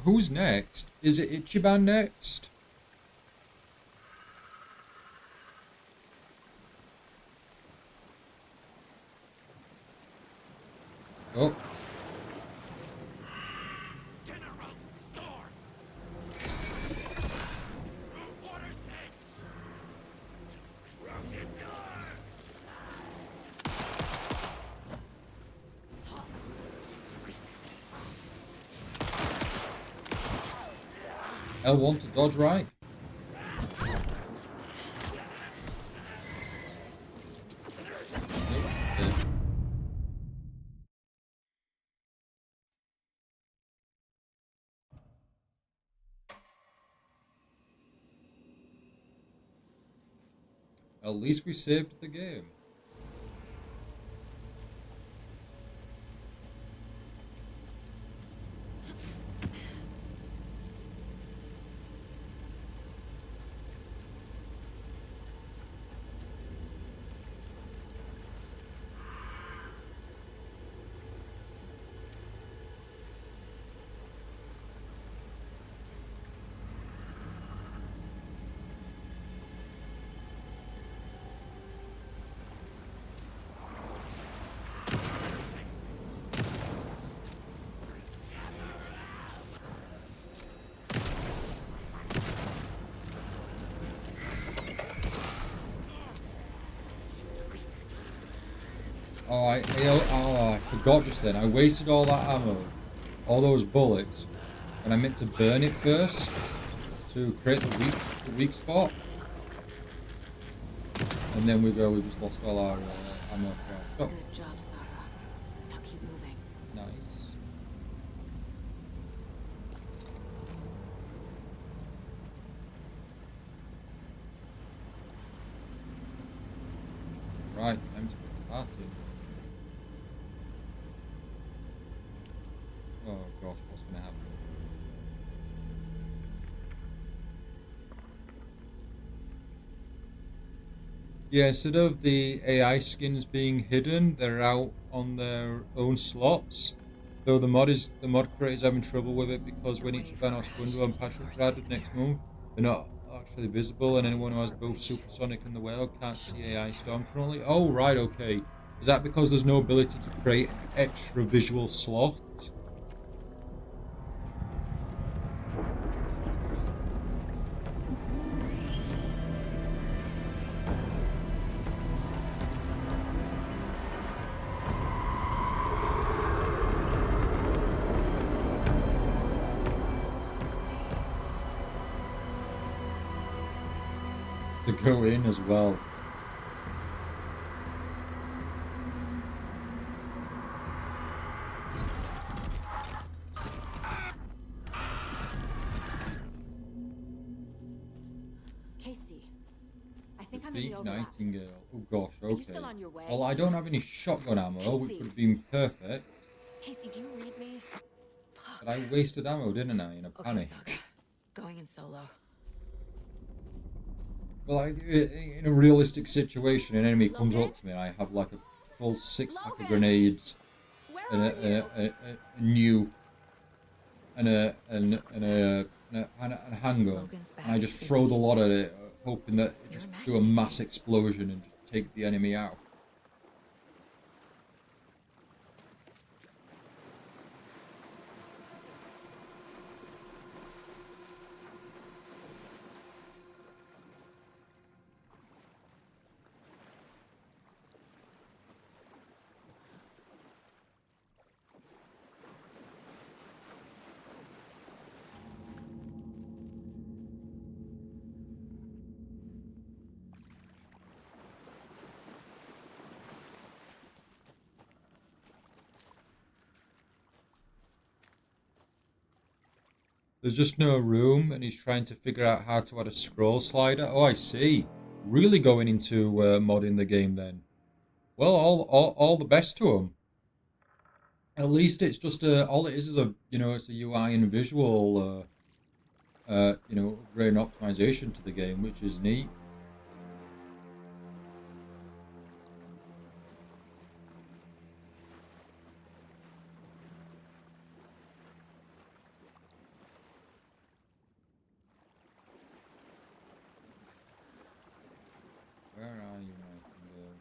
Who's next? Is it Ichiban next? Oh. L1 to dodge right. At least we saved the game. I forgot just then. I wasted all that ammo, all those bullets, and I meant to burn it first to create the weak spot. And then we just lost all our ammo. Oh. Good job, Saga. Now keep moving. Nice. Right, time to put the party. Oh gosh, what's gonna happen? Yeah, instead of the AI skins being hidden, they're out on their own slots. Though the mod creator is having trouble with it because when each Vanos Window and patch will be added next month, They're not actually visible, and anyone who has both Supersonic and the Whale can't see AI Storm currently. Oh, right, okay. Is that because there's no ability to create an extra visual slot? To go in as well. Casey, I think I'm in Defeat the overlap. Nightingale. Oh gosh, Are you okay. still on your way? Well, I don't have any shotgun ammo, which Casey. would have been perfect. Casey, do you read me? But I wasted ammo, didn't I, in a panic? Going in solo. Well, in a realistic situation, an enemy comes up to me and I have like a full 6-pack of grenades and a nuke and a handgun, and I just throw the lot at it, hoping that it just do a mass explosion and just take the enemy out. There's just no room, and he's trying to figure out how to add a scroll slider. Oh, I see. Really going into modding the game then. Well, all the best to him. At least it's just all it is a it's a UI and visual upgrade and optimization to the game, which is neat. Where are you, Nightingale?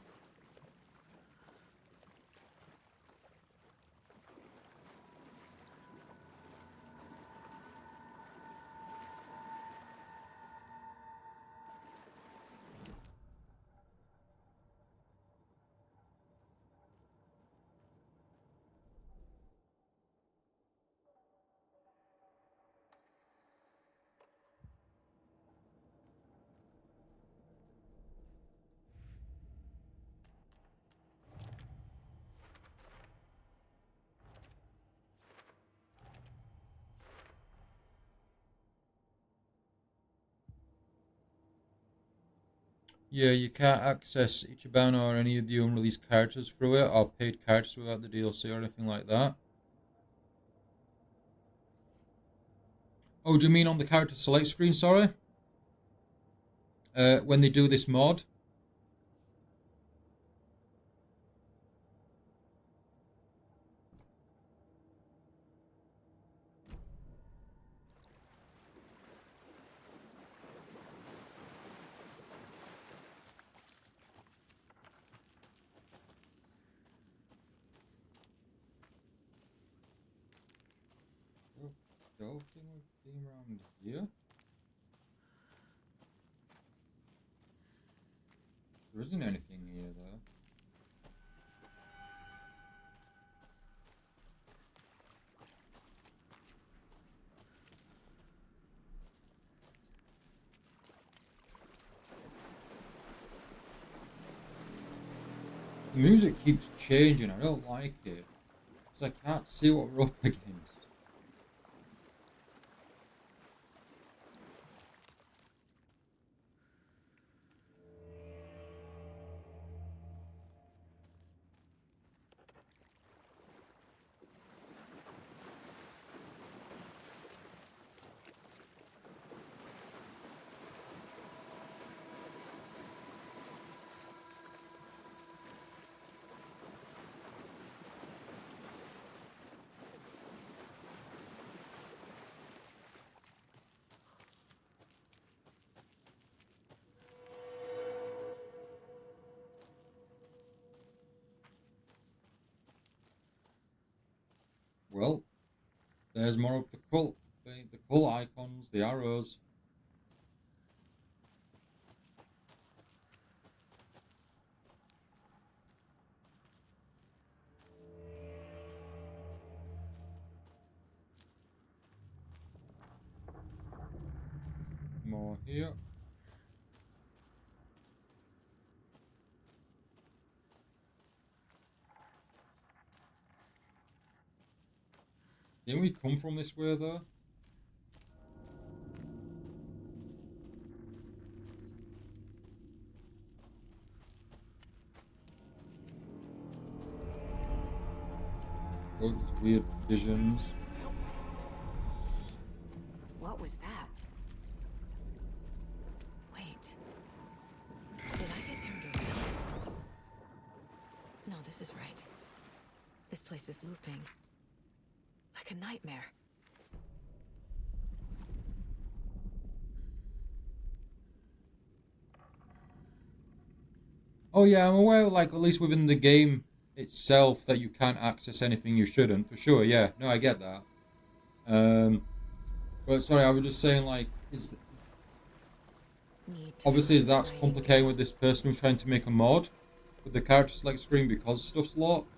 Yeah, you can't access Ichiban or any of the unreleased characters through it, or paid characters without the DLC or anything like that. Oh, do you mean on the character select screen, sorry? When they do this mod? The whole thing would be around here? There isn't anything here, though. The music keeps changing, I don't like it. Because I can't see what we're up against. Well, there's more of the cult. The cult icons, the arrows. More here. Didn't we come from this way though? Oh, these weird visions. What was that? Wait. Did I get turned around? No, this is right. This place is looping. Like a nightmare. Oh yeah, I'm aware, like, at least within the game itself, that you can't access anything you shouldn't, for sure, yeah. No, I get that. But sorry, I was just saying, like, obviously is that's complicated with this person who's trying to make a mod with the character select screen because stuff's locked.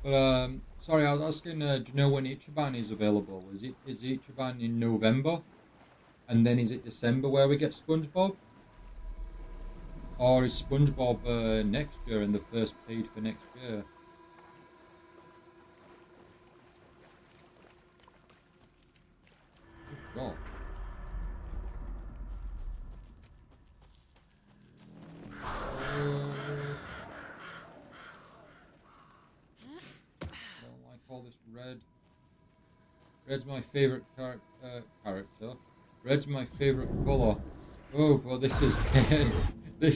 But sorry, I was asking, do you know when Ichiban is available? Is Ichiban in November, and then is it December where we get SpongeBob, or is SpongeBob next year and the first paid for next year? Good God. All this red. Red's my favorite character. Red's my favorite color. Oh, but this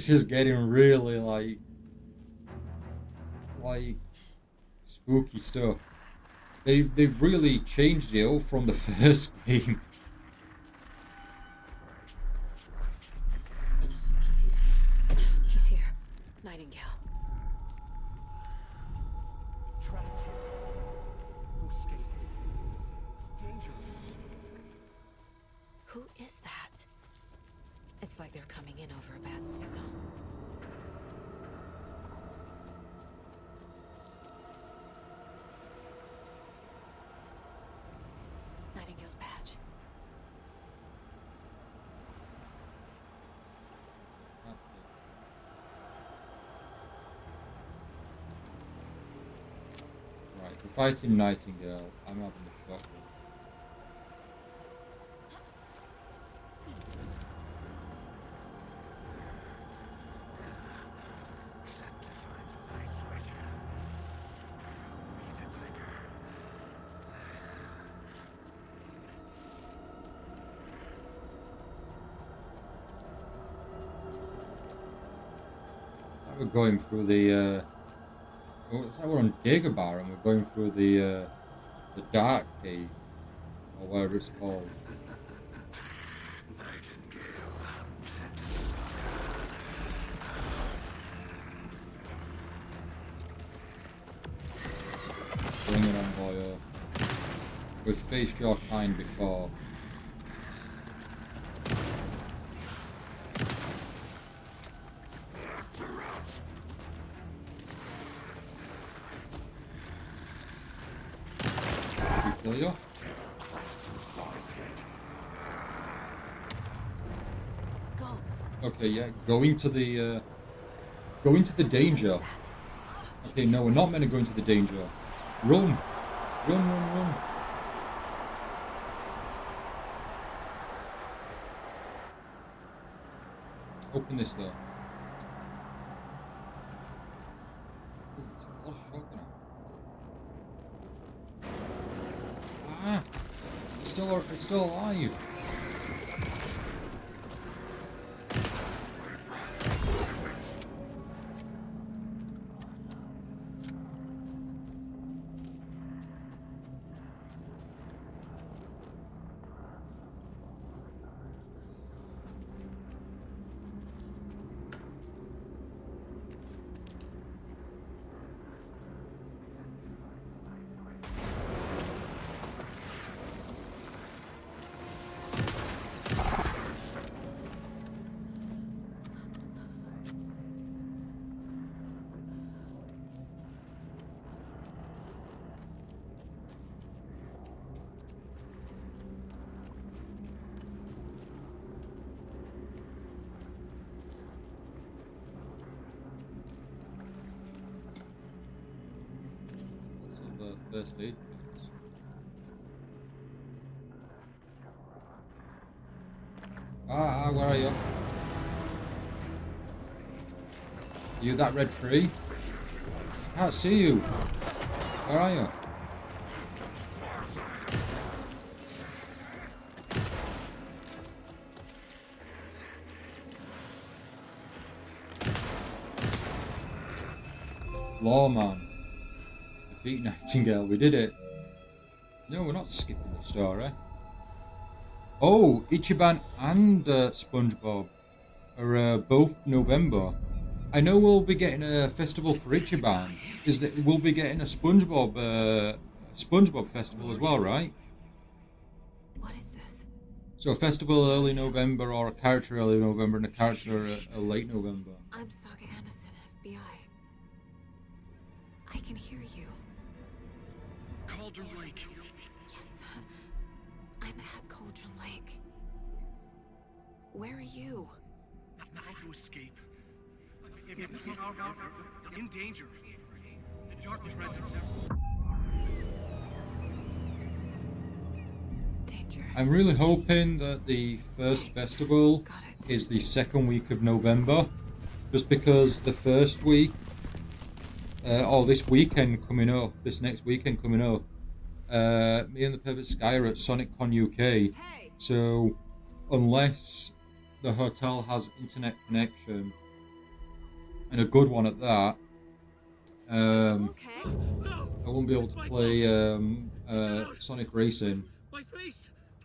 is getting really like spooky stuff. They've really changed it all from the first game. He's here. Nightingale. Who is that? It's like they're coming in over a bad signal. Nightingale's badge. Right, we're fighting Nightingale. I'm having a shot. We're going through the it's like we're on Dagobah and we're going through the dark cave or whatever it's called. Bring it on, boyo. We've faced your kind before. Clear. Go. Okay, yeah, go into the danger. Okay, no, we're not meant to go into the danger. Run! Run, run, run! Open this though. Ooh, it's a lot of shotgun. it's still alive. First aid kits. Where are you? You that red tree? I can't see you. Where are you? Lawman. Defeat Nightingale, we did it. No, we're not skipping the story. Oh, Ichiban and SpongeBob are both November. I know we'll be getting a festival for Ichiban. Is that we'll be getting a SpongeBob festival as well, right? What is this? So a festival early November, or a character early November, and a character a late November. I'm Saga Anderson, FBI. I can hear you. Cauldron Lake. Yes, I'm at Cauldron Lake. Where are you? How to escape. In danger. The Dark Presence. Danger. I'm really hoping that the first festival is the second week of November, just because the first week, or this weekend coming up, this next weekend coming up, me and the Perfect Sky are at SonicCon UK. So unless the hotel has internet connection, and a good one at that, I won't be able to play Sonic Racing.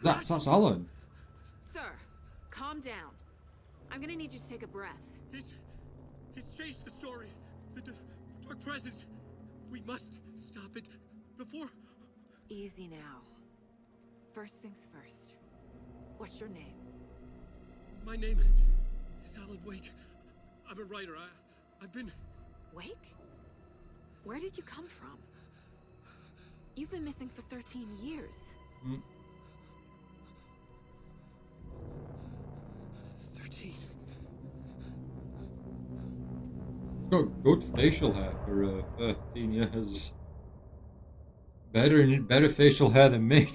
That's Alan. Sir, calm down. I'm gonna need you to take a breath. He's changed the story. The Dark Presence. We must stop it before... Easy now. First things first. What's your name? My name is Alan Wake. I'm a writer. I've been... Wake? Where did you come from? You've been missing for 13 years. 13. Got good facial hair for 13 years. Better facial hair than me.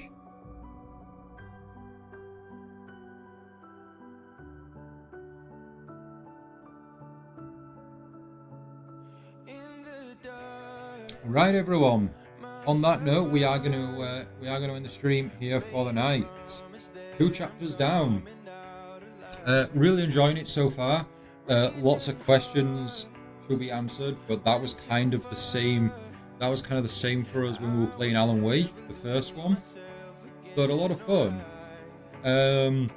Right, everyone. On that note, we are going to end the stream here for the night. 2 chapters down. Really enjoying it so far. Lots of questions to be answered, but that was kind of the same. That was kind of the same for us when we were playing Alan Wake, the first one. But a lot of fun. I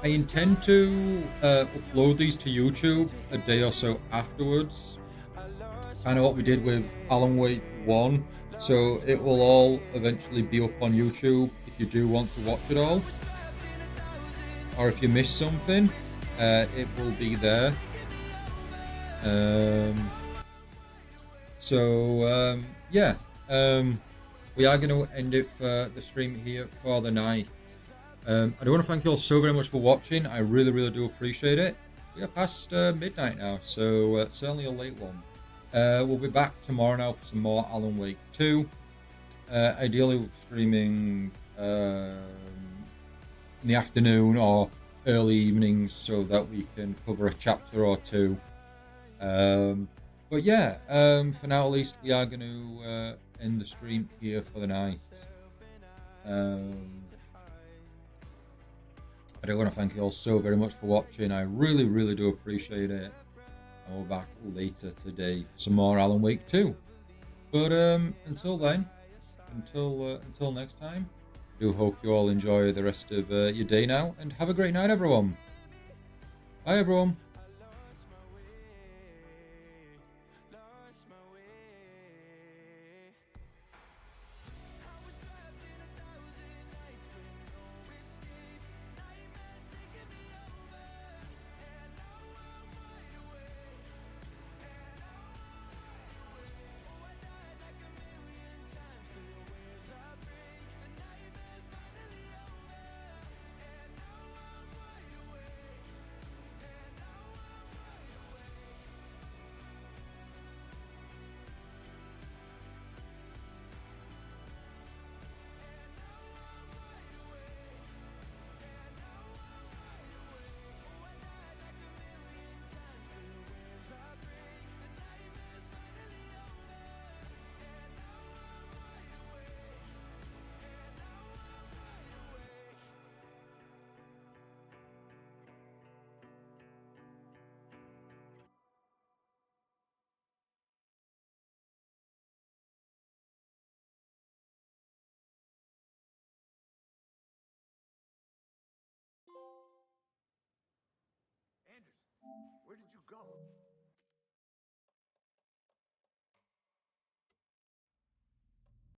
intend to upload these to YouTube a day or so afterwards. Kind of what we did with Alan Wake 1. So it will all eventually be up on YouTube if you do want to watch it all. Or if you missed something, it will be there. Yeah. We are going to end it for the stream here for the night. I do want to thank you all so very much for watching. I really, really do appreciate it. We are past midnight now, so certainly a late one. We'll be back tomorrow now for some more Alan Wake 2. Ideally, we're streaming in the afternoon or early evenings so that we can cover a chapter or two. But yeah, for now at least, we are going to end the stream here for the night. I do want to thank you all so very much for watching. I really, really do appreciate it. And we'll be back later today for some more Alan Wake 2. But until then, until next time, I do hope you all enjoy the rest of your day now, and have a great night, everyone. Bye, everyone. Anderson, where did you go?